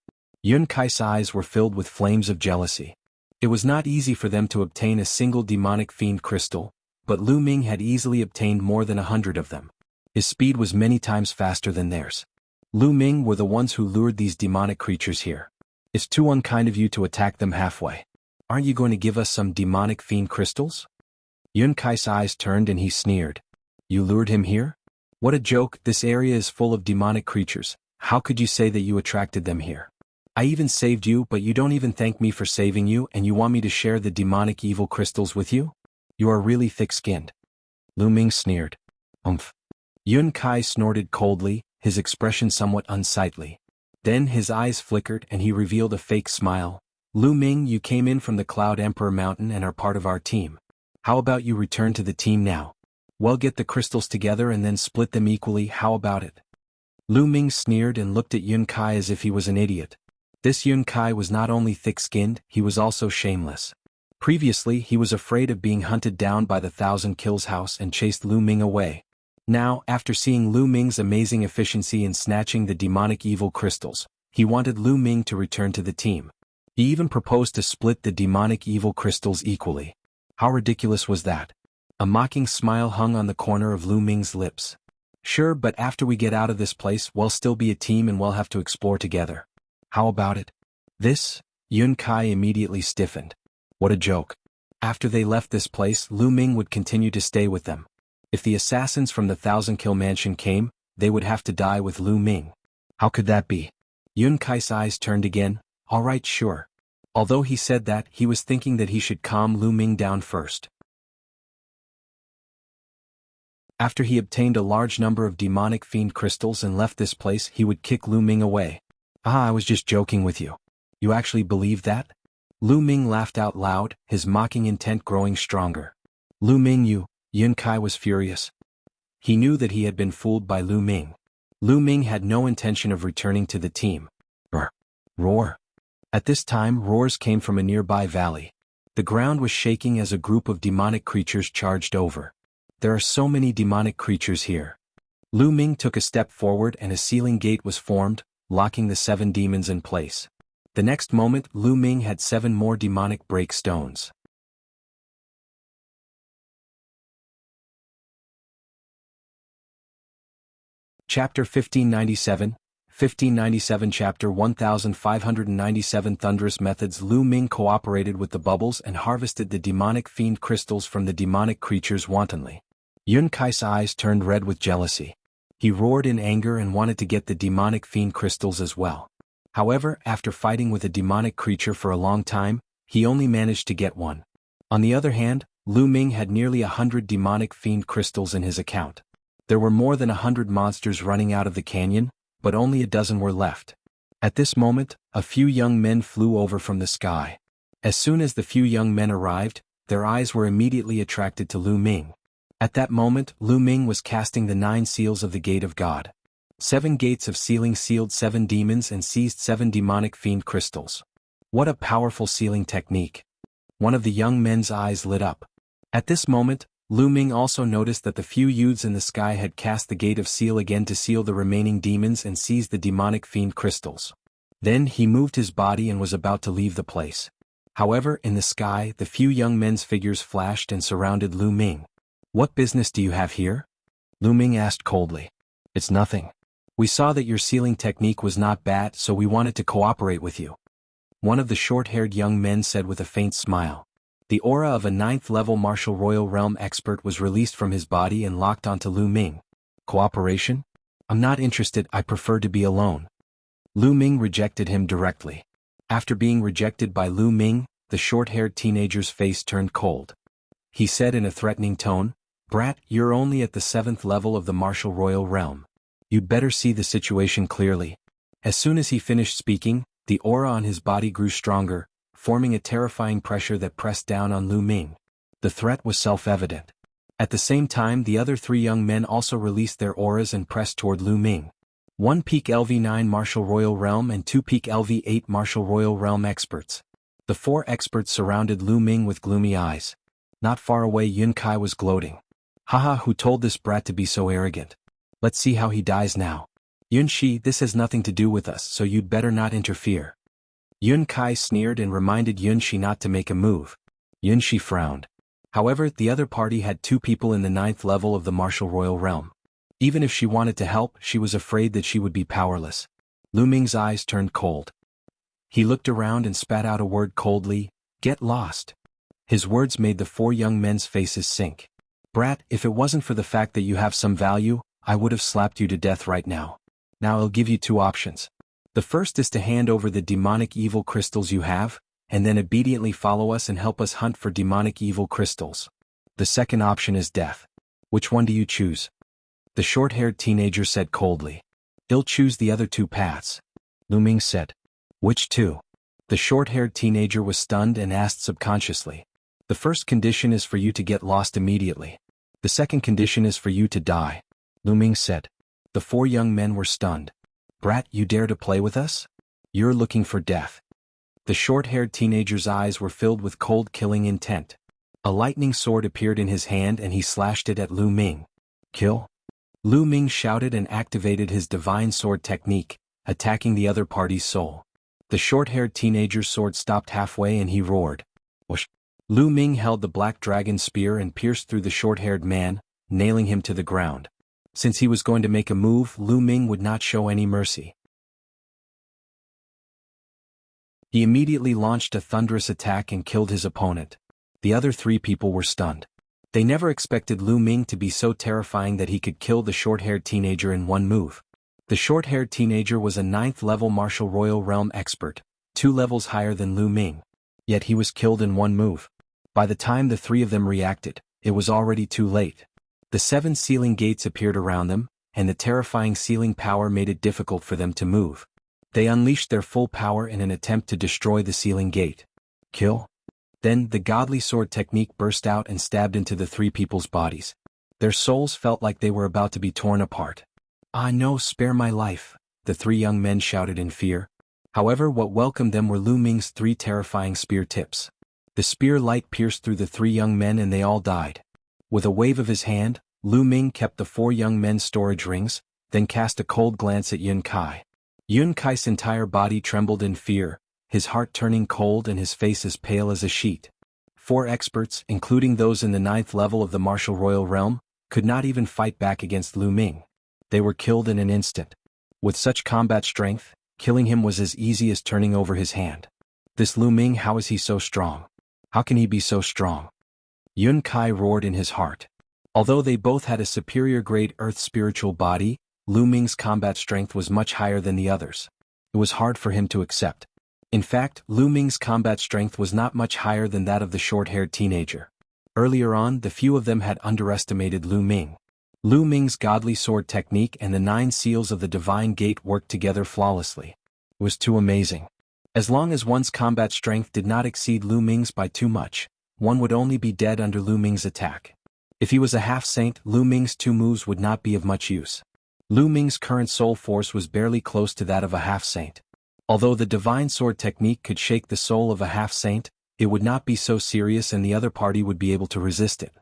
Yun Kai's eyes were filled with flames of jealousy. It was not easy for them to obtain a single demonic fiend crystal, but Lu Ming had easily obtained more than 100 of them. His speed was many times faster than theirs. Lu Ming were the ones who lured these demonic creatures here. "It's too unkind of you to attack them halfway. Aren't you going to give us some demonic fiend crystals?" Yun Kai's eyes turned and he sneered. "You lured him here? What a joke, this area is full of demonic creatures. How could you say that you attracted them here? I even saved you, but you don't even thank me for saving you, and you want me to share the demonic evil crystals with you? You are really thick-skinned." Lu Ming sneered. "Umph." Yun Kai snorted coldly, his expression somewhat unsightly. Then his eyes flickered and he revealed a fake smile. "Lu Ming, you came in from the Cloud Emperor Mountain and are part of our team. How about you return to the team now? Well, get the crystals together and then split them equally, how about it?" Lu Ming sneered and looked at Yun Kai as if he was an idiot. This Yun Kai was not only thick-skinned, he was also shameless. Previously, he was afraid of being hunted down by the 1,000 Kills house and chased Lu Ming away. Now, after seeing Lu Ming's amazing efficiency in snatching the demonic evil crystals, he wanted Lu Ming to return to the team. He even proposed to split the demonic evil crystals equally. How ridiculous was that? A mocking smile hung on the corner of Lu Ming's lips. "Sure, but after we get out of this place, we'll still be a team and we'll have to explore together. How about it?" This, Yun Kai immediately stiffened. What a joke. After they left this place, Lu Ming would continue to stay with them. If the assassins from the 1,000-kill mansion came, they would have to die with Lu Ming. How could that be? Yun Kai's eyes turned again. All right, sure. Although he said that, he was thinking that he should calm Lu Ming down first. After he obtained a large number of demonic fiend crystals and left this place, he would kick Lu Ming away. "Ah, I was just joking with you. You actually believe that?" Lu Ming laughed out loud, his mocking intent growing stronger. "Lu Ming, you..." Yun Kai was furious. He knew that he had been fooled by Lu Ming. Lu Ming had no intention of returning to the team. Brr. Roar. At this time, roars came from a nearby valley. The ground was shaking as a group of demonic creatures charged over. There are so many demonic creatures here. Lu Ming took a step forward and a sealing gate was formed, locking the 7 demons in place. The next moment, Lu Ming had 7 more demonic break stones. Chapter 1597, 1597 Chapter 1597 Thunderous Methods. Lu Ming cooperated with the bubbles and harvested the demonic fiend crystals from the demonic creatures wantonly. Yun Kai's eyes turned red with jealousy. He roared in anger and wanted to get the demonic fiend crystals as well. However, after fighting with a demonic creature for a long time, he only managed to get one. On the other hand, Lu Ming had nearly 100 demonic fiend crystals in his account. There were more than 100 monsters running out of the canyon, but only a dozen were left. At this moment, a few young men flew over from the sky. As soon as the few young men arrived, their eyes were immediately attracted to Lu Ming. At that moment, Lu Ming was casting the 9 seals of the Gate of God. 7 gates of sealing sealed 7 demons and seized 7 demonic fiend crystals. What a powerful sealing technique. One of the young men's eyes lit up. At this moment, Lu Ming also noticed that the few youths in the sky had cast the Gate of Seal again to seal the remaining demons and seize the demonic fiend crystals. Then he moved his body and was about to leave the place. However, in the sky, the few young men's figures flashed and surrounded Lu Ming. "What business do you have here?" Lu Ming asked coldly. "It's nothing. We saw that your sealing technique was not bad, so we wanted to cooperate with you," one of the short-haired young men said with a faint smile. The aura of a 9th-level martial royal realm expert was released from his body and locked onto Lu Ming. "Cooperation? I'm not interested, I prefer to be alone." Lu Ming rejected him directly. After being rejected by Lu Ming, the short-haired teenager's face turned cold. He said in a threatening tone, "Brat, you're only at the 7th level of the martial royal realm. You'd better see the situation clearly." As soon as he finished speaking, the aura on his body grew stronger, forming a terrifying pressure that pressed down on Lu Ming. The threat was self-evident. At the same time, the other 3 young men also released their auras and pressed toward Lu Ming. 1 peak LV9 Martial Royal Realm and 2 peak LV8 Martial Royal Realm experts. The 4 experts surrounded Lu Ming with gloomy eyes. Not far away, Yun Kai was gloating. "Haha, who told this brat to be so arrogant? Let's see how he dies now. Yun Shi, this has nothing to do with us, so you'd better not interfere." Yun Kai sneered and reminded Yun Shi not to make a move. Yun Shi frowned. However, the other party had 2 people in the 9th level of the martial royal realm. Even if she wanted to help, she was afraid that she would be powerless. Lu Ming's eyes turned cold. He looked around and spat out a word coldly, "Get lost." His words made the 4 young men's faces sink. "Brat, if it wasn't for the fact that you have some value, I would have slapped you to death right now. Now I'll give you 2 options. The first is to hand over the demonic evil crystals you have, and then obediently follow us and help us hunt for demonic evil crystals. The second option is death. Which one do you choose?" The short-haired teenager said coldly. "I'll choose the other 2 paths." Lu Ming said. "Which 2?" The short-haired teenager was stunned and asked subconsciously. "The first condition is for you to get lost immediately. The second condition is for you to die," Lu Ming said. The 4 young men were stunned. "Brat, you dare to play with us? You're looking for death." The short-haired teenager's eyes were filled with cold killing intent. A lightning sword appeared in his hand and he slashed it at Lu Ming. "Kill?" Lu Ming shouted and activated his divine sword technique, attacking the other party's soul. The short-haired teenager's sword stopped halfway and he roared. Whoosh! Lu Ming held the black dragon spear and pierced through the short-haired man, nailing him to the ground. Since he was going to make a move, Lu Ming would not show any mercy. He immediately launched a thunderous attack and killed his opponent. The other 3 people were stunned. They never expected Lu Ming to be so terrifying that he could kill the short-haired teenager in one move. The short-haired teenager was a 9th-level martial royal realm expert, 2 levels higher than Lu Ming. Yet he was killed in one move. By the time the 3 of them reacted, it was already too late. The 7 sealing gates appeared around them, and the terrifying sealing power made it difficult for them to move. They unleashed their full power in an attempt to destroy the sealing gate. Kill? Then the godly sword technique burst out and stabbed into the 3 people's bodies. Their souls felt like they were about to be torn apart. "Ah no, spare my life," the 3 young men shouted in fear. However, what welcomed them were Lu Ming's 3 terrifying spear tips. The spear light pierced through the 3 young men and they all died. With a wave of his hand, Lu Ming kept the 4 young men's storage rings, then cast a cold glance at Yun Kai. Yun Kai's entire body trembled in fear, his heart turning cold and his face as pale as a sheet. 4 experts, including those in the 9th level of the martial royal realm, could not even fight back against Lu Ming. They were killed in an instant. With such combat strength, killing him was as easy as turning over his hand. This Lu Ming, how is he so strong? How can he be so strong? Yun Kai roared in his heart. Although they both had a superior grade earth spiritual body, Lu Ming's combat strength was much higher than the others. It was hard for him to accept. In fact, Lu Ming's combat strength was not much higher than that of the short-haired teenager. Earlier on, the few of them had underestimated Lu Ming. Lu Ming's godly sword technique and the 9 seals of the divine gate worked together flawlessly. It was too amazing. As long as one's combat strength did not exceed Lu Ming's by too much, one would only be dead under Lu Ming's attack. If he was a half-saint, Lu Ming's 2 moves would not be of much use. Lu Ming's current soul force was barely close to that of a half-saint. Although the divine sword technique could shake the soul of a half-saint, it would not be so serious and the other party would be able to resist it.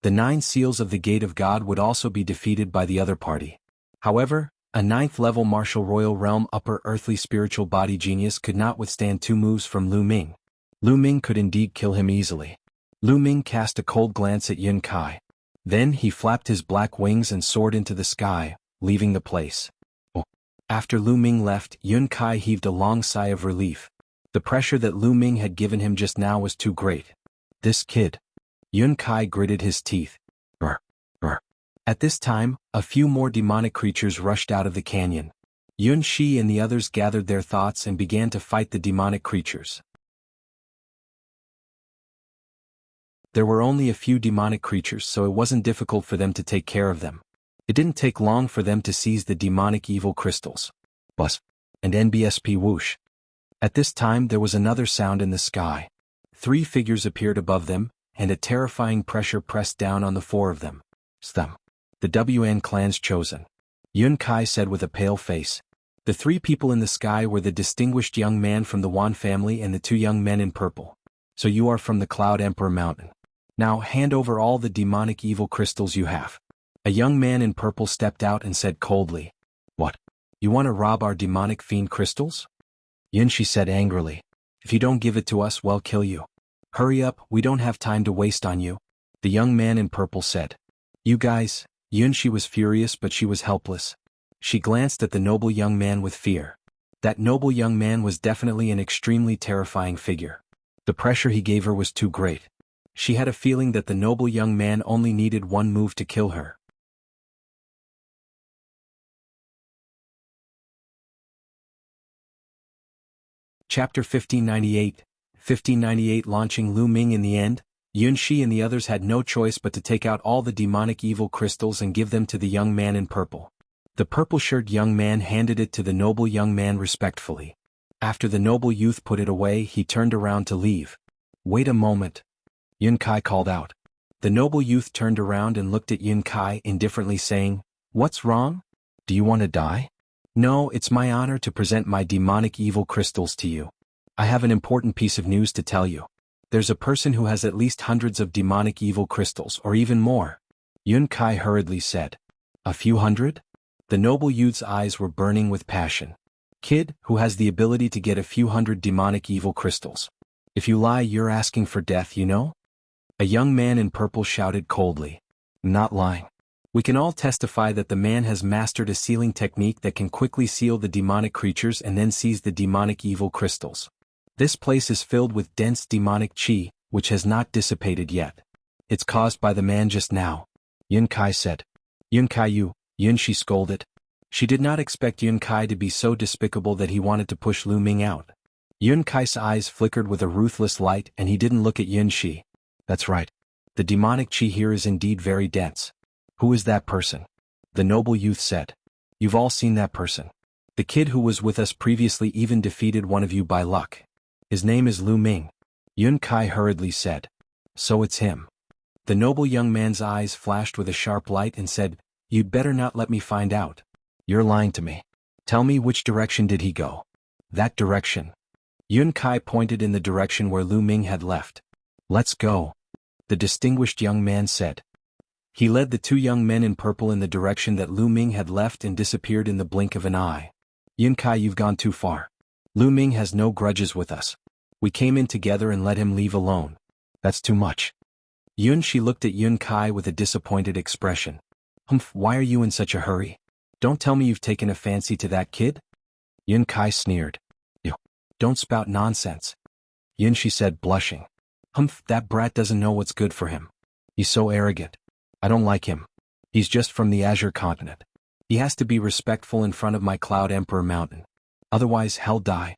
The 9 seals of the Gate of God would also be defeated by the other party. However, a 9th-level martial royal realm upper earthly spiritual body genius could not withstand 2 moves from Lu Ming. Lu Ming could indeed kill him easily. Lu Ming cast a cold glance at Yun Kai. Then he flapped his black wings and soared into the sky, leaving the place. After Lu Ming left, Yun Kai heaved a long sigh of relief. The pressure that Lu Ming had given him just now was too great. This kid. Yun Kai gritted his teeth. At this time, a few more demonic creatures rushed out of the canyon. Yun Shi and the others gathered their thoughts and began to fight the demonic creatures. There were only a few demonic creatures, so it wasn't difficult for them to take care of them. It didn't take long for them to seize the demonic evil crystals. Bus. And NBSP whoosh. At this time there was another sound in the sky. 3 figures appeared above them, and a terrifying pressure pressed down on the 4 of them. Stem. The WN clan's chosen. Yun Kai said with a pale face. The 3 people in the sky were the distinguished young man from the Wan family and the 2 young men in purple. So you are from the Cloud Emperor Mountain. Now hand over all the demonic evil crystals you have. A young man in purple stepped out and said coldly. What? You want to rob our demonic fiend crystals? Yun Shi said angrily. If you don't give it to us, we'll kill you. Hurry up, we don't have time to waste on you. The young man in purple said. You guys. Yun Shi was furious but she was helpless. She glanced at the noble young man with fear. That noble young man was definitely an extremely terrifying figure. The pressure he gave her was too great. She had a feeling that the noble young man only needed 1 move to kill her. Chapter 1598. 1598 Launching Lu Ming. In the end, Yun Shi and the others had no choice but to take out all the demonic evil crystals and give them to the young man in purple. The purple-shirted young man handed it to the noble young man respectfully. After the noble youth put it away, he turned around to leave. Wait a moment. Yun Kai called out. The noble youth turned around and looked at Yun Kai indifferently saying, What's wrong? Do you want to die? No, it's my honor to present my demonic evil crystals to you. I have an important piece of news to tell you. There's a person who has at least hundreds of demonic evil crystals or even more. Yun Kai hurriedly said. A few hundred? The noble youth's eyes were burning with passion. Kid, who has the ability to get a few hundred demonic evil crystals. If you lie, you're asking for death, you know? A young man in purple shouted coldly. Not lying. We can all testify that the man has mastered a sealing technique that can quickly seal the demonic creatures and then seize the demonic evil crystals. This place is filled with dense demonic chi, which has not dissipated yet. It's caused by the man just now. Yun Kai said. Yun Kai you, Yun Shi scolded. She did not expect Yun Kai to be so despicable that he wanted to push Lu Ming out. Yun Kai's eyes flickered with a ruthless light and he didn't look at Yun Shi. That's right. The demonic chi here is indeed very dense. Who is that person? The noble youth said. You've all seen that person. The kid who was with us previously even defeated one of you by luck. His name is Lu Ming. Yun Kai hurriedly said. So it's him. The noble young man's eyes flashed with a sharp light and said, You'd better not let me find out. You're lying to me. Tell me, which direction did he go? That direction. Yun Kai pointed in the direction where Lu Ming had left. Let's go. The distinguished young man said. He led the 2 young men in purple in the direction that Lu Ming had left and disappeared in the blink of an eye. Yun Kai, you've gone too far. Lu Ming has no grudges with us. We came in together and let him leave alone. That's too much. Yun Shi looked at Yun Kai with a disappointed expression. Humph, why are you in such a hurry? Don't tell me you've taken a fancy to that kid? Yun Kai sneered. You don't spout nonsense. Yun Shi said, blushing. Humph, that brat doesn't know what's good for him. He's so arrogant. I don't like him. He's just from the Azure continent. He has to be respectful in front of my Cloud Emperor Mountain. Otherwise, hell die.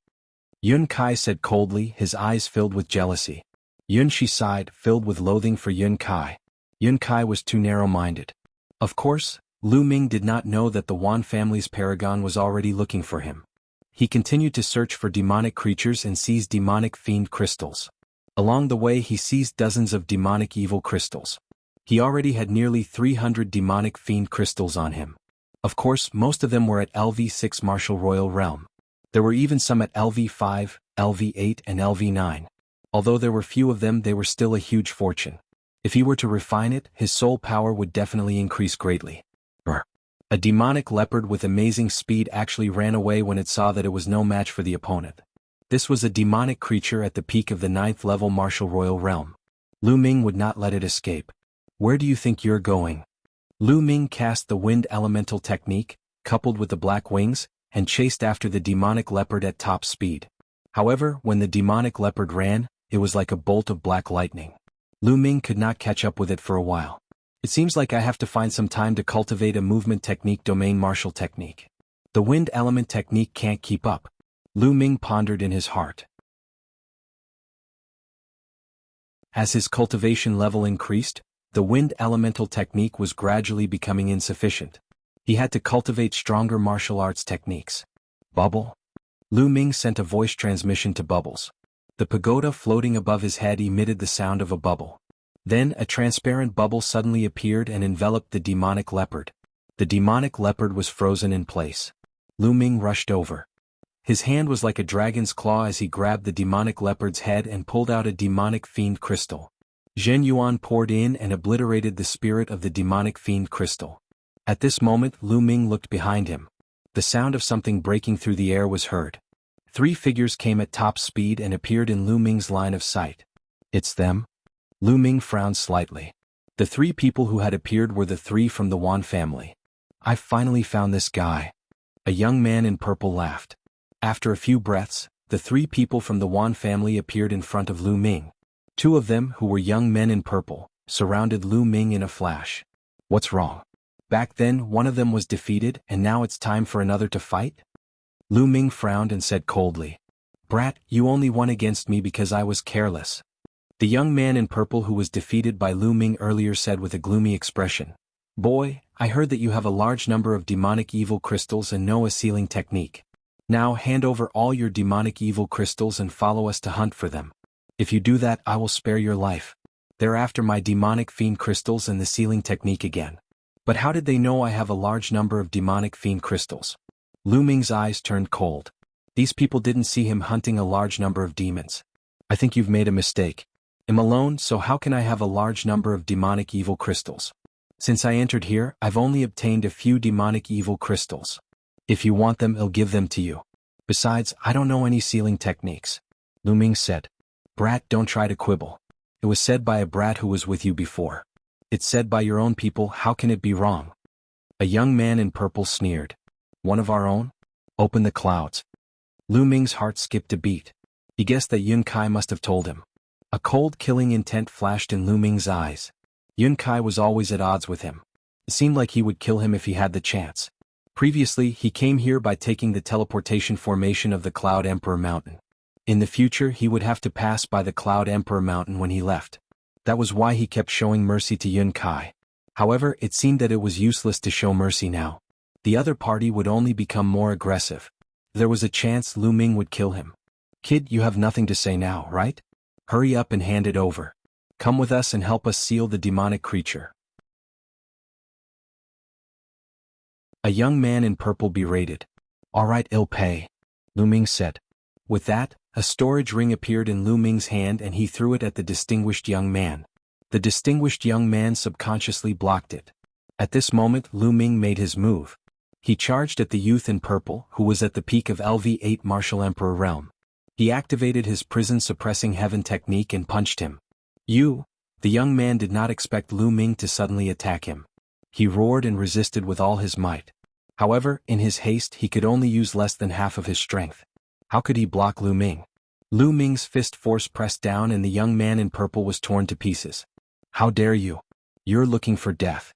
Yun Kai said coldly, his eyes filled with jealousy. Yun Shi sighed, filled with loathing for Yun Kai. Yun Kai was too narrow-minded. Of course, Lu Ming did not know that the Wan family's paragon was already looking for him. He continued to search for demonic creatures and seized demonic fiend crystals. Along the way he seized dozens of demonic evil crystals. He already had nearly 300 demonic fiend crystals on him. Of course, most of them were at LV6 Martial Royal Realm. There were even some at LV5, LV8 and LV9. Although there were few of them, they were still a huge fortune. If he were to refine it, his soul power would definitely increase greatly. A demonic leopard with amazing speed actually ran away when it saw that it was no match for the opponent. This was a demonic creature at the peak of the 9th level Martial Royal Realm. Lu Ming would not let it escape. Where do you think you're going? Lu Ming cast the wind elemental technique, coupled with the black wings, and chased after the demonic leopard at top speed. However, when the demonic leopard ran, it was like a bolt of black lightning. Lu Ming could not catch up with it for a while. It seems like I have to find some time to cultivate a movement technique domain martial technique. The wind element technique can't keep up. Lu Ming pondered in his heart. As his cultivation level increased, the wind elemental technique was gradually becoming insufficient. He had to cultivate stronger martial arts techniques. Bubble? Lu Ming sent a voice transmission to Bubbles. The pagoda floating above his head emitted the sound of a bubble. Then a transparent bubble suddenly appeared and enveloped the demonic leopard. The demonic leopard was frozen in place. Lu Ming rushed over. His hand was like a dragon's claw as he grabbed the demonic leopard's head and pulled out a demonic fiend crystal. Zhen Yuan poured in and obliterated the spirit of the demonic fiend crystal. At this moment Lu Ming looked behind him. The sound of something breaking through the air was heard. 3 figures came at top speed and appeared in Lu Ming's line of sight. It's them? Lu Ming frowned slightly. The 3 people who had appeared were the 3 from the Wan family. I finally found this guy. A young man in purple laughed. After a few breaths, the 3 people from the Wan family appeared in front of Lu Ming. 2 of them, who were young men in purple, surrounded Lu Ming in a flash. What's wrong? Back then one of them was defeated and now it's time for another to fight? Lu Ming frowned and said coldly. Brat, you only won against me because I was careless. The young man in purple who was defeated by Lu Ming earlier said with a gloomy expression. Boy, I heard that you have a large number of demonic evil crystals and know a sealing technique. Now hand over all your demonic evil crystals and follow us to hunt for them. If you do that I will spare your life. They're after my demonic fiend crystals and the sealing technique again. But how did they know I have a large number of demonic fiend crystals? Lu Ming's eyes turned cold. These people didn't see him hunting a large number of demons. I think you've made a mistake. I'm alone, so how can I have a large number of demonic evil crystals? Since I entered here, I've only obtained a few demonic evil crystals. If you want them, I'll give them to you. Besides, I don't know any sealing techniques. Lu Ming said. Brat, don't try to quibble. It was said by a brat who was with you before. It's said by your own people, how can it be wrong? A young man in purple sneered. One of our own? Open the clouds. Lu Ming's heart skipped a beat. He guessed that Yun Kai must have told him. A cold killing intent flashed in Lu Ming's eyes. Yun Kai was always at odds with him. It seemed like he would kill him if he had the chance. Previously, he came here by taking the teleportation formation of the Cloud Emperor Mountain. In the future, he would have to pass by the Cloud Emperor Mountain when he left. That was why he kept showing mercy to Yun Kai. However, it seemed that it was useless to show mercy now. The other party would only become more aggressive. There was a chance Lu Ming would kill him. Kid, you have nothing to say now, right? Hurry up and hand it over. Come with us and help us seal the demonic creature. A young man in purple berated. All right, I'll pay, Lu Ming said. With that, a storage ring appeared in Lu Ming's hand and he threw it at the distinguished young man. The distinguished young man subconsciously blocked it. At this moment Lu Ming made his move. He charged at the youth in purple, who was at the peak of LV8 Martial Emperor Realm. He activated his prison-suppressing heaven technique and punched him. You! The young man did not expect Lu Ming to suddenly attack him. He roared and resisted with all his might. However, in his haste he could only use less than half of his strength. How could he block Lu Ming? Lu Ming's fist force pressed down and the young man in purple was torn to pieces. How dare you? You're looking for death.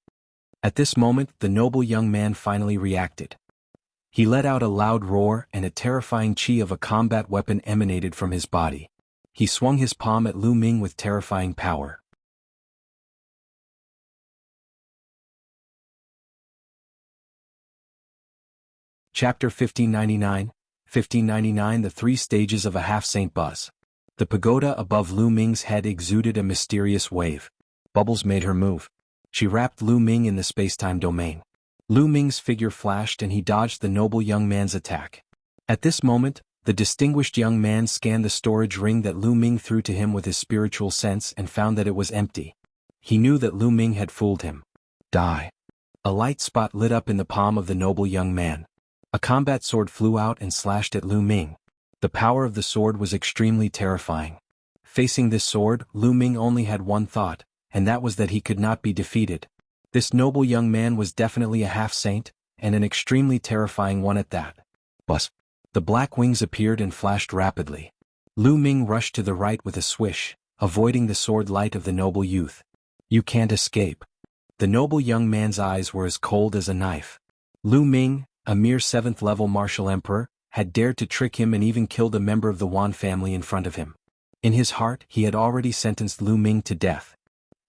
At this moment, the noble young man finally reacted. He let out a loud roar and a terrifying chi of a combat weapon emanated from his body. He swung his palm at Lu Ming with terrifying power. Chapter 1599, 1599. The Three Stages of a Half-Saint Buzz. The pagoda above Lu Ming's head exuded a mysterious wave. Bubbles made her move. She wrapped Lu Ming in the space-time domain. Lu Ming's figure flashed and he dodged the noble young man's attack. At this moment, the distinguished young man scanned the storage ring that Lu Ming threw to him with his spiritual sense and found that it was empty. He knew that Lu Ming had fooled him. Die. A light spot lit up in the palm of the noble young man. A combat sword flew out and slashed at Lu Ming. The power of the sword was extremely terrifying. Facing this sword, Lu Ming only had one thought, and that was that he could not be defeated. This noble young man was definitely a half-saint, and an extremely terrifying one at that. Buzz. The black wings appeared and flashed rapidly. Lu Ming rushed to the right with a swish, avoiding the sword light of the noble youth. You can't escape. The noble young man's eyes were as cold as a knife. Lu Ming, a mere 7th-level martial emperor, had dared to trick him and even killed a member of the Wan family in front of him. In his heart, he had already sentenced Lu Ming to death.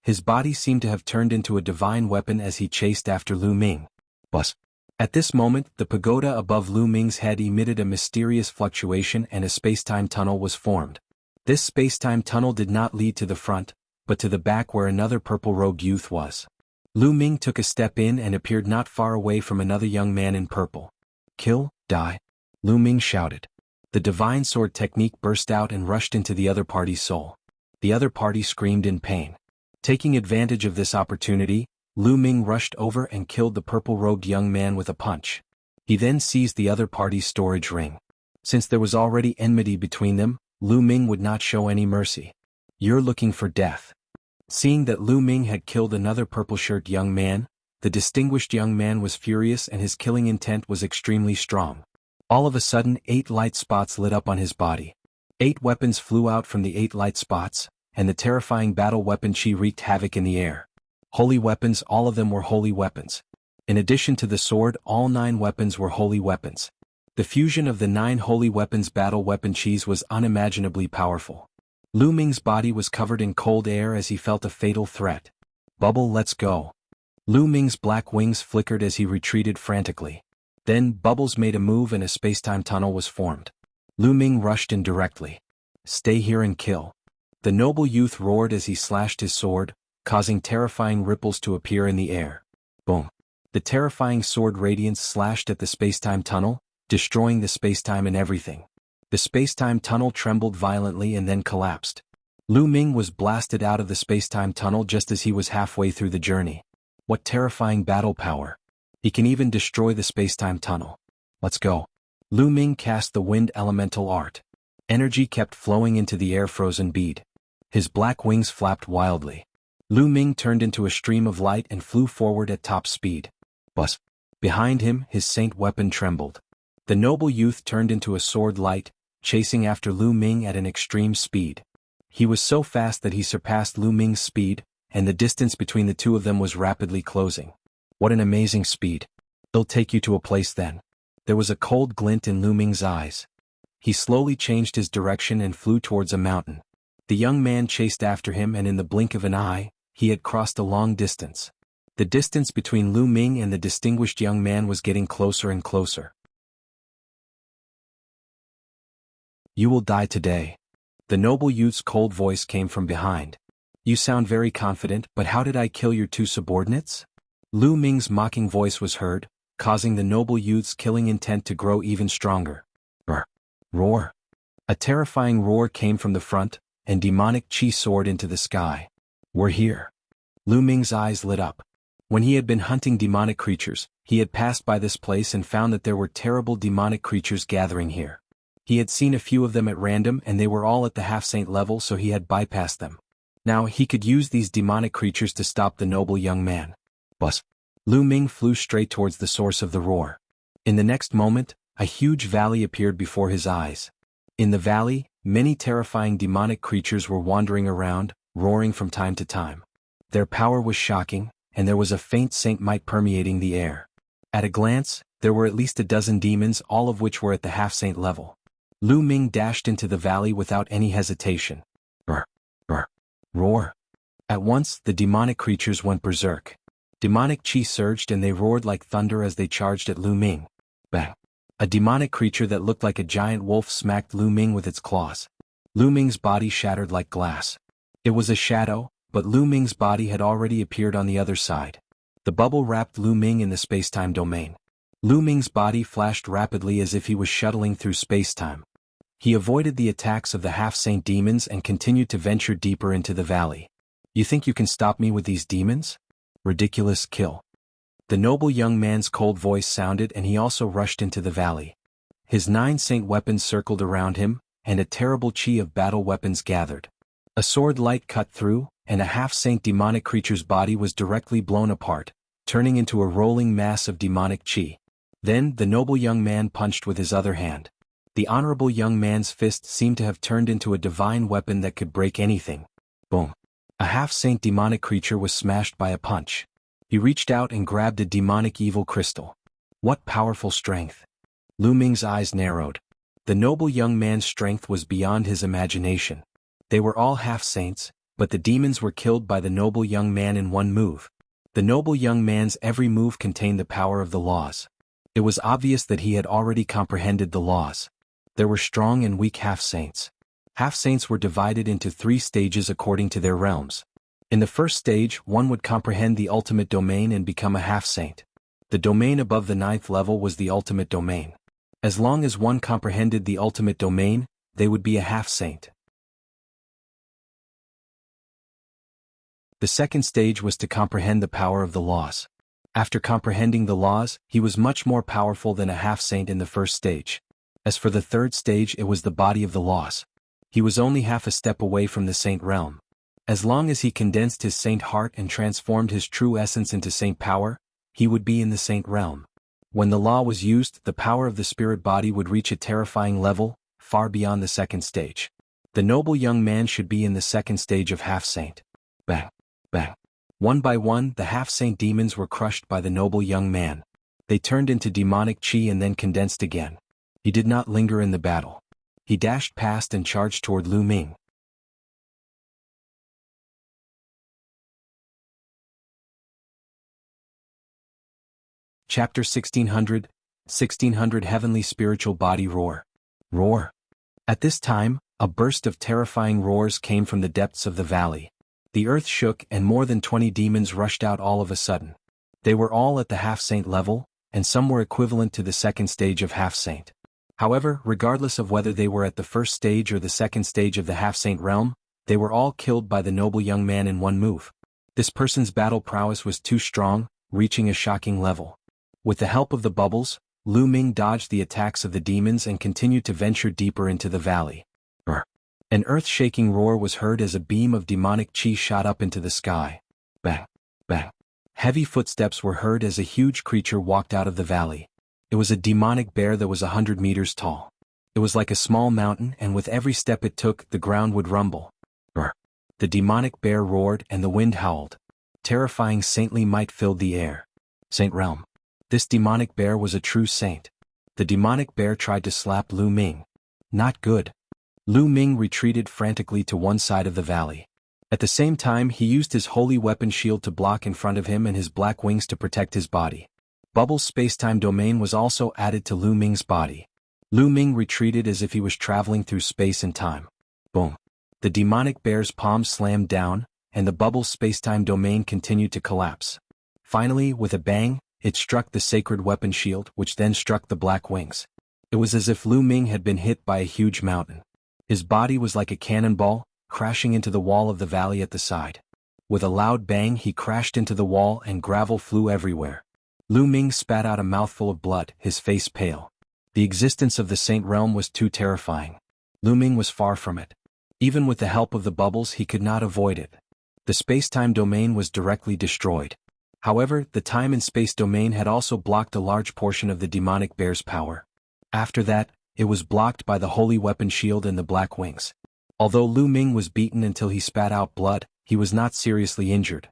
His body seemed to have turned into a divine weapon as he chased after Lu Ming. Buzz. At this moment, the pagoda above Lu Ming's head emitted a mysterious fluctuation and a space-time tunnel was formed. This space-time tunnel did not lead to the front, but to the back where another purple-robed youth was. Lu Ming took a step in and appeared not far away from another young man in purple. Kill, die. Lu Ming shouted. The divine sword technique burst out and rushed into the other party's soul. The other party screamed in pain. Taking advantage of this opportunity, Lu Ming rushed over and killed the purple-robed young man with a punch. He then seized the other party's storage ring. Since there was already enmity between them, Lu Ming would not show any mercy. You're looking for death. Seeing that Lu Ming had killed another purple-shirt young man, the distinguished young man was furious and his killing intent was extremely strong. All of a sudden 8 light spots lit up on his body. 8 weapons flew out from the 8 light spots, and the terrifying battle weapon Qi wreaked havoc in the air. Holy weapons, all of them were holy weapons. In addition to the sword, all 9 weapons were holy weapons. The fusion of the 9 holy weapons battle weapon Qis was unimaginably powerful. Lu Ming's body was covered in cold air as he felt a fatal threat. Bubble, let's go. Lu Ming's black wings flickered as he retreated frantically. Then, Bubbles made a move and a space-time tunnel was formed. Lu Ming rushed in directly. Stay here and kill. The noble youth roared as he slashed his sword, causing terrifying ripples to appear in the air. Boom. The terrifying sword radiance slashed at the space-time tunnel, destroying the space-time and everything. The space-time tunnel trembled violently and then collapsed. Lu Ming was blasted out of the space-time tunnel just as he was halfway through the journey. What terrifying battle power. He can even destroy the space-time tunnel. Let's go. Lu Ming cast the wind elemental art. Energy kept flowing into the air-frozen bead. His black wings flapped wildly. Lu Ming turned into a stream of light and flew forward at top speed. Buzz. Behind him, his saint weapon trembled. The noble youth turned into a sword light, chasing after Lu Ming at an extreme speed. He was so fast that he surpassed Lu Ming's speed, and the distance between the two of them was rapidly closing. What an amazing speed. They'll take you to a place then. There was a cold glint in Lu Ming's eyes. He slowly changed his direction and flew towards a mountain. The young man chased after him and in the blink of an eye, he had crossed a long distance. The distance between Lu Ming and the distinguished young man was getting closer and closer. You will die today. The noble youth's cold voice came from behind. You sound very confident, but how did I kill your 2 subordinates? Lu Ming's mocking voice was heard, causing the noble youth's killing intent to grow even stronger. Roar. A terrifying roar came from the front, and demonic Qi soared into the sky. We're here. Lu Ming's eyes lit up. When he had been hunting demonic creatures, he had passed by this place and found that there were terrible demonic creatures gathering here. He had seen a few of them at random and they were all at the half-saint level, so he had bypassed them. Now he could use these demonic creatures to stop the noble young man. Buzz. Lu Ming flew straight towards the source of the roar. In the next moment, a huge valley appeared before his eyes. In the valley, many terrifying demonic creatures were wandering around, roaring from time to time. Their power was shocking, and there was a faint saint might permeating the air. At a glance, there were at least a dozen demons, all of which were at the half-saint level. Lu Ming dashed into the valley without any hesitation. Roar. At once, the demonic creatures went berserk. Demonic Qi surged and they roared like thunder as they charged at Lu Ming. Bang. A demonic creature that looked like a giant wolf smacked Lu Ming with its claws. Lu Ming's body shattered like glass. It was a shadow, but Lu Ming's body had already appeared on the other side. The bubble wrapped Lu Ming in the space-time domain. Lu Ming's body flashed rapidly as if he was shuttling through space-time. He avoided the attacks of the half-saint demons and continued to venture deeper into the valley. You think you can stop me with these demons? Ridiculous kill. The noble young man's cold voice sounded, and he also rushed into the valley. His 9 saint weapons circled around him, and a terrible chi of battle weapons gathered. A sword light cut through, and a half-saint demonic creature's body was directly blown apart, turning into a rolling mass of demonic chi. Then the noble young man punched with his other hand. The honorable young man's fist seemed to have turned into a divine weapon that could break anything. Boom. A half-saint demonic creature was smashed by a punch. He reached out and grabbed a demonic evil crystal. What powerful strength! Lu Ming's eyes narrowed. The noble young man's strength was beyond his imagination. They were all half-saints, but the demons were killed by the noble young man in one move. The noble young man's every move contained the power of the laws. It was obvious that he had already comprehended the laws. There were strong and weak half-saints. Half-saints were divided into 3 stages according to their realms. In the first stage, one would comprehend the ultimate domain and become a half-saint. The domain above the 9th level was the ultimate domain. As long as one comprehended the ultimate domain, they would be a half-saint. The second stage was to comprehend the power of the laws. After comprehending the laws, he was much more powerful than a half-saint in the first stage. As for the third stage, it was the body of the laws. He was only half a step away from the saint realm. As long as he condensed his saint heart and transformed his true essence into saint power, he would be in the saint realm. When the law was used, the power of the spirit body would reach a terrifying level, far beyond the second stage. The noble young man should be in the second stage of half-saint. Bang! Bang! One by one, the half-saint demons were crushed by the noble young man. They turned into demonic chi and then condensed again. He did not linger in the battle. He dashed past and charged toward Lu Ming. Chapter 1600, 1600 Heavenly Spiritual Body Roar. Roar. At this time, a burst of terrifying roars came from the depths of the valley. The earth shook and more than 20 demons rushed out all of a sudden. They were all at the half-saint level, and some were equivalent to the second stage of half-saint. However, regardless of whether they were at the first stage or the second stage of the half-saint realm, they were all killed by the noble young man in one move. This person's battle prowess was too strong, reaching a shocking level. With the help of the bubbles, Lu Ming dodged the attacks of the demons and continued to venture deeper into the valley. An earth-shaking roar was heard as a beam of demonic chi shot up into the sky. Bang! Bang! Heavy footsteps were heard as a huge creature walked out of the valley. It was a demonic bear that was 100 meters tall. It was like a small mountain, and with every step it took, the ground would rumble. The demonic bear roared and the wind howled. Terrifying saintly might filled the air. Saint realm. This demonic bear was a true saint. The demonic bear tried to slap Lu Ming. Not good. Lu Ming retreated frantically to one side of the valley. At the same time, he used his holy weapon shield to block in front of him and his black wings to protect his body. Bubble's space-time domain was also added to Lu Ming's body. Lu Ming retreated as if he was traveling through space and time. Boom. The demonic bear's palms slammed down, and the Bubble's space-time domain continued to collapse. Finally, with a bang, it struck the sacred weapon shield, which then struck the black wings. It was as if Lu Ming had been hit by a huge mountain. His body was like a cannonball, crashing into the wall of the valley at the side. With a loud bang, he crashed into the wall and gravel flew everywhere. Lu Ming spat out a mouthful of blood, his face pale. The existence of the saint realm was too terrifying. Lu Ming was far from it. Even with the help of the bubbles, he could not avoid it. The space-time domain was directly destroyed. However, the time and space domain had also blocked a large portion of the demonic bear's power. After that, it was blocked by the holy weapon shield and the black wings. Although Lu Ming was beaten until he spat out blood, he was not seriously injured.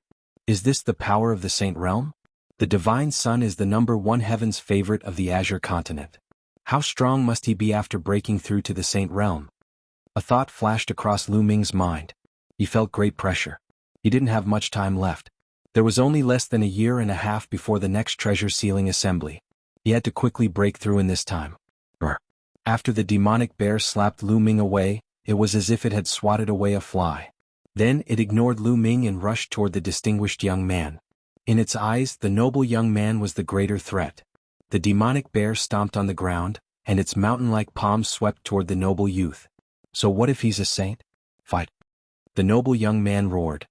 Is this the power of the saint realm? The divine sun is the #1 heaven's favorite of the Azure continent. How strong must he be after breaking through to the saint realm? A thought flashed across Lu Ming's mind. He felt great pressure. He didn't have much time left. There was only less than a year and a half before the next treasure sealing assembly. He had to quickly break through in this time. Brr. After the demonic bear slapped Lu Ming away, it was as if it had swatted away a fly. Then it ignored Lu Ming and rushed toward the distinguished young man. In its eyes, the noble young man was the greater threat. The demonic bear stomped on the ground, and its mountain-like palms swept toward the noble youth. So what if he's a saint? Fight! The noble young man roared.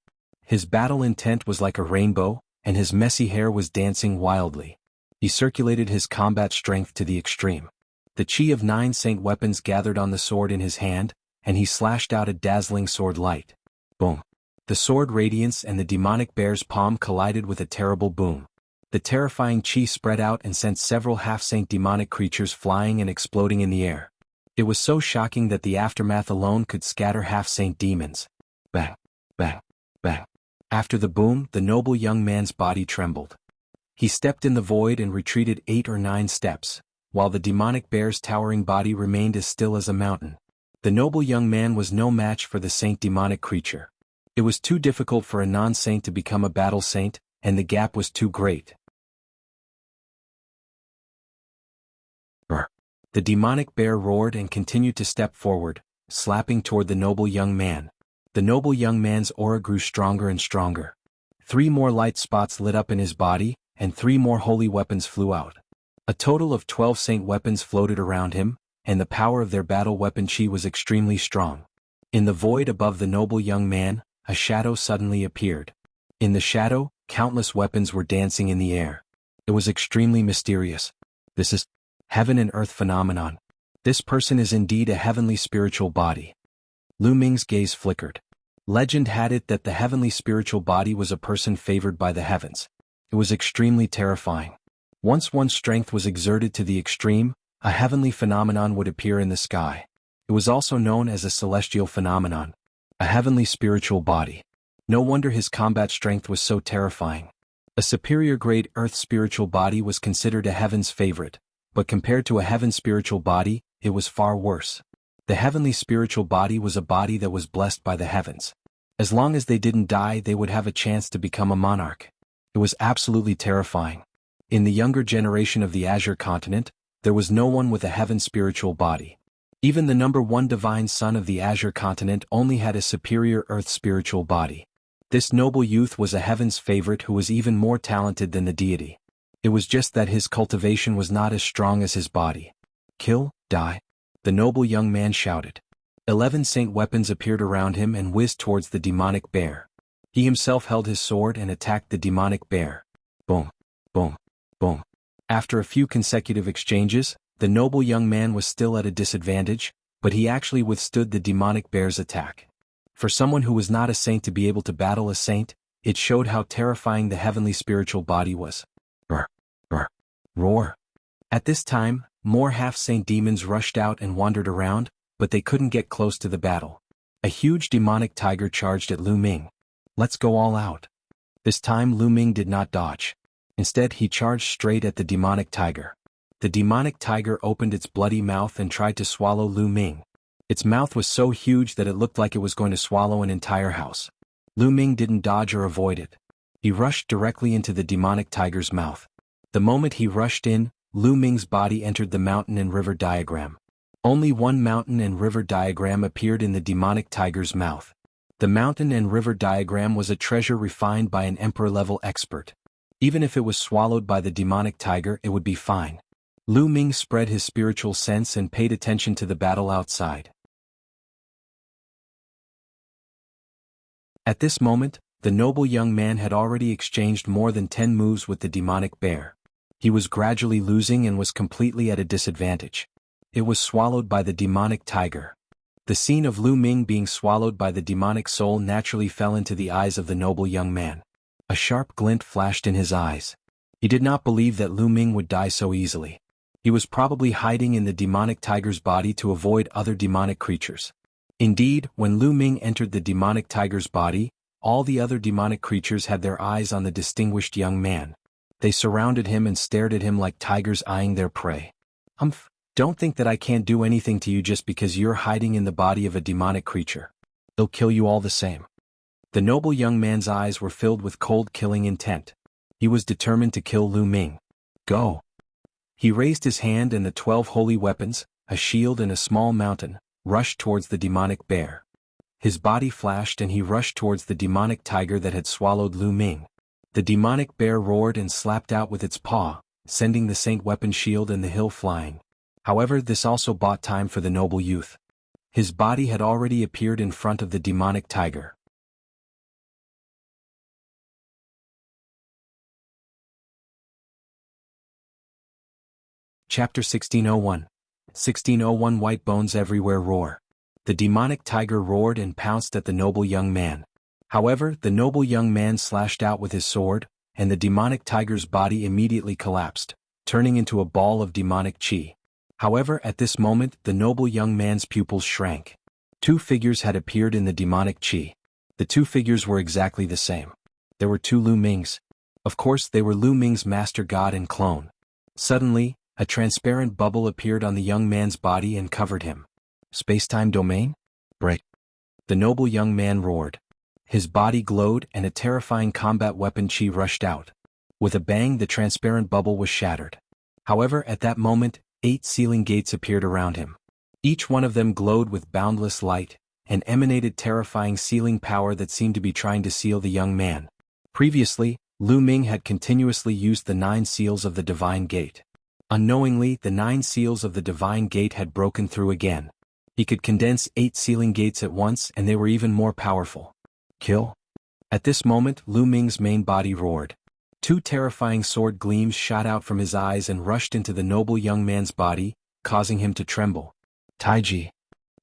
His battle intent was like a rainbow, and his messy hair was dancing wildly. He circulated his combat strength to the extreme. The chi of 9 saint weapons gathered on the sword in his hand, and he slashed out a dazzling sword light. Boom! The sword radiance and the demonic bear's palm collided with a terrible boom. The terrifying chi spread out and sent several half-saint demonic creatures flying and exploding in the air. It was so shocking that the aftermath alone could scatter half-saint demons. Bang! Bang! Bang! After the boom, the noble young man's body trembled. He stepped in the void and retreated 8 or 9 steps, while the demonic bear's towering body remained as still as a mountain. The noble young man was no match for the saint demonic creature. It was too difficult for a non-saint to become a battle saint, and the gap was too great. Brr. The demonic bear roared and continued to step forward, slapping toward the noble young man. The noble young man's aura grew stronger and stronger. 3 more light spots lit up in his body, and 3 more holy weapons flew out. A total of 12 saint weapons floated around him, and the power of their battle weapon chi was extremely strong. In the void above the noble young man, a shadow suddenly appeared. In the shadow, countless weapons were dancing in the air. It was extremely mysterious. This is heaven and earth phenomenon. This person is indeed a heavenly spiritual body. Lu Ming's gaze flickered. Legend had it that the heavenly spiritual body was a person favored by the heavens. It was extremely terrifying. Once one's strength was exerted to the extreme, a heavenly phenomenon would appear in the sky. It was also known as a celestial phenomenon. A heavenly spiritual body. No wonder his combat strength was so terrifying. A superior grade earth spiritual body was considered a heaven's favorite, but compared to a heaven spiritual body, it was far worse. The heavenly spiritual body was a body that was blessed by the heavens. As long as they didn't die, they would have a chance to become a monarch. It was absolutely terrifying. In the younger generation of the Azure continent, there was no one with a heaven spiritual body. Even the number 1 divine son of the Azure continent only had a superior earth spiritual body. This noble youth was a heaven's favorite who was even more talented than the deity. It was just that his cultivation was not as strong as his body. Kill, die. The noble young man shouted. 11 saint weapons appeared around him and whizzed towards the demonic bear. He himself held his sword and attacked the demonic bear. Boom, boom, boom. After a few consecutive exchanges, the noble young man was still at a disadvantage, but he actually withstood the demonic bear's attack. For someone who was not a saint to be able to battle a saint, it showed how terrifying the heavenly spiritual body was. Brr, brr, roar. At this time, more half-saint demons rushed out and wandered around, but they couldn't get close to the battle. A huge demonic tiger charged at Lu Ming. Let's go all out. This time Lu Ming did not dodge. Instead, he charged straight at the demonic tiger. The demonic tiger opened its bloody mouth and tried to swallow Lu Ming. Its mouth was so huge that it looked like it was going to swallow an entire house. Lu Ming didn't dodge or avoid it. He rushed directly into the demonic tiger's mouth. The moment he rushed in, Lu Ming's body entered the mountain and river diagram. Only one mountain and river diagram appeared in the demonic tiger's mouth. The mountain and river diagram was a treasure refined by an emperor-level expert. Even if it was swallowed by the demonic tiger, it would be fine. Lu Ming spread his spiritual sense and paid attention to the battle outside. At this moment, the noble young man had already exchanged more than 10 moves with the demonic bear. He was gradually losing and was completely at a disadvantage. It was swallowed by the demonic tiger. The scene of Lu Ming being swallowed by the demonic soul naturally fell into the eyes of the noble young man. A sharp glint flashed in his eyes. He did not believe that Lu Ming would die so easily. He was probably hiding in the demonic tiger's body to avoid other demonic creatures. Indeed, when Lu Ming entered the demonic tiger's body, all the other demonic creatures had their eyes on the distinguished young man. They surrounded him and stared at him like tigers eyeing their prey. Don't think that I can't do anything to you just because you're hiding in the body of a demonic creature. They'll kill you all the same. The noble young man's eyes were filled with cold killing intent. He was determined to kill Lu Ming. Go. He raised his hand and the 12 holy weapons, a shield and a small mountain, rushed towards the demonic bear. His body flashed and he rushed towards the demonic tiger that had swallowed Lu Ming. The demonic bear roared and slapped out with its paw, sending the saint weapon shield and the hill flying. However, this also bought time for the noble youth. His body had already appeared in front of the demonic tiger. Chapter 1601. 1601 White bones everywhere roar. The demonic tiger roared and pounced at the noble young man. However, the noble young man slashed out with his sword, and the demonic tiger's body immediately collapsed, turning into a ball of demonic chi. However, at this moment, the noble young man's pupils shrank. Two figures had appeared in the demonic chi. The two figures were exactly the same. There were two Lu Mings. Of course, they were Lu Ming's master god and clone. Suddenly, a transparent bubble appeared on the young man's body and covered him. Space-time domain? Break. The noble young man roared. His body glowed and a terrifying combat weapon chi rushed out. With a bang, the transparent bubble was shattered. However, at that moment, 8 sealing gates appeared around him. Each one of them glowed with boundless light, and emanated terrifying sealing power that seemed to be trying to seal the young man. Previously, Lu Ming had continuously used the 9 seals of the Divine Gate. Unknowingly, the 9 seals of the Divine Gate had broken through again. He could condense 8 sealing gates at once and they were even more powerful. Kill? At this moment, Lu Ming's main body roared. 2 terrifying sword gleams shot out from his eyes and rushed into the noble young man's body, causing him to tremble. Tai Chi.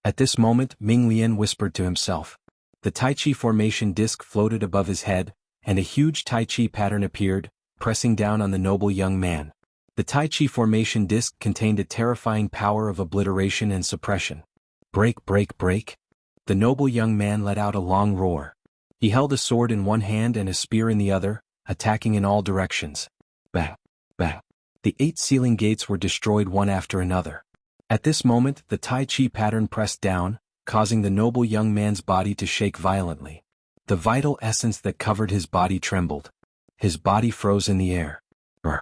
At this moment, Ming Lian whispered to himself. The Tai Chi formation disc floated above his head, and a huge Tai Chi pattern appeared, pressing down on the noble young man. The Tai Chi formation disc contained a terrifying power of obliteration and suppression. Break, break, break. The noble young man let out a long roar. He held a sword in one hand and a spear in the other, attacking in all directions. Bang, bang. The 8 sealing gates were destroyed one after another. At this moment, the Tai Chi pattern pressed down, causing the noble young man's body to shake violently. The vital essence that covered his body trembled. His body froze in the air. Brr.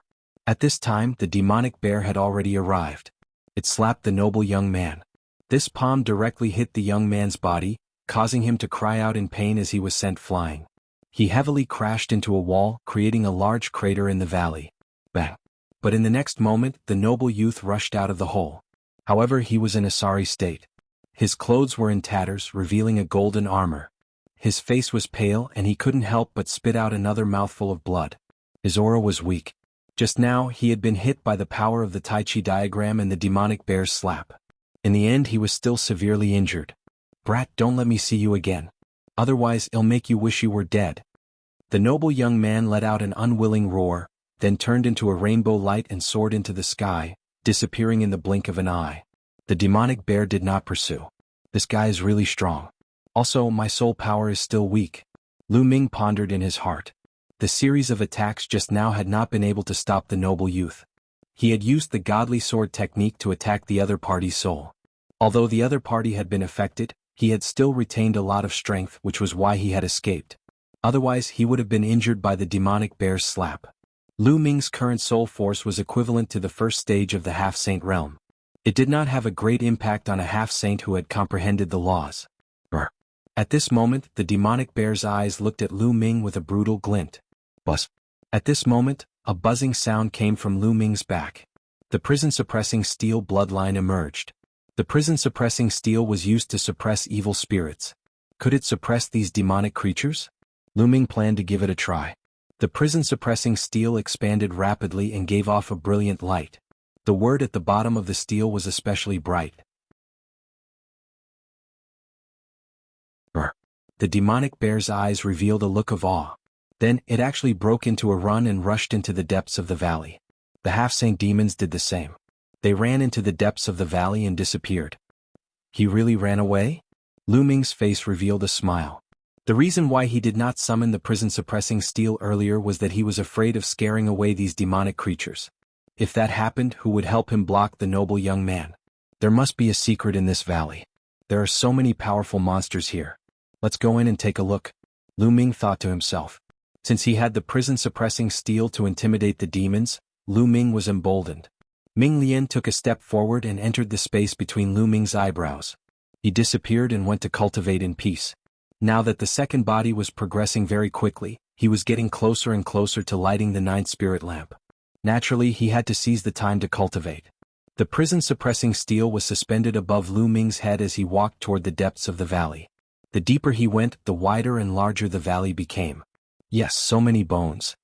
At this time, the demonic bear had already arrived. It slapped the noble young man. This palm directly hit the young man's body, causing him to cry out in pain as he was sent flying. He heavily crashed into a wall, creating a large crater in the valley. Bang. But in the next moment, the noble youth rushed out of the hole. However, he was in a sorry state. His clothes were in tatters, revealing a golden armor. His face was pale and he couldn't help but spit out another mouthful of blood. His aura was weak. Just now, he had been hit by the power of the Tai Chi diagram and the demonic bear's slap. In the end, he was still severely injured. Brat, don't let me see you again. Otherwise, it'll make you wish you were dead. The noble young man let out an unwilling roar, then turned into a rainbow light and soared into the sky, disappearing in the blink of an eye. The demonic bear did not pursue. This guy is really strong. Also, my soul power is still weak. Lu Ming pondered in his heart. The series of attacks just now had not been able to stop the noble youth. He had used the godly sword technique to attack the other party's soul. Although the other party had been affected, he had still retained a lot of strength, which was why he had escaped. Otherwise, he would have been injured by the demonic bear's slap. Lu Ming's current soul force was equivalent to the first stage of the half-saint realm. It did not have a great impact on a half-saint who had comprehended the laws. Brr. At this moment, the demonic bear's eyes looked at Lu Ming with a brutal glint. Buzz. At this moment, a buzzing sound came from Lu Ming's back. The prison-suppressing steel bloodline emerged. The prison-suppressing steel was used to suppress evil spirits. Could it suppress these demonic creatures? Lu Ming planned to give it a try. The prison-suppressing steel expanded rapidly and gave off a brilliant light. The word at the bottom of the steel was especially bright. Brr. The demonic bear's eyes revealed a look of awe. Then, it actually broke into a run and rushed into the depths of the valley. The half-saint demons did the same. They ran into the depths of the valley and disappeared. He really ran away? Lu Ming's face revealed a smile. The reason why he did not summon the prison-suppressing steel earlier was that he was afraid of scaring away these demonic creatures. If that happened, who would help him block the noble young man? There must be a secret in this valley. There are so many powerful monsters here. Let's go in and take a look. Lu Ming thought to himself. Since he had the prison-suppressing steel to intimidate the demons, Lu Ming was emboldened. Ming Lian took a step forward and entered the space between Lu Ming's eyebrows. He disappeared and went to cultivate in peace. Now that the second body was progressing very quickly, he was getting closer and closer to lighting the ninth spirit lamp. Naturally, he had to seize the time to cultivate. The prison-suppressing steel was suspended above Lu Ming's head as he walked toward the depths of the valley. The deeper he went, the wider and larger the valley became. Yes, so many bones.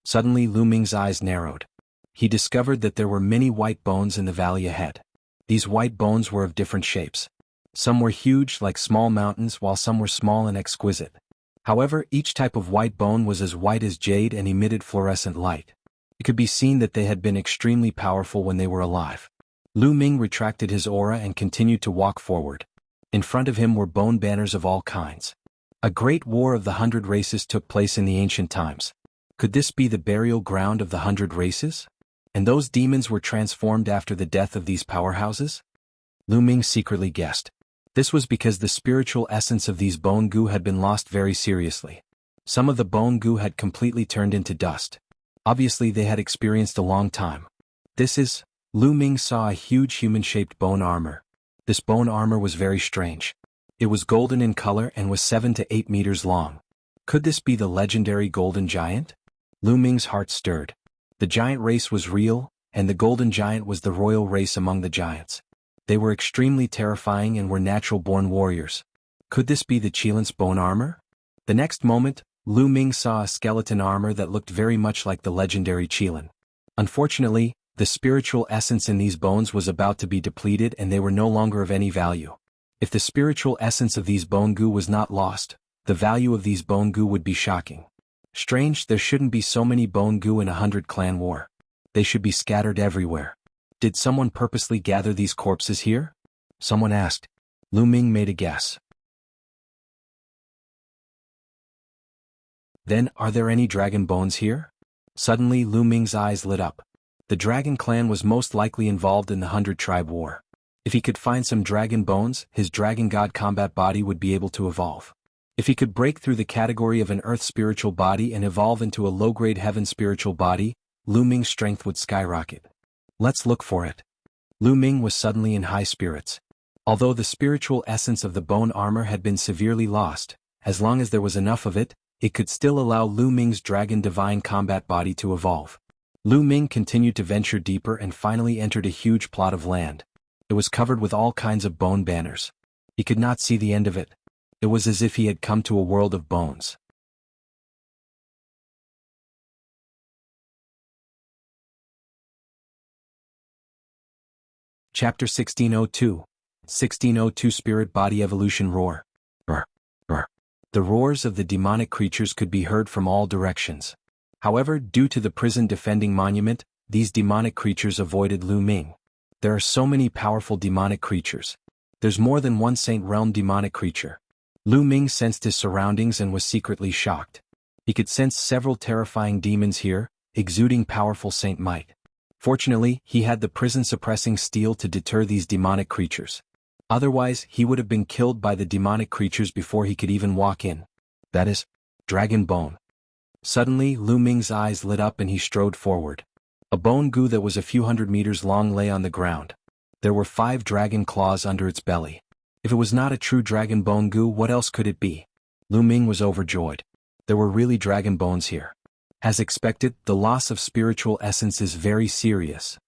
Suddenly Lu Ming's eyes narrowed. He discovered that there were many white bones in the valley ahead. These white bones were of different shapes. Some were huge like small mountains while some were small and exquisite. However, each type of white bone was as white as jade and emitted fluorescent light. It could be seen that they had been extremely powerful when they were alive. Lu Ming retracted his aura and continued to walk forward. In front of him were bone banners of all kinds. A great war of the 100 races took place in the ancient times. Could this be the burial ground of the 100 races? And those demons were transformed after the death of these powerhouses? Lu Ming secretly guessed. This was because the spiritual essence of these bone goo had been lost very seriously. Some of the bone goo had completely turned into dust. Obviously they had experienced a long time. Lu Ming saw a huge human-shaped bone armor. This bone armor was very strange. It was golden in color and was 7 to 8 meters long. Could this be the legendary golden giant? Lu Ming's heart stirred. The giant race was real, and the golden giant was the royal race among the giants. They were extremely terrifying and were natural-born warriors. Could this be the Qilin's bone armor? The next moment, Lu Ming saw a skeleton armor that looked very much like the legendary Qilin. Unfortunately, the spiritual essence in these bones was about to be depleted and they were no longer of any value. If the spiritual essence of these bone goo was not lost, the value of these bone goo would be shocking. Strange, there shouldn't be so many bone goo in a 100-clan war. They should be scattered everywhere. Did someone purposely gather these corpses here? Someone asked. Lu Ming made a guess. Then, are there any dragon bones here? Suddenly Lu Ming's eyes lit up. The dragon clan was most likely involved in the 100-tribe war. If he could find some dragon bones, his dragon god combat body would be able to evolve. If he could break through the category of an earth spiritual body and evolve into a low-grade heaven spiritual body, Lu Ming's strength would skyrocket. Let's look for it. Lu Ming was suddenly in high spirits. Although the spiritual essence of the bone armor had been severely lost, as long as there was enough of it, it could still allow Lu Ming's dragon divine combat body to evolve. Lu Ming continued to venture deeper and finally entered a huge plot of land. It was covered with all kinds of bone banners. He could not see the end of it. It was as if he had come to a world of bones. Chapter 1602. 1602 Spirit Body Evolution Roar. Brr, brr. The roars of the demonic creatures could be heard from all directions. However, due to the prison defending monument, these demonic creatures avoided Lu Ming. There are so many powerful demonic creatures. There's more than one Saint Realm demonic creature. Lu Ming sensed his surroundings and was secretly shocked. He could sense several terrifying demons here, exuding powerful saint might. Fortunately, he had the prison-suppressing steel to deter these demonic creatures. Otherwise, he would have been killed by the demonic creatures before he could even walk in. That is, dragon bone. Suddenly, Lu Ming's eyes lit up and he strode forward. A bone goo that was a few hundred meters long lay on the ground. There were 5 dragon claws under its belly. If it was not a true dragon bone goo, what else could it be? Lu Ming was overjoyed. There were really dragon bones here. As expected, the loss of spiritual essence is very serious.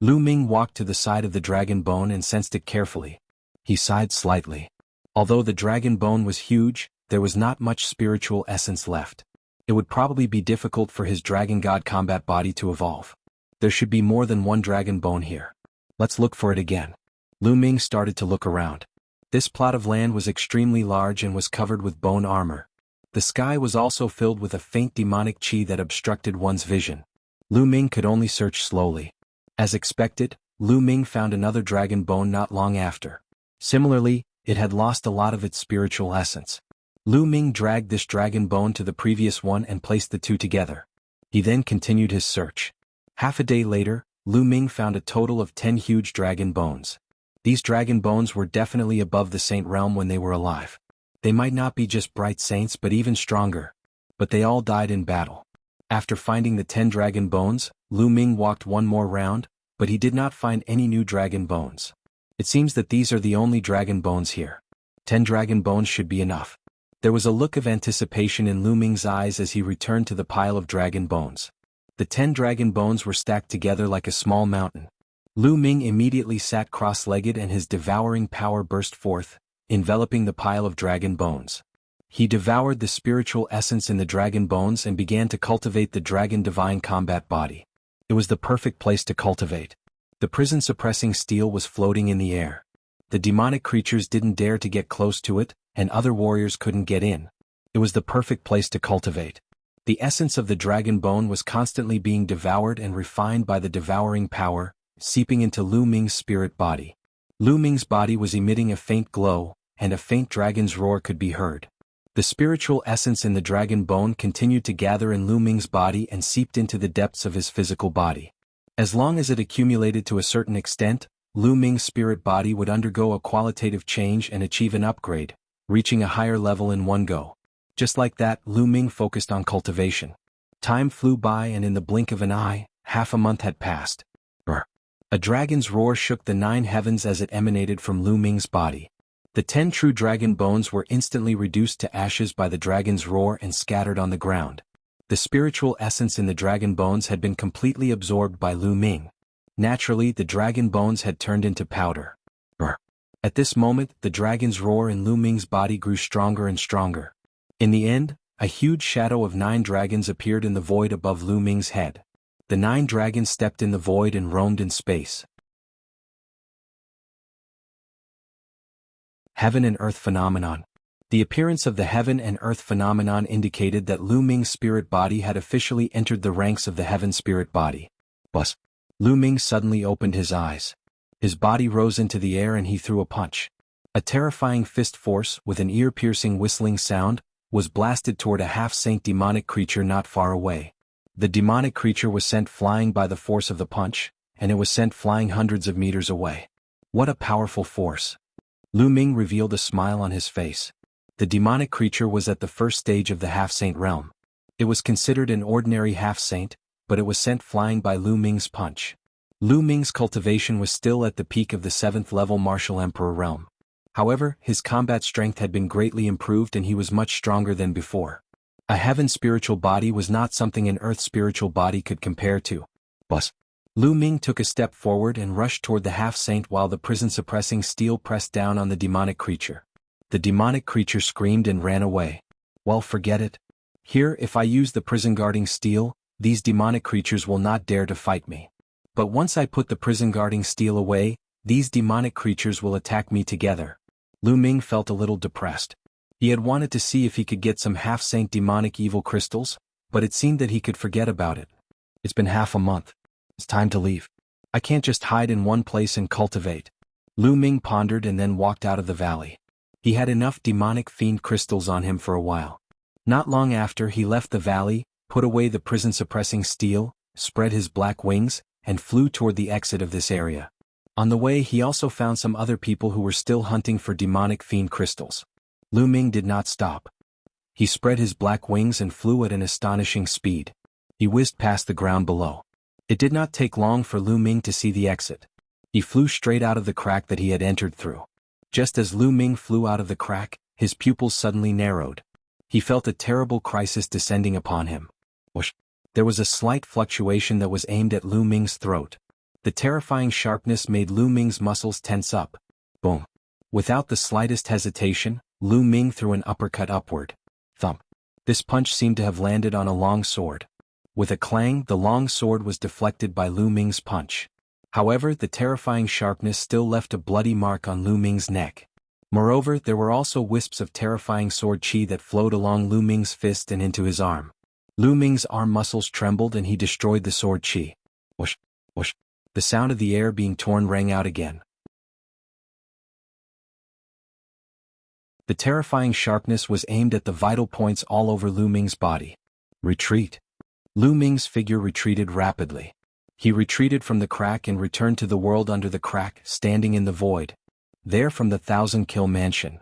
Lu Ming walked to the side of the dragon bone and sensed it carefully. He sighed slightly. Although the dragon bone was huge, there was not much spiritual essence left. It would probably be difficult for his dragon god combat body to evolve. There should be more than one dragon bone here. Let's look for it again. Lu Ming started to look around. This plot of land was extremely large and was covered with bone armor. The sky was also filled with a faint demonic chi that obstructed one's vision. Lu Ming could only search slowly. As expected, Lu Ming found another dragon bone not long after. Similarly, it had lost a lot of its spiritual essence. Lu Ming dragged this dragon bone to the previous one and placed the two together. He then continued his search. Half a day later, Lu Ming found a total of 10 huge dragon bones. These dragon bones were definitely above the saint realm when they were alive. They might not be just bright saints but even stronger. But they all died in battle. After finding the 10 dragon bones, Lu Ming walked one more round, but he did not find any new dragon bones. It seems that these are the only dragon bones here. 10 dragon bones should be enough. There was a look of anticipation in Lu Ming's eyes as he returned to the pile of dragon bones. The 10 dragon bones were stacked together like a small mountain. Lu Ming immediately sat cross-legged and his devouring power burst forth, enveloping the pile of dragon bones. He devoured the spiritual essence in the dragon bones and began to cultivate the dragon divine combat body. It was the perfect place to cultivate. The prison-suppressing steel was floating in the air. The demonic creatures didn't dare to get close to it, and other warriors couldn't get in. It was the perfect place to cultivate. The essence of the dragon bone was constantly being devoured and refined by the devouring power, seeping into Lu Ming's spirit body. Lu Ming's body was emitting a faint glow, and a faint dragon's roar could be heard. The spiritual essence in the dragon bone continued to gather in Lu Ming's body and seeped into the depths of his physical body. As long as it accumulated to a certain extent, Lu Ming's spirit body would undergo a qualitative change and achieve an upgrade, reaching a higher level in one go. Just like that, Lu Ming focused on cultivation. Time flew by and in the blink of an eye, half a month had passed. A dragon's roar shook the 9 heavens as it emanated from Lu Ming's body. The 10 true dragon bones were instantly reduced to ashes by the dragon's roar and scattered on the ground. The spiritual essence in the dragon bones had been completely absorbed by Lu Ming. Naturally, the dragon bones had turned into powder. At this moment, the dragon's roar in Lu Ming's body grew stronger and stronger. In the end, a huge shadow of 9 dragons appeared in the void above Lu Ming's head. The 9 dragons stepped in the void and roamed in space. Heaven and Earth Phenomenon. The appearance of the heaven and earth phenomenon indicated that Lu Ming's spirit body had officially entered the ranks of the heaven spirit body. Bus. Lu Ming suddenly opened his eyes. His body rose into the air and he threw a punch. A terrifying fist force, with an ear-piercing whistling sound, was blasted toward a half-saint demonic creature not far away. The demonic creature was sent flying by the force of the punch, and it was sent flying hundreds of meters away. What a powerful force! Lu Ming revealed a smile on his face. The demonic creature was at the first stage of the half-saint realm. It was considered an ordinary half-saint, but it was sent flying by Lu Ming's punch. Lu Ming's cultivation was still at the peak of the 7th-level martial emperor realm. However, his combat strength had been greatly improved and he was much stronger than before. A heaven spiritual body was not something an earth spiritual body could compare to. Bus. Lu Ming took a step forward and rushed toward the half-saint while the prison-suppressing steel pressed down on the demonic creature. The demonic creature screamed and ran away. Well, forget it. Here, if I use the prison-guarding steel, these demonic creatures will not dare to fight me. But once I put the prison-guarding steel away, these demonic creatures will attack me together. Lu Ming felt a little depressed. He had wanted to see if he could get some half-saint demonic evil crystals, but it seemed that he could forget about it. It's been half a month. It's time to leave. I can't just hide in one place and cultivate. Lu Ming pondered and then walked out of the valley. He had enough demonic fiend crystals on him for a while. Not long after, he left the valley, put away the prison-suppressing steel, spread his black wings, and flew toward the exit of this area. On the way, he also found some other people who were still hunting for demonic fiend crystals. Lu Ming did not stop. He spread his black wings and flew at an astonishing speed. He whizzed past the ground below. It did not take long for Lu Ming to see the exit. He flew straight out of the crack that he had entered through. Just as Lu Ming flew out of the crack, his pupils suddenly narrowed. He felt a terrible crisis descending upon him. Whoosh! There was a slight fluctuation that was aimed at Lu Ming's throat. The terrifying sharpness made Lu Ming's muscles tense up. Boom! Without the slightest hesitation, Lu Ming threw an uppercut upward. Thump! This punch seemed to have landed on a long sword. With a clang, the long sword was deflected by Lu Ming's punch. However, the terrifying sharpness still left a bloody mark on Lu Ming's neck. Moreover, there were also wisps of terrifying sword chi that flowed along Lu Ming's fist and into his arm. Lu Ming's arm muscles trembled and he destroyed the sword chi. Whoosh! Whoosh! The sound of the air being torn rang out again. The terrifying sharpness was aimed at the vital points all over Lu Ming's body. Retreat! Lu Ming's figure retreated rapidly. He retreated from the crack and returned to the world under the crack, standing in the void. There from the 1,000-kill mansion.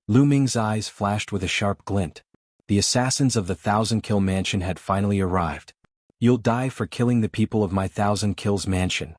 Lu Ming's eyes flashed with a sharp glint. The assassins of the 1,000-kill mansion had finally arrived. You'll die for killing the people of my 1,000 kills mansion.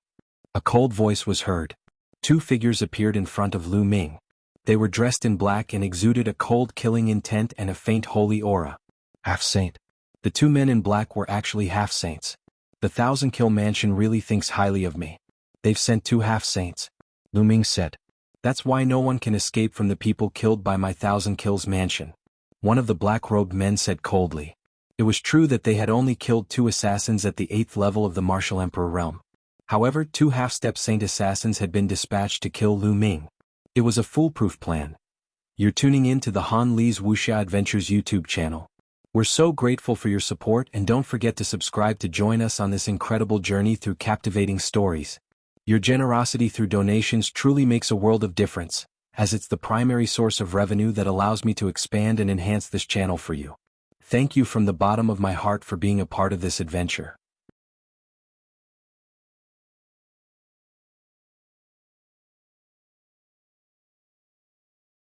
A cold voice was heard. Two figures appeared in front of Lu Ming. They were dressed in black and exuded a cold killing intent and a faint holy aura. Half-saint. The two men in black were actually half-saints. The 1,000-kill mansion really thinks highly of me. They've sent two half-saints. Lu Ming said. That's why no one can escape from the people killed by my 1,000-kills mansion. One of the black-robed men said coldly. It was true that they had only killed two assassins at the 8th level of the Martial Emperor realm. However, two half-step saint assassins had been dispatched to kill Lu Ming. It was a foolproof plan. You're tuning in to the Han Li's Wuxia Adventures YouTube channel. We're so grateful for your support, and don't forget to subscribe to join us on this incredible journey through captivating stories. Your generosity through donations truly makes a world of difference, as it's the primary source of revenue that allows me to expand and enhance this channel for you. Thank you from the bottom of my heart for being a part of this adventure.